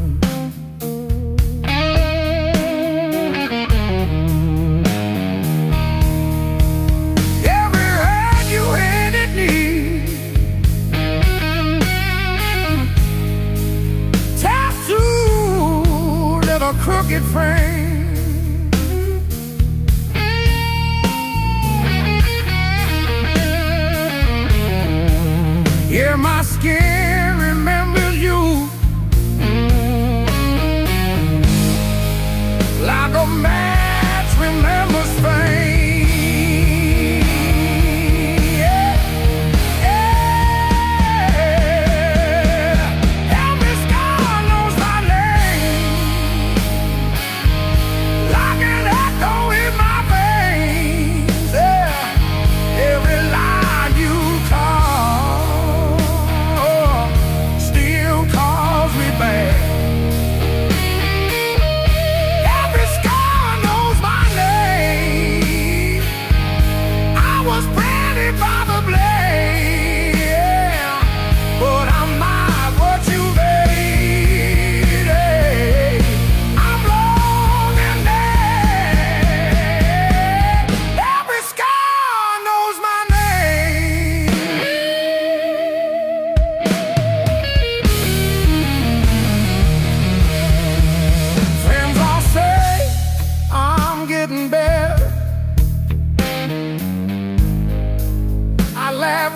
A crooked frame, yeah, my skin remembers you like a match remembers fame.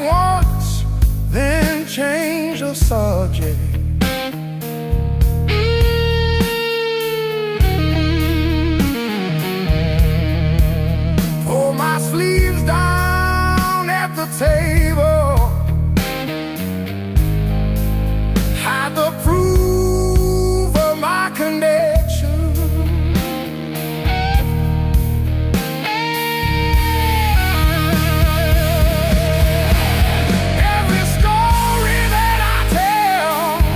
Once, then change the subject. Pull my sleeves down at the table, hide the proof of my connection. Every story that I tell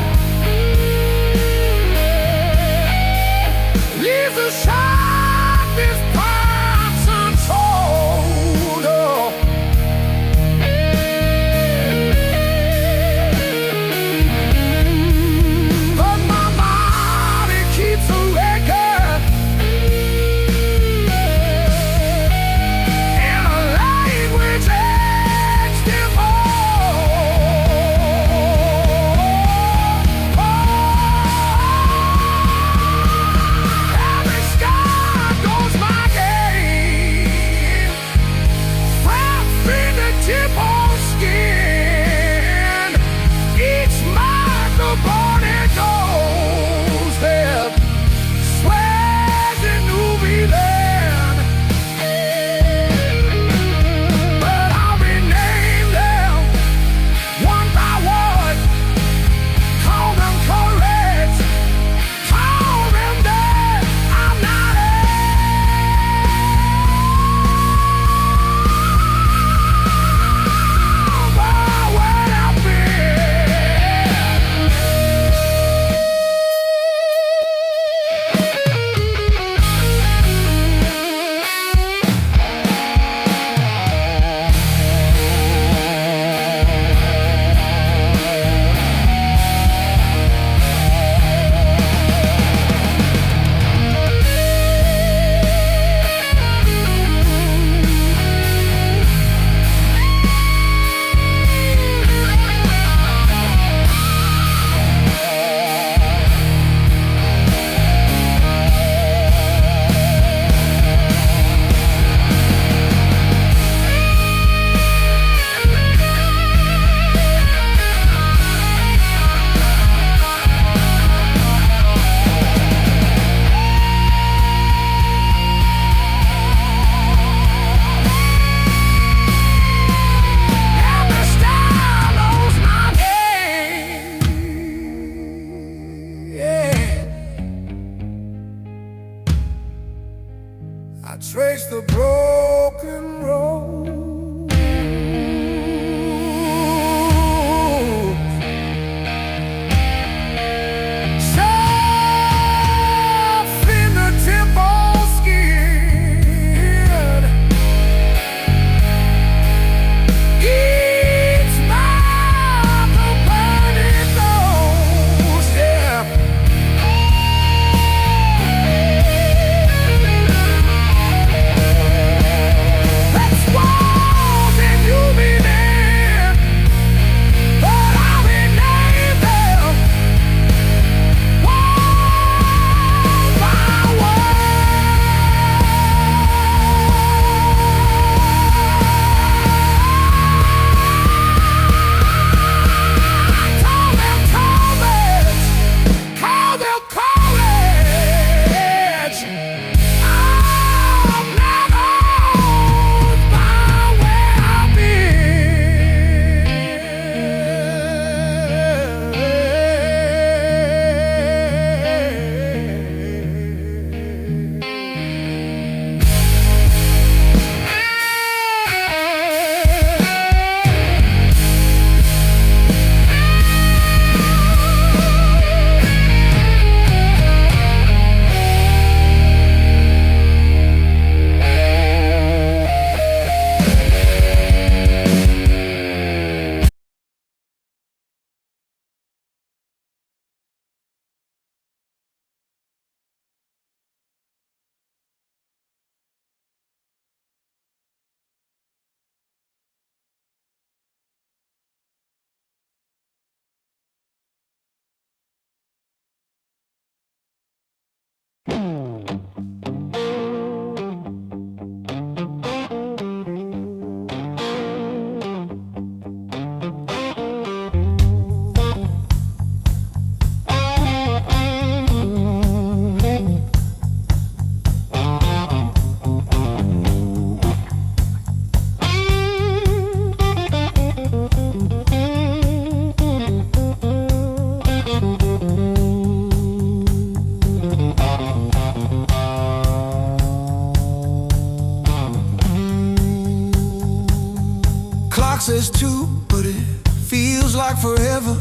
like forever.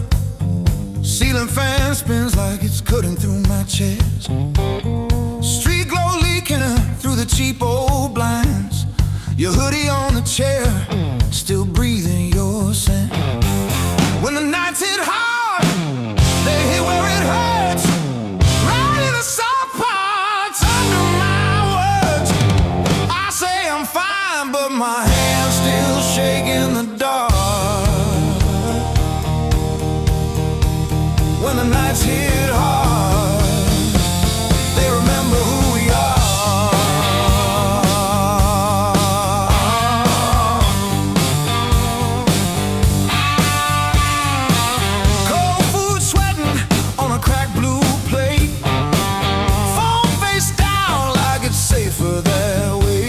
Ceiling fan spins like it's cutting through my chest. Street glow leaking through the cheap old blinds. Your hoodie on the chair, still breathing your scent. When the nights hit hard, they hit where it hurts, right in the soft parts under my words. I say I'm fine, but my hands still shake in the dark. When the nights hit hard, they remember who we are. Cold food sweating on a cracked blue plate. Phone face down like it's safer that way.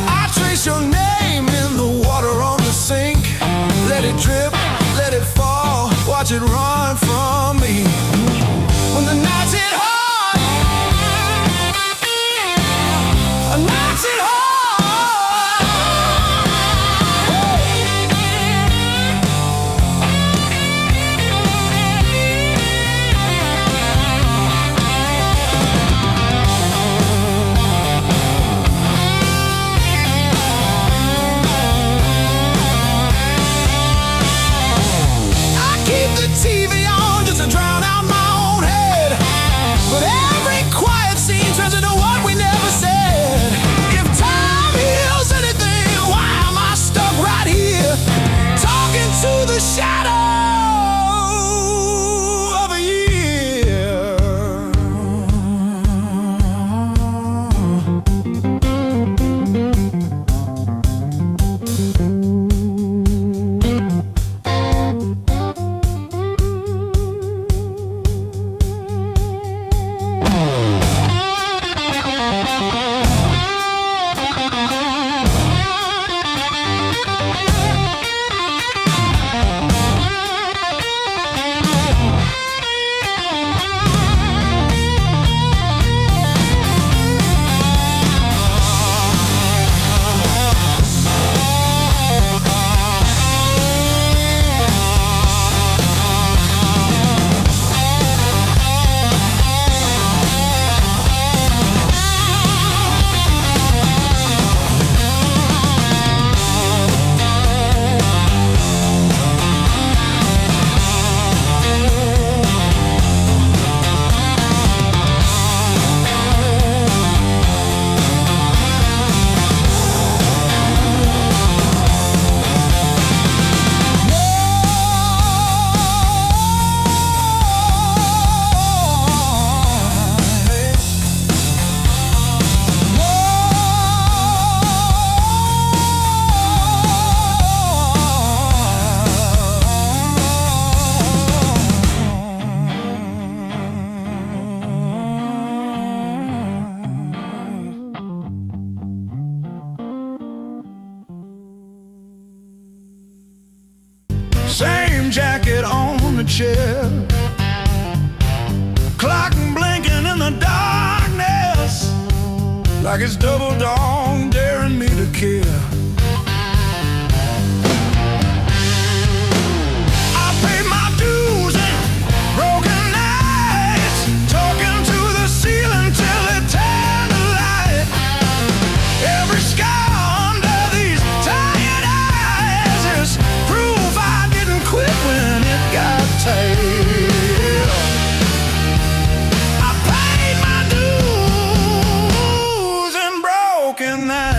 I trace your name in the water on the sink. Let it drip, let it fall, watch it run from me. When the nights hit hard, nights hit hard. I keep the TV on just to drown out my own head, but every quiet scene turns into what we never said. If time heals anything, why am I stuck right here, talking to the shadow of a year? Same jacket on the chair, clock blinking in the darkness, like it's double dawn daring me to care. I paid my dues and broken nights, talking to the ceiling till it turned to light. Every scar under these tired eyes is proof I didn't quit when it got tight. I paid my dues and broken nights.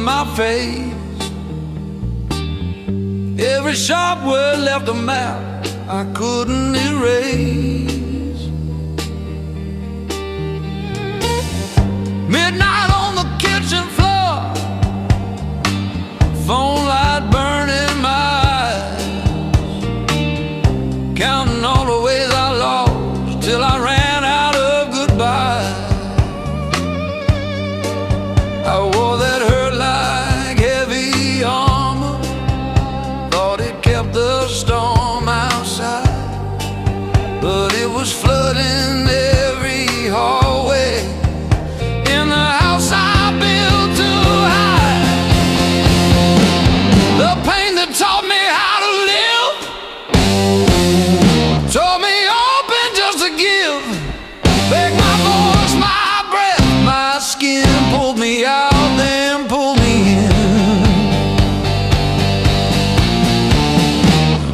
my face. Every sharp word left a map I couldn't erase. Midnight on the kitchen floor, phone light burning my eyes, counting all the ways I lost till I ran out of goodbye. I wore that hurt like heavy armor, thought it kept the storm outside, but it was flooding every hallway in the house I built too high. The pain that taught me how to live taught me open just to give. Back my voice, my breath, my skin, pulled me out, then pulled me in.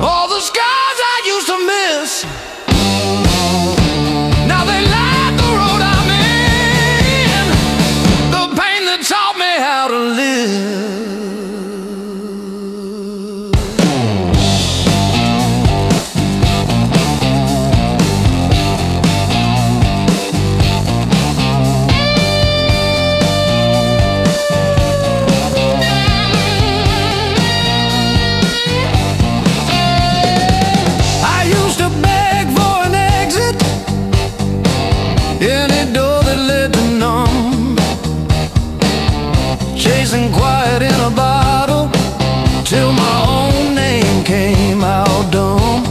All the scars I used to miss, now they light the road I'm in. The pain that taught me how to live. I used to beg for an exit, any door that led to none, chasing quiet in a bottle till my own name came out dumb.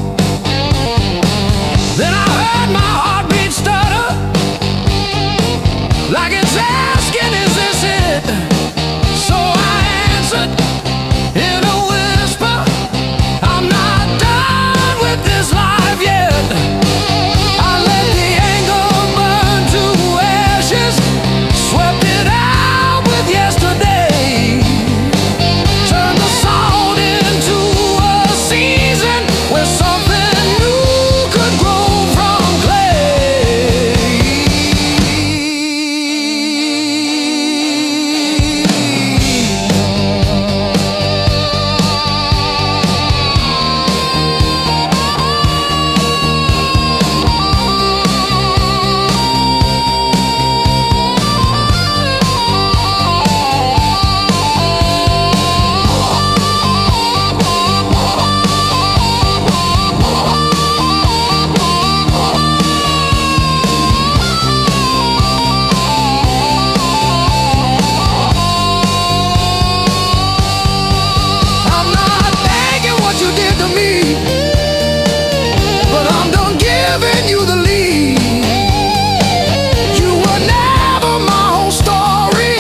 Then I heard my heartbeat stutter, like it's asking, is this it? So I answered in a whisper, I'm not done with this life yet. I let the anger burn to ashes, swept it out with yesterday, turned the salt into a season where something new could grow from clay. I'm not thanking what you did to me, but I'm done giving you the lead. You were never my whole story,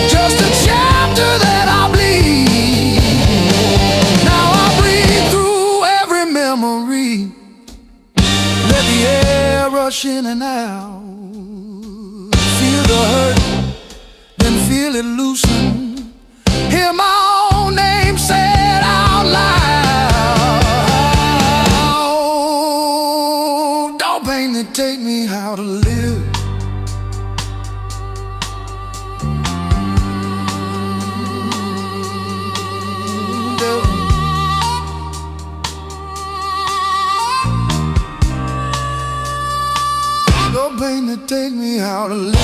just a chapter that I bleed. Now I breathe through every memory, let the air rush in and out, feel the hurt, then feel it loosen, hear my own name said out loud. Don't pain that take me how to live. Don't pain that take me how to live.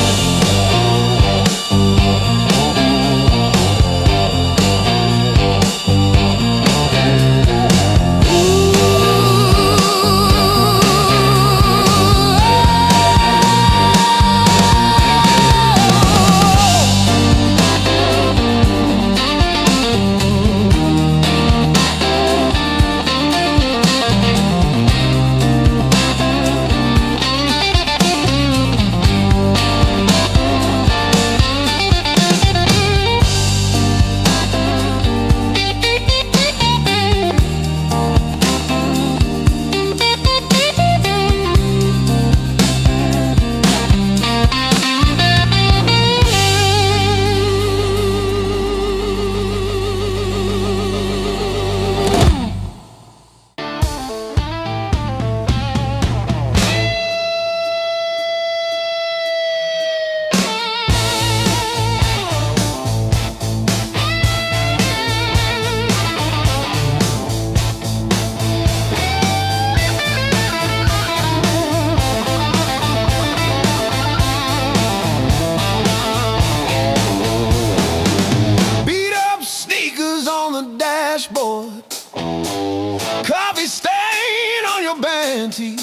plenty.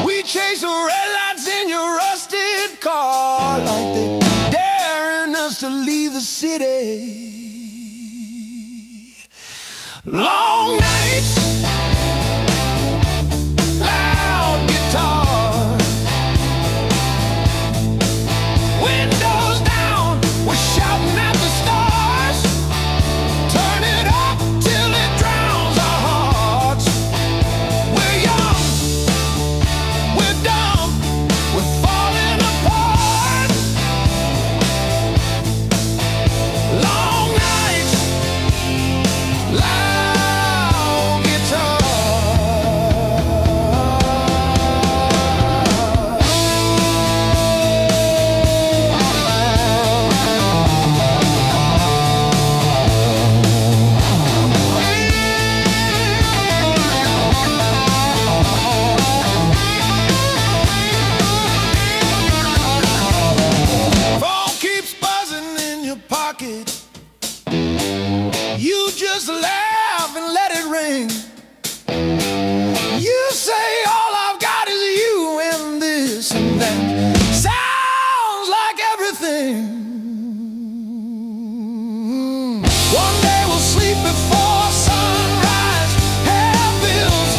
We chase the red lights in your rusted car like they daring us to leave the city. Long nights, loud guitar, windows down, we're shouting at the stars. Turn it up till it drowns our hearts. We're young, we're dumb, we're falling apart. Long nights, loud guitar. Phone keeps buzzing in your pocket. You just laugh and let it ring. You say all I've got is you and this and that. Sounds like everything. One day we'll sleep before sunrise. Have bills,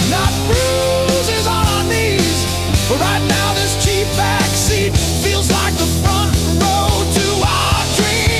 not bruises on our knees. But right now this cheap backseat feels like the front row to our dreams.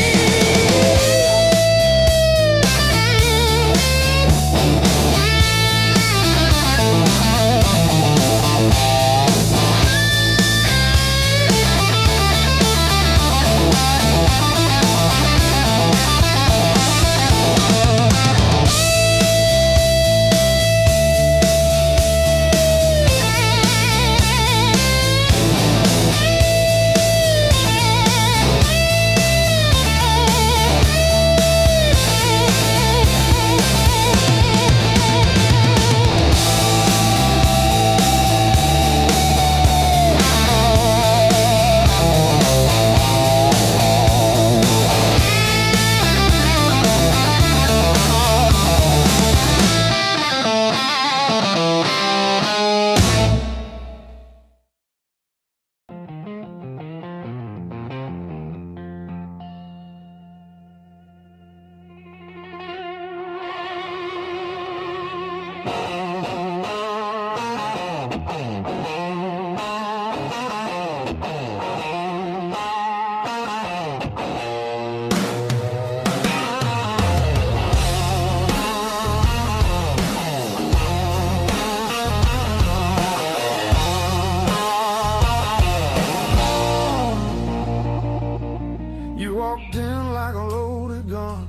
You walked in like a loaded gun,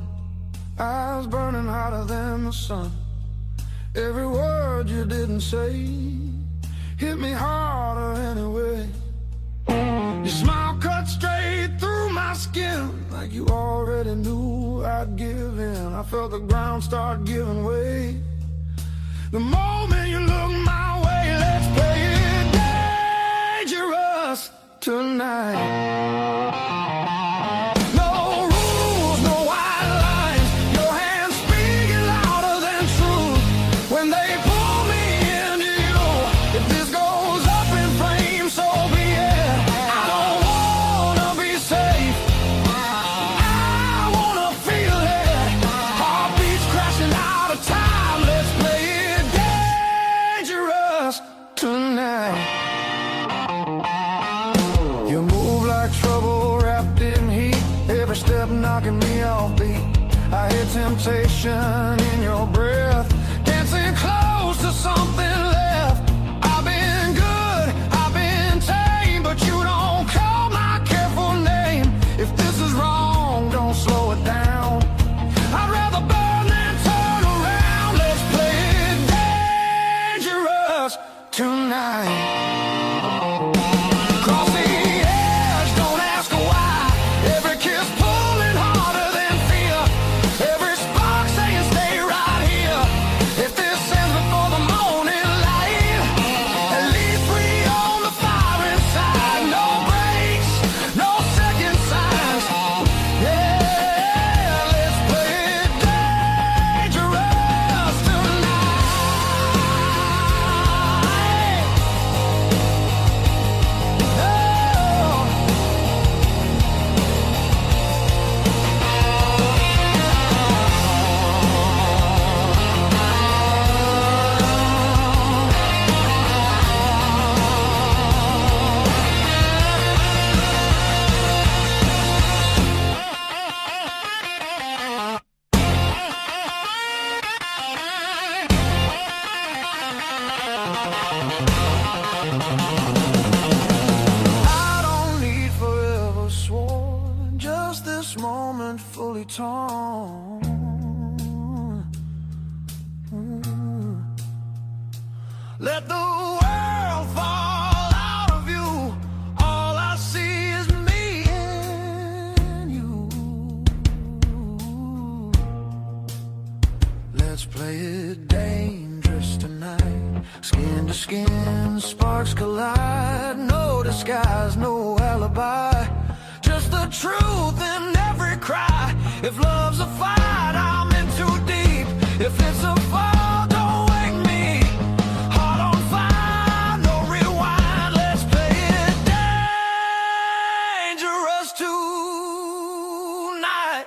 eyes burning hotter than the sun. Every word you didn't say hit me harder anyway. Your smile cut straight through my skin, like you already knew I'd give in. I felt the ground start giving way. The moment you looked my way, let's play it dangerous tonight. No rules, no white lines, your hands speaking louder than truth. When they pull me into you, if this goes up in flames, so be it. I don't wanna be safe, I wanna feel it. Heartbeats crashing out of time, let's play it dangerous tonight. You move like trouble wrapped in heat, every step knocking me off beat. I hear temptation in your breath, dancing close to something left. I've been good, I've been tame, but you don't call my careful name. If this is wrong, don't slow it down. I'd rather burn than turn around. Let's play it dangerous tonight. Cross the edge, don't ask why. Every kiss pulling harder than fear. Every spark saying stay right slowly torn. Let the world fall out of you. All I see is me and you. Let's play it dangerous tonight. Skin to skin, sparks collide. No disguise, no alibi. Just the truth in every cry. If love's a fight, I'm in too deep. If it's a fall, don't wake me. Heart on fire, no rewind. Let's play it dangerous tonight.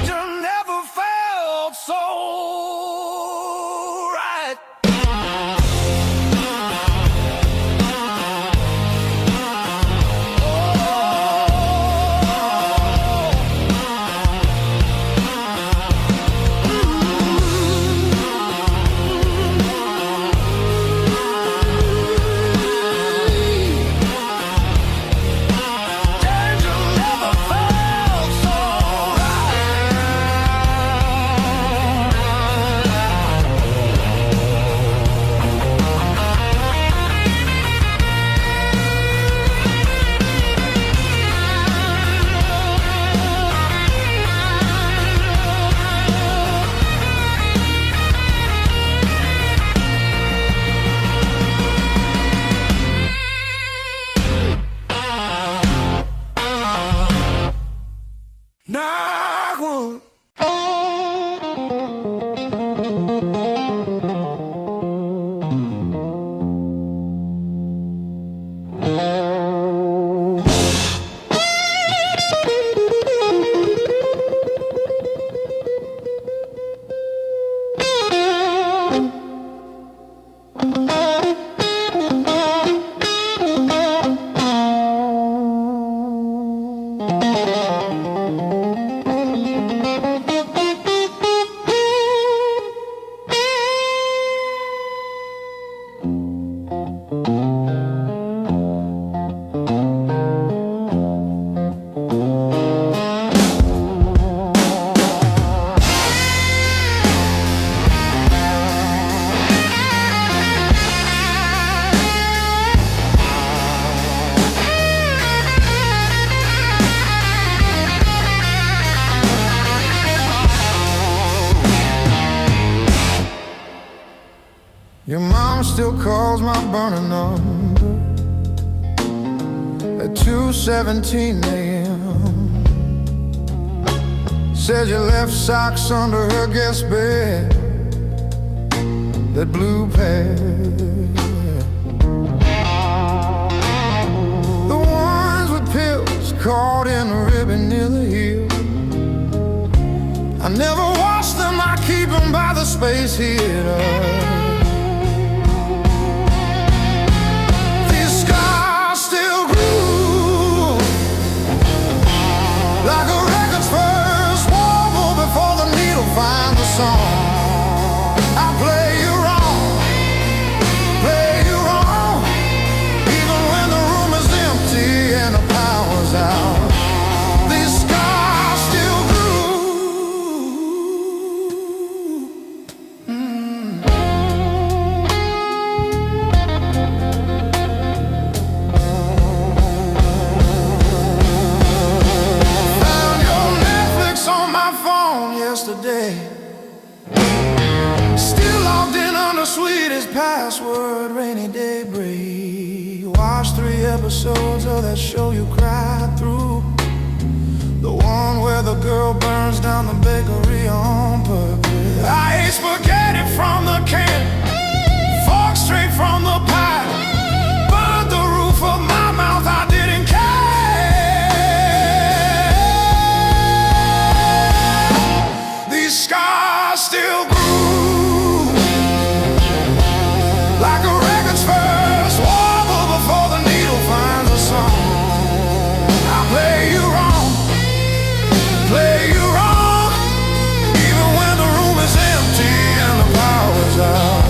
Danger never felt so right. Danger never felt so knock one. Your mom still calls my burner number at 2:17 a.m. Says you left socks under her guest bed, that blue pair, the ones with pills caught in the ribbon near the heel. I never wash them, I keep them by the space heater. Like a record's first warble before the needle finds the song. I play you wrong, even when the room is empty and the power's out. These scars still grew. Yesterday, still logged in on the sweetest password, rainy day break. Watched 3 episodes of that show you cried through, the one where the girl burns down the bakery on purpose. I ate spaghetti from the can, fork straight from the pie, burned the roof of my mouth, I didn't care. Scars still grew, like a record's first warble before the needle finds a song. I play you wrong, even when the room is empty and the power's out.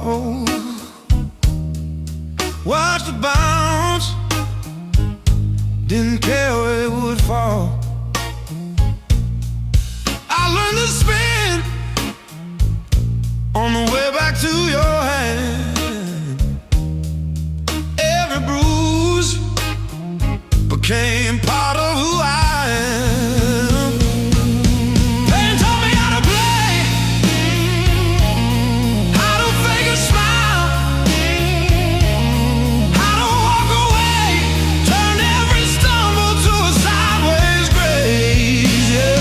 ball, watched it bounce, didn't care where it would fall. I learned to spin on the way back to your hand. Every bruise became part of who I am. Pain taught me how to play, how to fake a smile, how to walk away, turn every stumble to a sideways grace, yeah.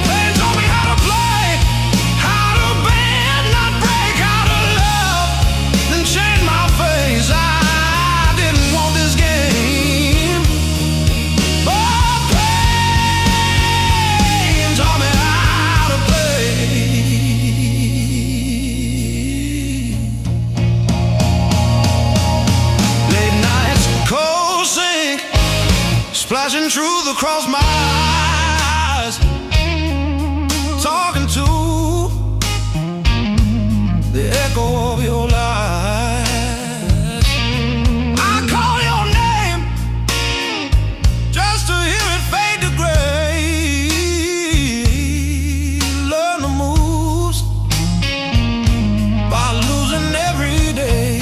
Pain taught me how to play, how to bend, not break, how to love, then change my face. I didn't want this game, but pain taught me how to play. Late nights, cold sink, splashing truth across my eyes, talking to the echo of your lies. I call your name just to hear it fade to gray. Learn the moves by losing every day.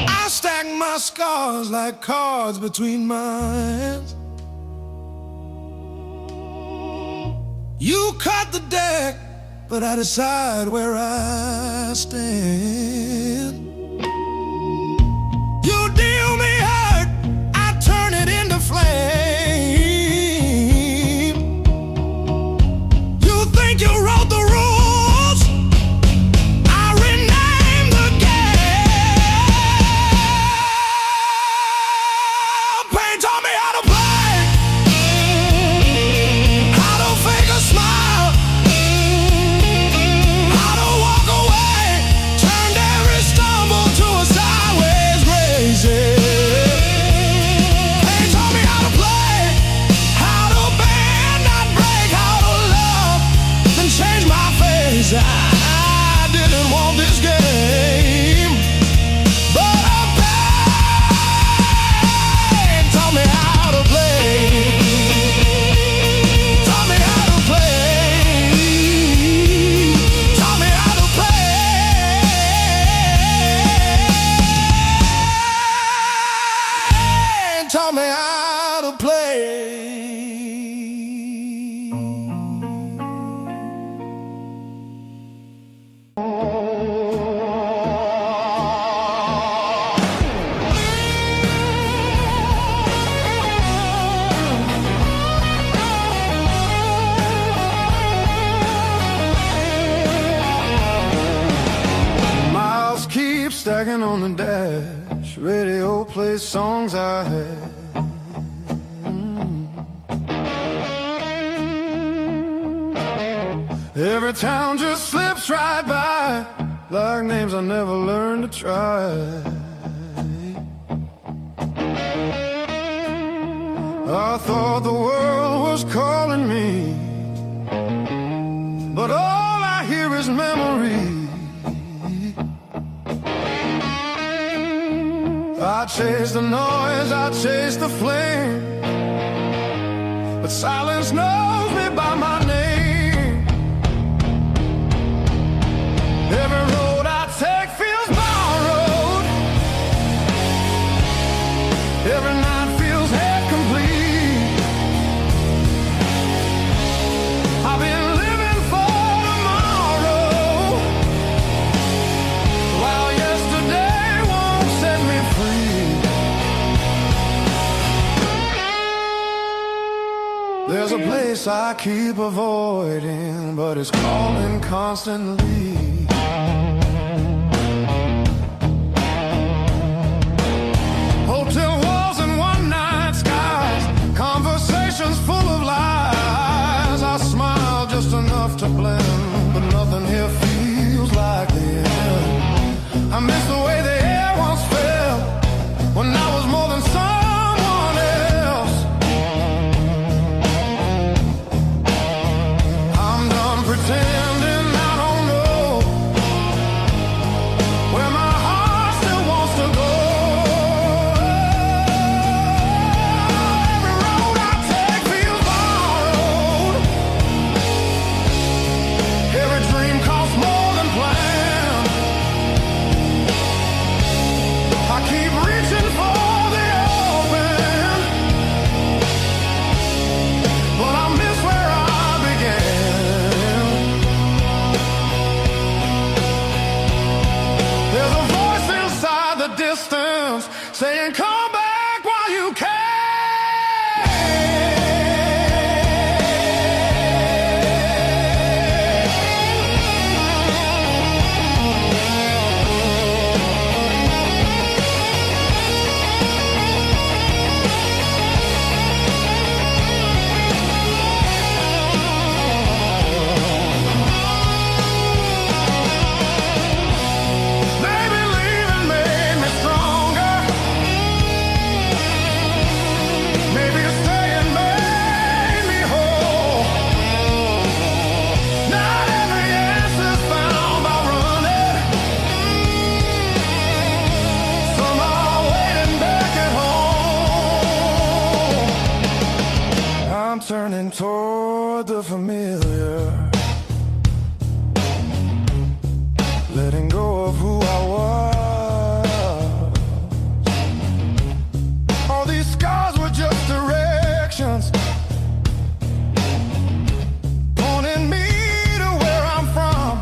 I stack my scars like cards between my hands. You cut the deck, but I decide where I stand. You deal me hurt, I turn it into flame. You think you wrote the rules, I rename the game. Pain taught me how to play, how to fake a smile, how to walk away, turned every stumble to a sideways grace, yeah. Pain taught me how to play, how to bend, not break, how to love, then change my face. I didn't want this game, but pain taught me how to play, taught me how to play, taught me how to play, taught me how to play. Miles keep stacking on the dash, radio plays songs I had. Every town just slips right by, like names I never learned to try. I thought the world was calling me, but all I hear is memory. I chase the noise, I chase the flame, but silence knows me by my name. Every road I take feels borrowed, every night feels half complete. I've been living for tomorrow, while yesterday won't set me free. There's a place I keep avoiding, but it's calling constantly. Hotel walls and one-night skies, conversations full of lies. I smile just enough to blend, but nothing here feels like the end. I miss the way the air once felt when I was more than someone else. I'm done pretending I don't know where my heart still wants to go. Every road I take feels borrowed. Every dream costs more than planned. I keep reaching for the open, but I miss where I began. There's a voice inside the distance saying, come back while you can. Maybe leaving made me stronger. Maybe staying made me whole. Not every answer's found by running. Some are waiting back at home. I'm turning toward the familiar, letting go of who I was. All these scars were just directions, pointing me to where I'm from.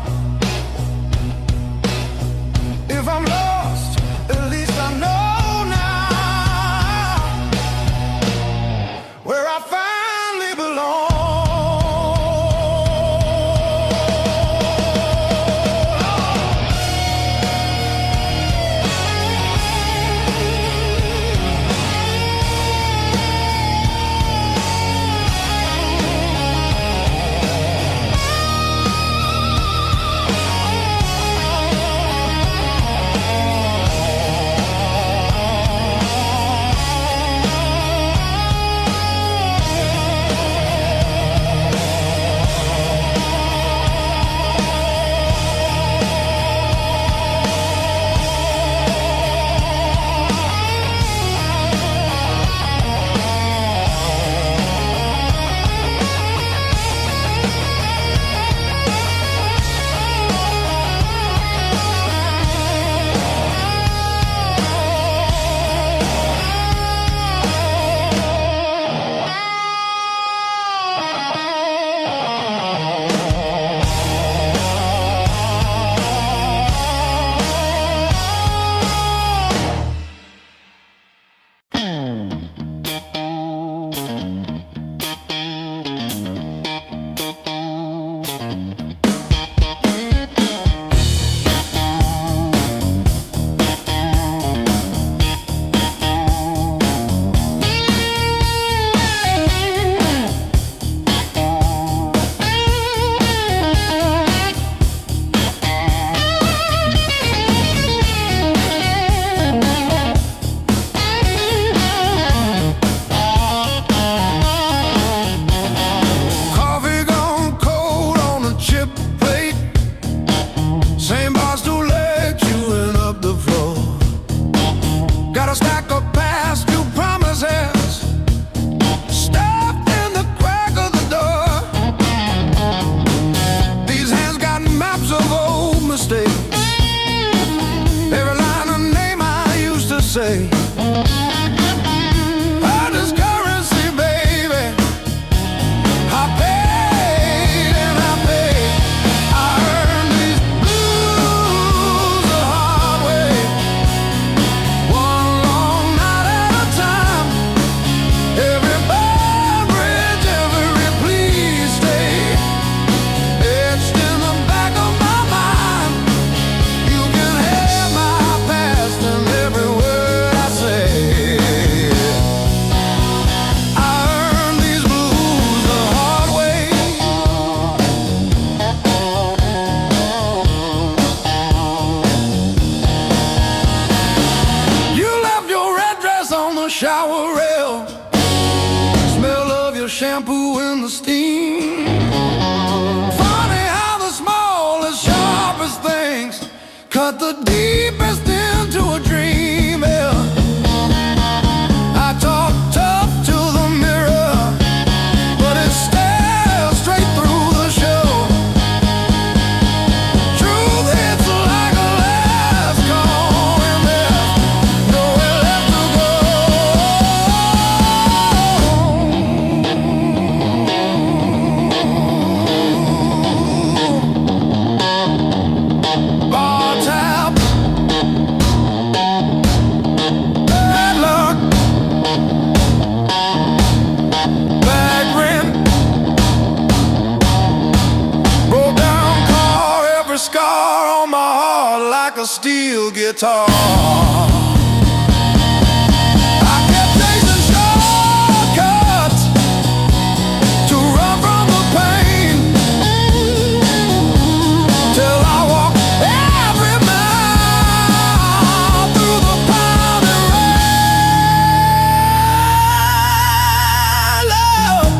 If I'm lost, at least I know now where I finally belong. routine. Funny how the smallest, sharpest things cut the deepest into a dream. Yeah. I talk tough to the mirror, but it stares straight through the show. Truth hits like a last call, and there's nowhere left to go. Bar tab, bad luck, bad rent, broke down car, every scar on my heart like a steel guitar. I kept chasing shortcuts to run from the pain, till I walked every mile through the pounding rain. Love.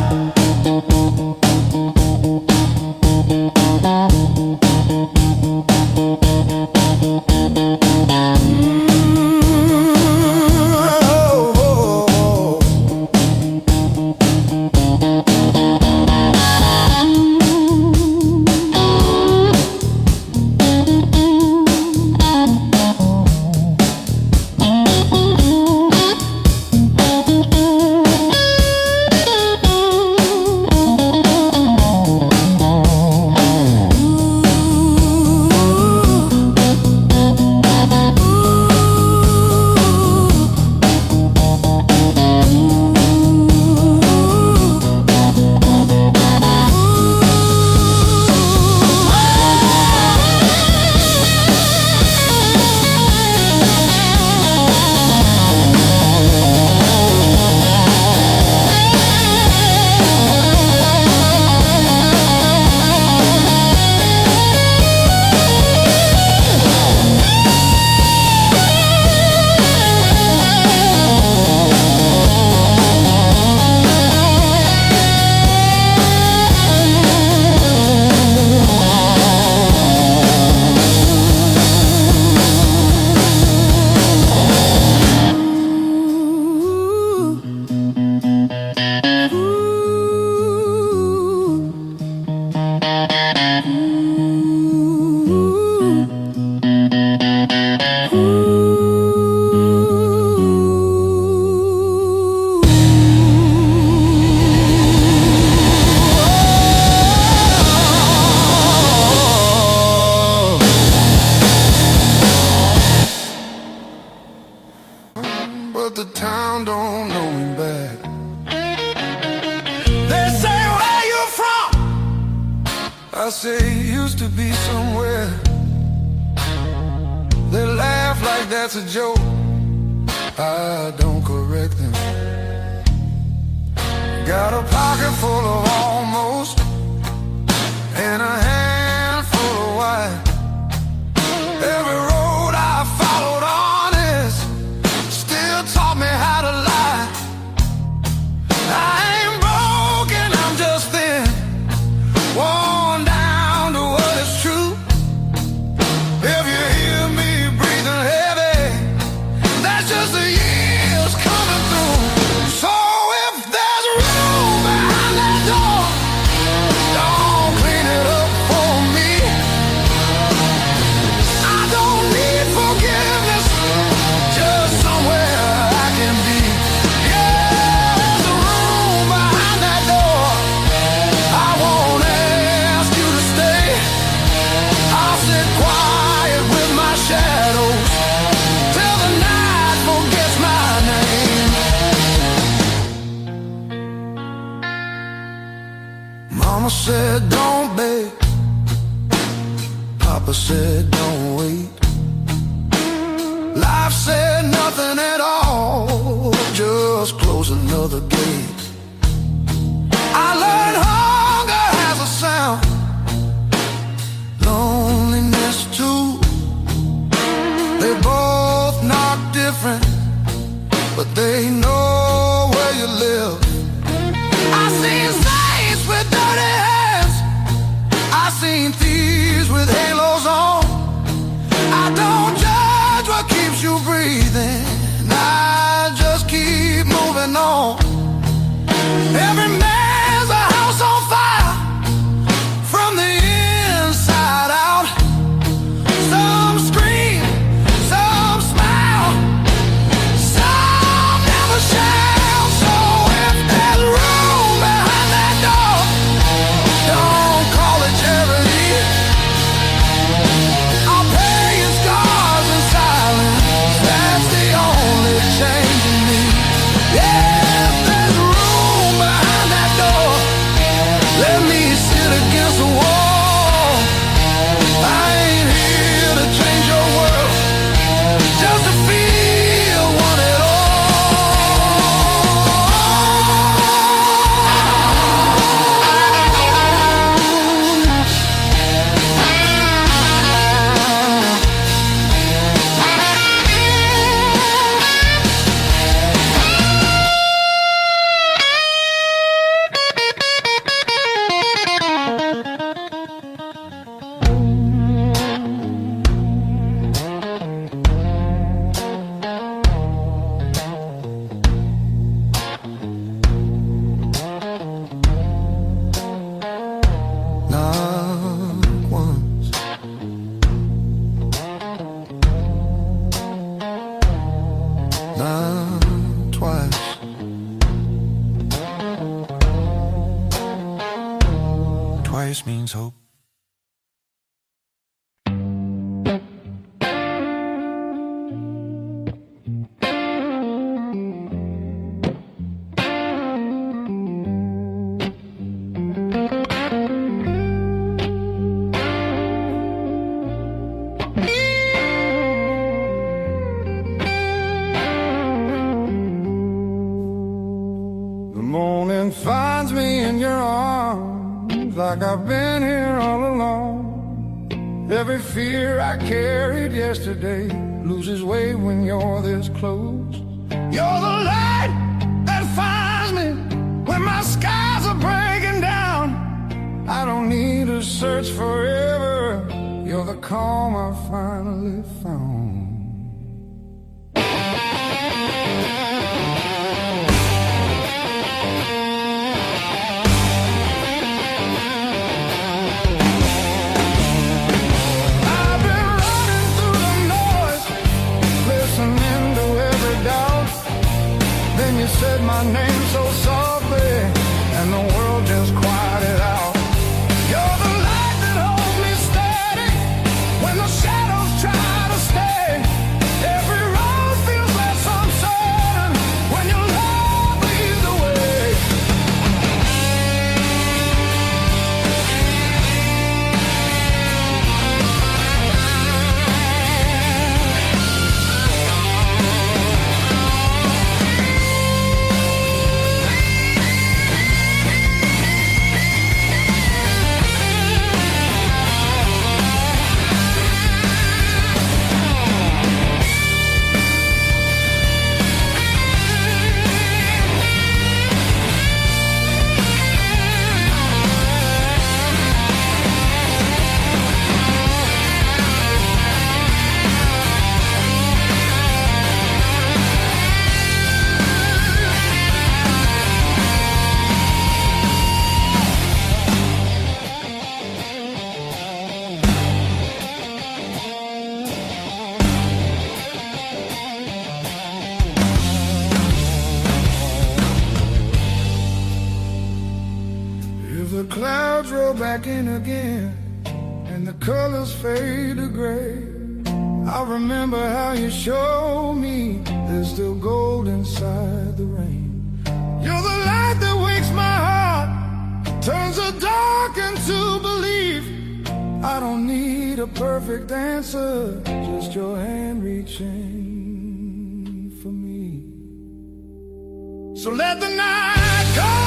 But the town don't know me back. They say, where you from? I say, used to be somewhere. They laugh like that's a joke. I don't correct them. Got a pocket full of almost, and a handful of white. Every road I followed honest still taught me how to lie. I ain't broken, I'm just thin, worn down to what is true. If you hear me breathing heavy, that's just the years coming through. So if there's room behind that door, don't clean it up for me. I don't need forgiveness, just somewhere I can be. Yeah, there's a room behind that door. I won't ask you to stay. I'll sit quiet with my shadows till the night forgets my name. Mama said don't beg, Papa said don't wait. Life said nothing at all, just close another gate. I learned hunger has a sound, loneliness too. They both knock different, but they know where you live. I see saints with twice means hope. Morning finds me in your arms like I've been here all along. Every fear I carried yesterday loses weight when you're this close. You're the light that finds me when my skies are breaking down. I don't need to search forever. You're the calm I finally found. You said my name so softly, and the world just quieted out. You're the light that holds me steady when the shadows try to stay. Every road feels less uncertain when your love leads the way. The clouds roll back in again and the colors fade to gray. I remember how you showed me there's still gold inside the rain. You're the light that wakes my heart, turns the dark into belief. I don't need a perfect answer, just your hand reaching for me. So let the night come.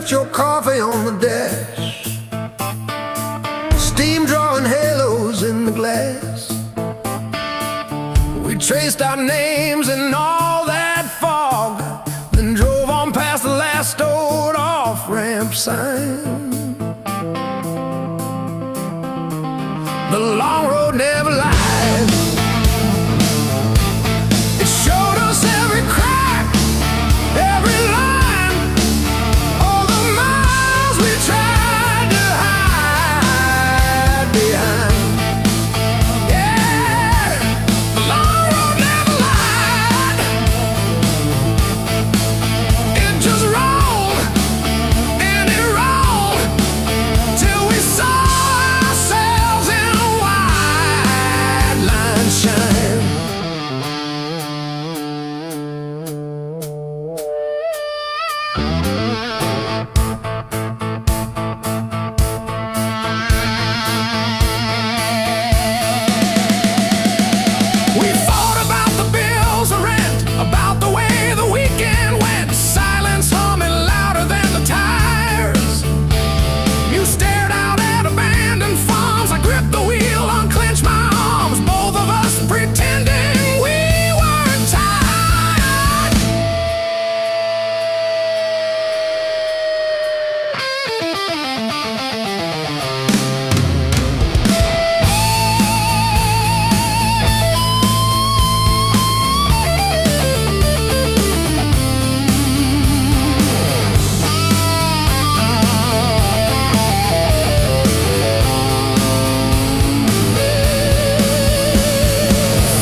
put your coffee on the dash, steam drawing halos in the glass. We traced our names in all that fog, then drove on past the last old off-ramp sign. The long road never lies. It showed us every crack, every line, all the miles we tried to hide behind. Yeah, the long road never lied. It just rolled and it rolled till we saw ourselves in a wide line shine. We fought about the bills of rent, about the way the weekend went, silence humming louder than the tires. You stared out at abandoned farms, I gripped the wheel, unclenched my arms, both of us pretending we weren't tired.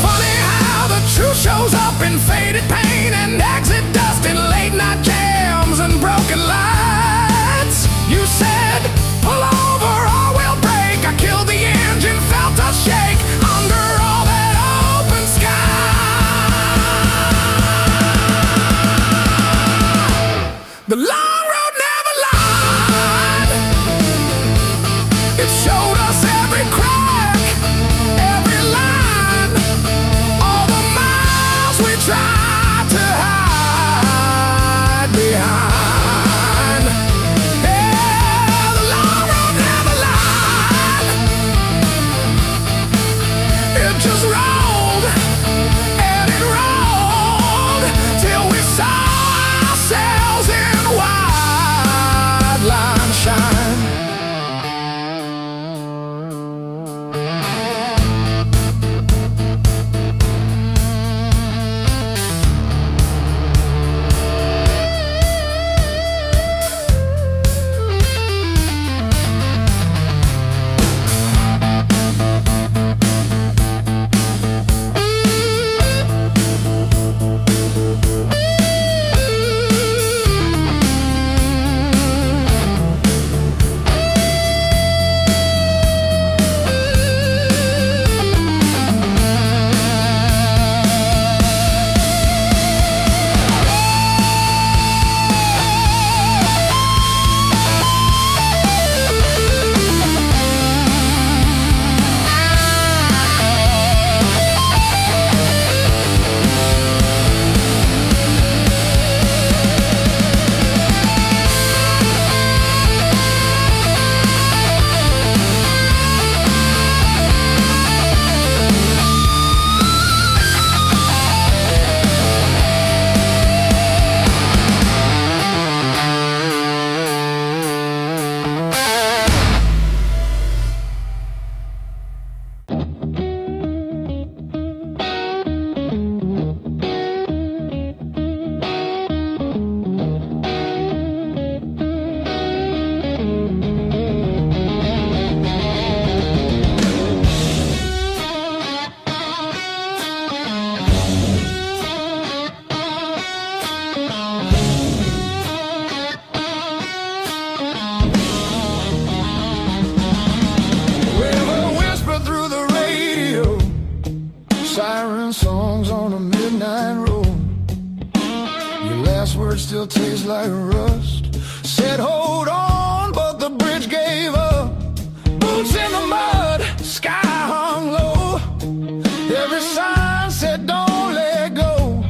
Funny how the truth shows up in faded paint and exit dust in late night jams and broken lights. You said, pull over or we'll break. I killed the engine, felt us shake under all that open sky. The long road never lied. It showed us every crack, every line, all the miles we tried to hide behind. Yeah, the long road never lied. It just rolled and it rolled till we saw ourselves in wide line shine. Siren songs on a midnight road. Your last words still taste like rust. Said hold on, but the bridge gave up. Boots in the mud, sky hung low. Every sign said don't let go,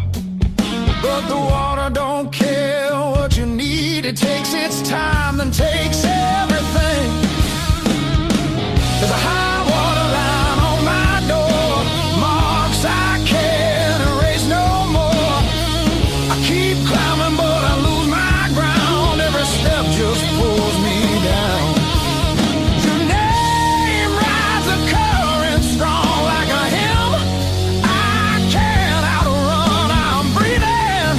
but the water don't care what you need. It takes its time, then takes everything. There's a high water line on my door, marks I can't erase no more. I keep climbing but I lose my ground. Every step just pulls me down. Your name rides a current strong like a hymn I can't outrun. I'm breathing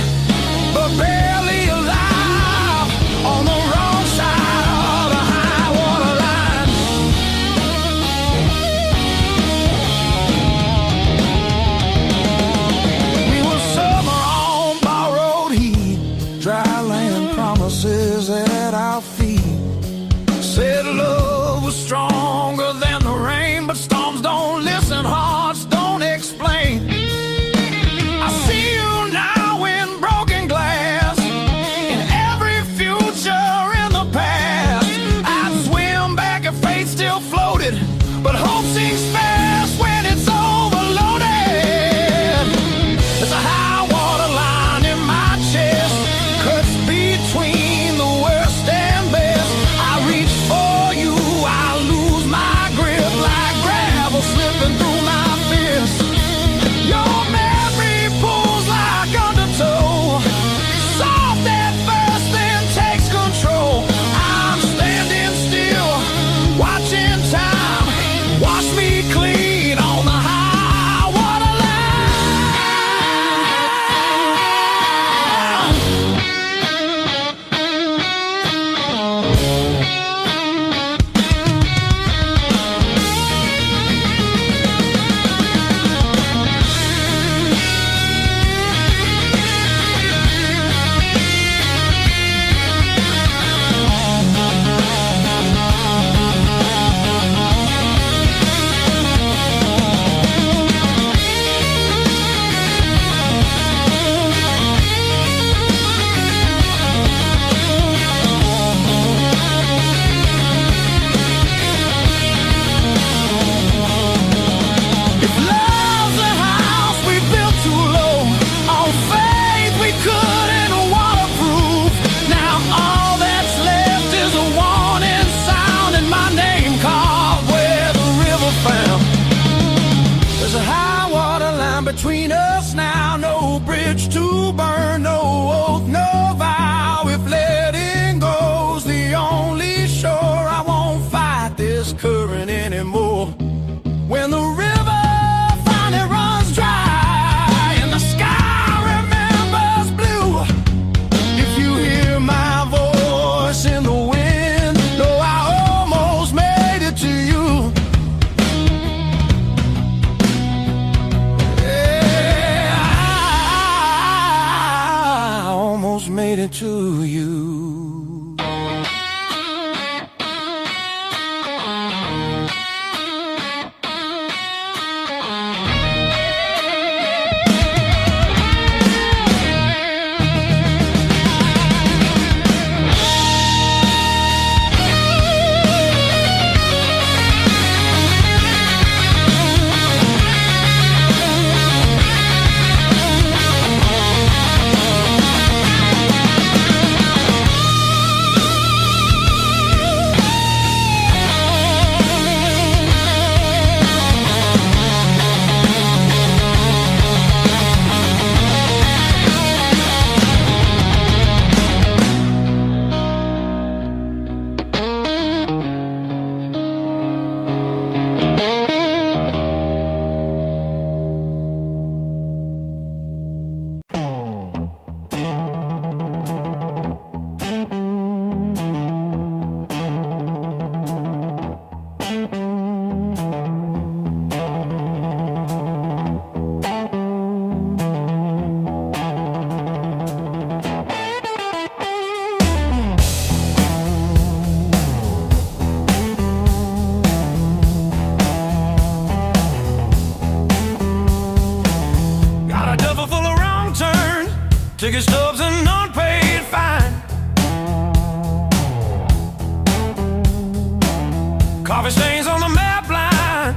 but barely alive on the wrong side of the high water line. We were summer on borrowed heat, dry land promises at our feet. Said love was stronger than the rain, but storms don't listen, hearts don't explain. I see you now in broken glass, in every future in the past. I'd swim back if fate still floated, but hope sinks fast when it's overloaded. There's a high water line in my chest, cuts between the worst and best. I reach for you, I lose my grip like gravel slipping through my fist. Your memory pulls like undertow, soft at first then takes control. I'm standing still, watching time wash me clean on the high water line. If love's a house we built too low, on faith we couldn't waterproof. Now all that's left is a warning sound and my name carved where the river found. There's a high water line between us now, no bridge to burn, no oath, no vow. If letting go's the only shore, I won't fight this current anymore. When the river finally runs dry and the sky remembers blue, if you hear my voice in the wind, know I almost made it to you. Yeah, I almost made it to you. Ticket stubs and unpaid fine. Coffee stains on the map line.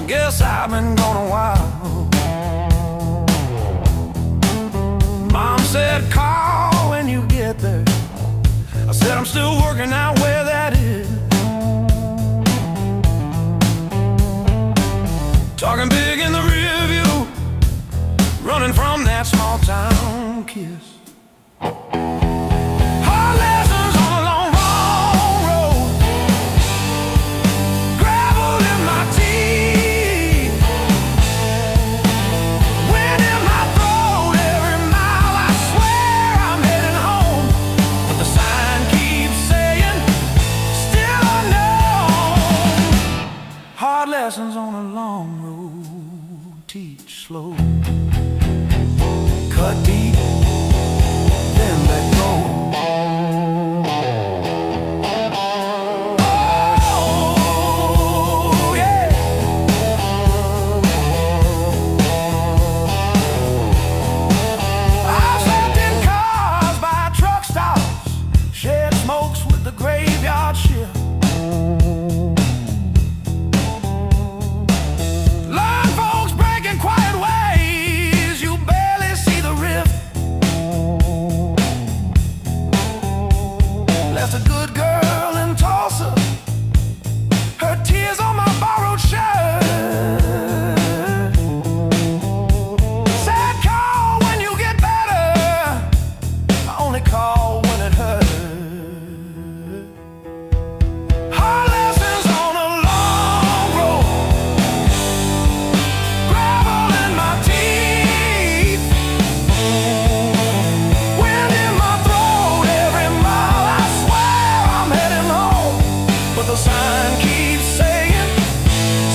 Guess I've been gone a while. Mom said call when you get there. I'm still working out where that is. Talking big in the rear view, running from that small town kiss. Hard lessons on a long, long road, gravel in my teeth, wind in my throat. Every mile I swear I'm heading home, but the sign keeps saying still unknown. Hard lessons on a long road, teach slow, cut deep, then let go. Oh, yeah. I've slept in cars by truck stops, shared smokes with the graveyard shift. Learn folks breaking quiet ways, you barely see the rift. Left a good girl in Tulsa, her tears on my borrowed shirt. Said call when you get better, I only call when it hurts. Hard lessons on a long road, gravel in my teeth, wind in my throat. Every mile I swear I'm heading home, but the sign keeps saying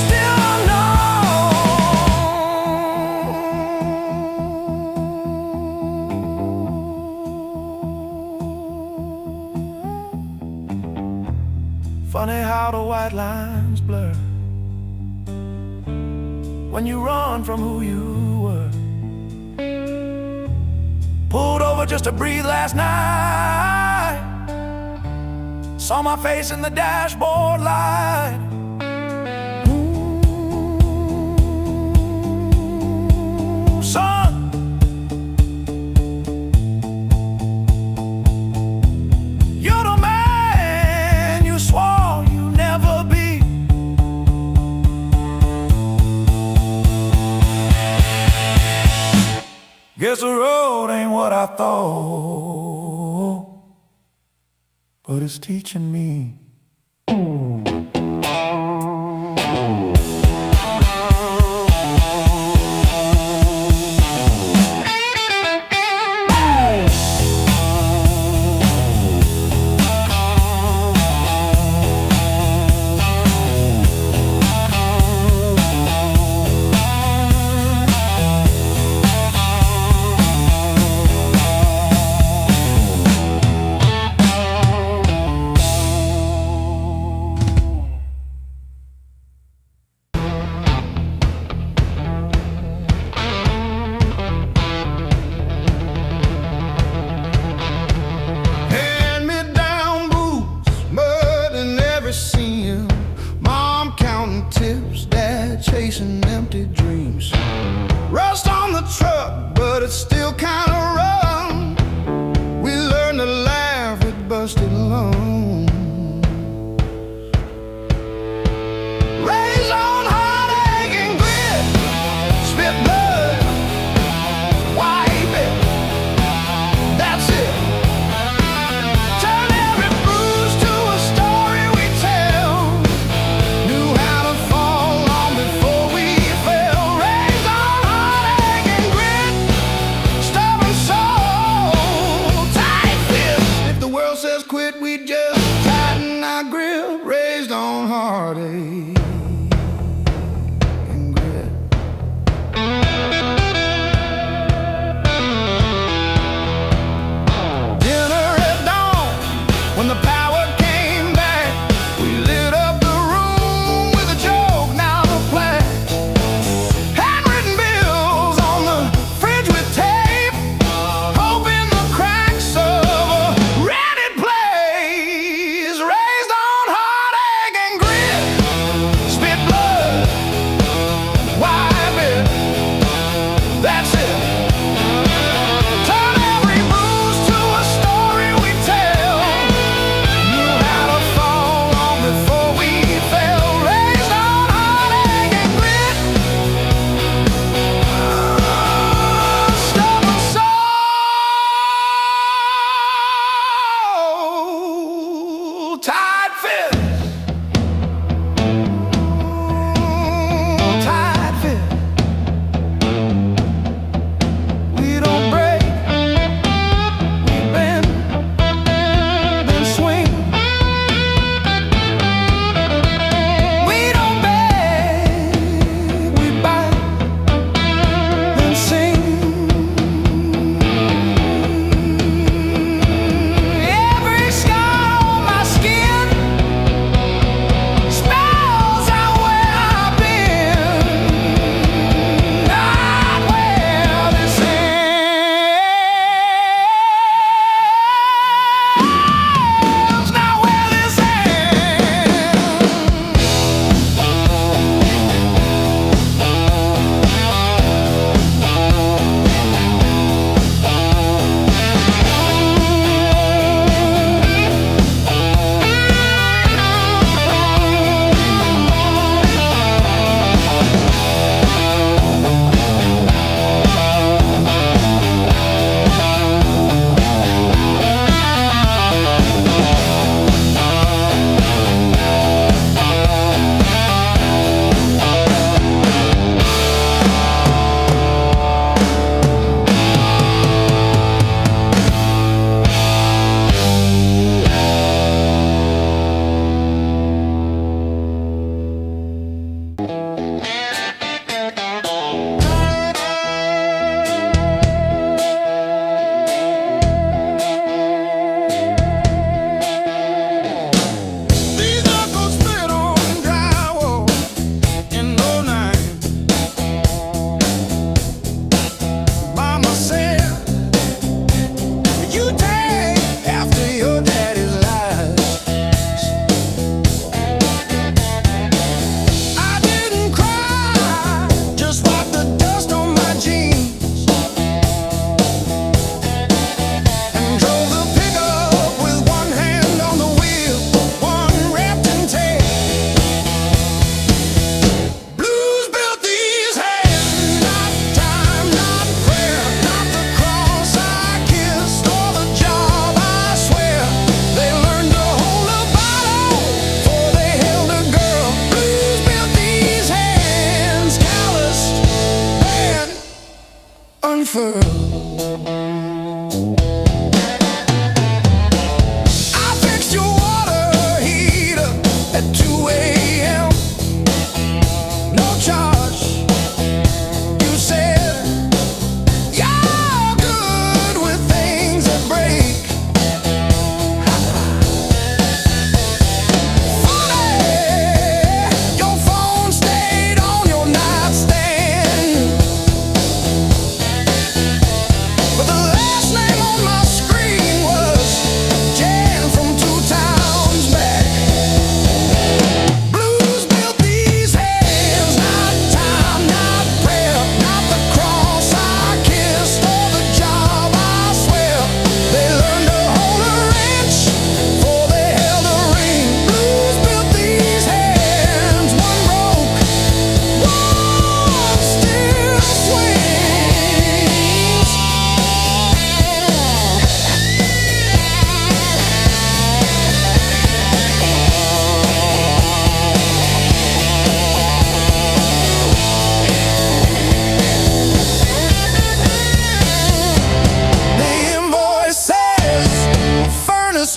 still unknown. Funny how the white lines blur when you run from who you were. Pulled over just to breathe last night, saw my face in the dashboard light. Ooh, son, you're the man you swore you'd never be. Guess the road ain't what I thought, but it's teaching me. Hand-me-down boots, mud in every seam. Mom counting tips, dad chasing empty dreams. Rust on the truck, but it's still kinda rough. We learned to laugh at busted lungs. Raised on heartache and grit, spit blood, wipe it, that's it. Turn every bruise to a story we tell. Knew how to fall long before we fell. Raised on heartache and grit, stubborn soul, tight fist. If the world says quit, we just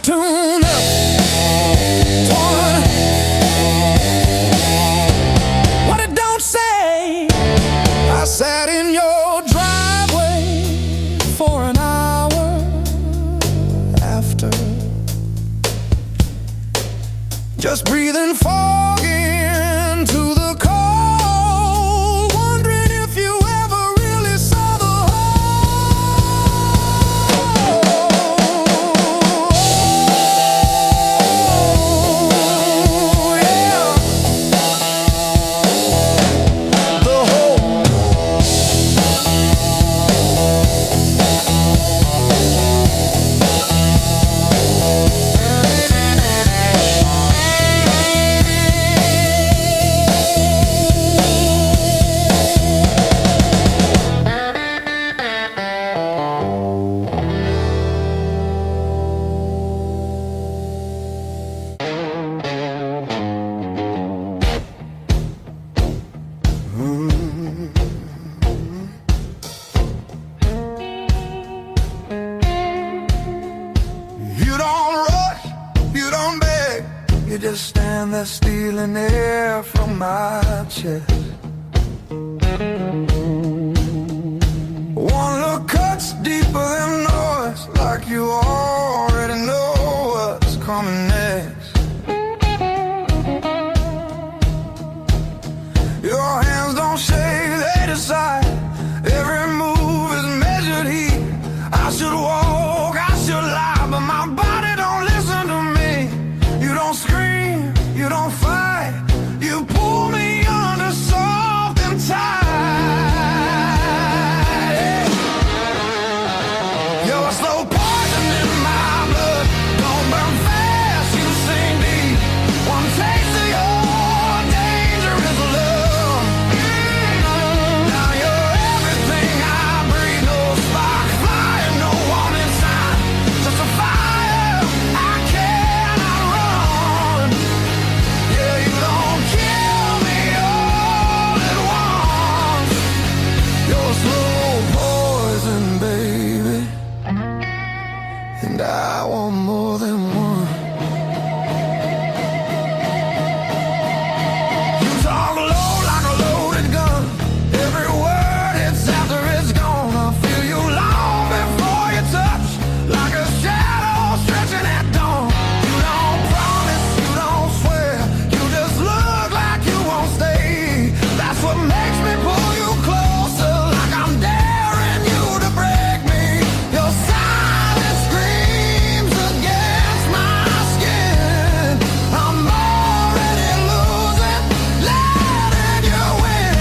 tuned up, torn. What it don't say. I sat in your driveway for an hour after, just breathing fog into the cold, wondering if you ever really saw the whole. Yeah. The whole. You don't rush, you don't beg, you just stand there stealing air from my chest. One look cuts deeper than noise, like you already know what's coming next. Your hands don't shake, they decide. Every move is measured heat. I should walk, I should lie, but my body don't listen to me. You don't scream, you don't fight, you pull me under soft and tight. You're a slow poison in my blood, don't burn fast, you sink deep. One taste of your dangerous love. Now you're everything I breathe, no spark, fire, no warning sign, just a fire I cannot run. Yeah, you don't kill me all at once. You're slow poison, baby, and I want more than one. You talk low like a loaded gun. Every word hits after it's gone. I feel you long before you touch, like a shadow stretching at dawn. You don't promise, you don't swear, you just look like you won't stay. That's what makes me pull you closer, like I'm daring you to break me. Your silence screams against my skin. I'm already losing, letting you win.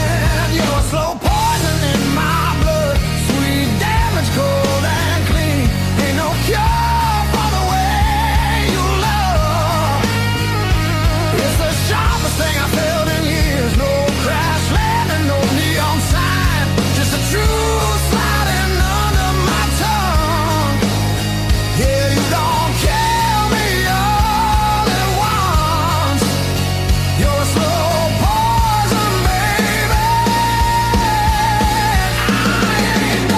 You're a slow poison in my blood, sweet damage, cold and clean. Ain't no cure for the way you love. It's the sharpest thing I've felt in years. No crash landing, no neon sign, just a truth sliding under my tongue. Yeah, you don't kill me all at once. You're a slow poison, baby. I ain't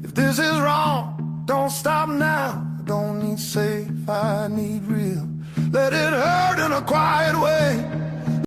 If this is wrong, don't stop now. I don't need safe, I need real. Let it hurt in a quiet way.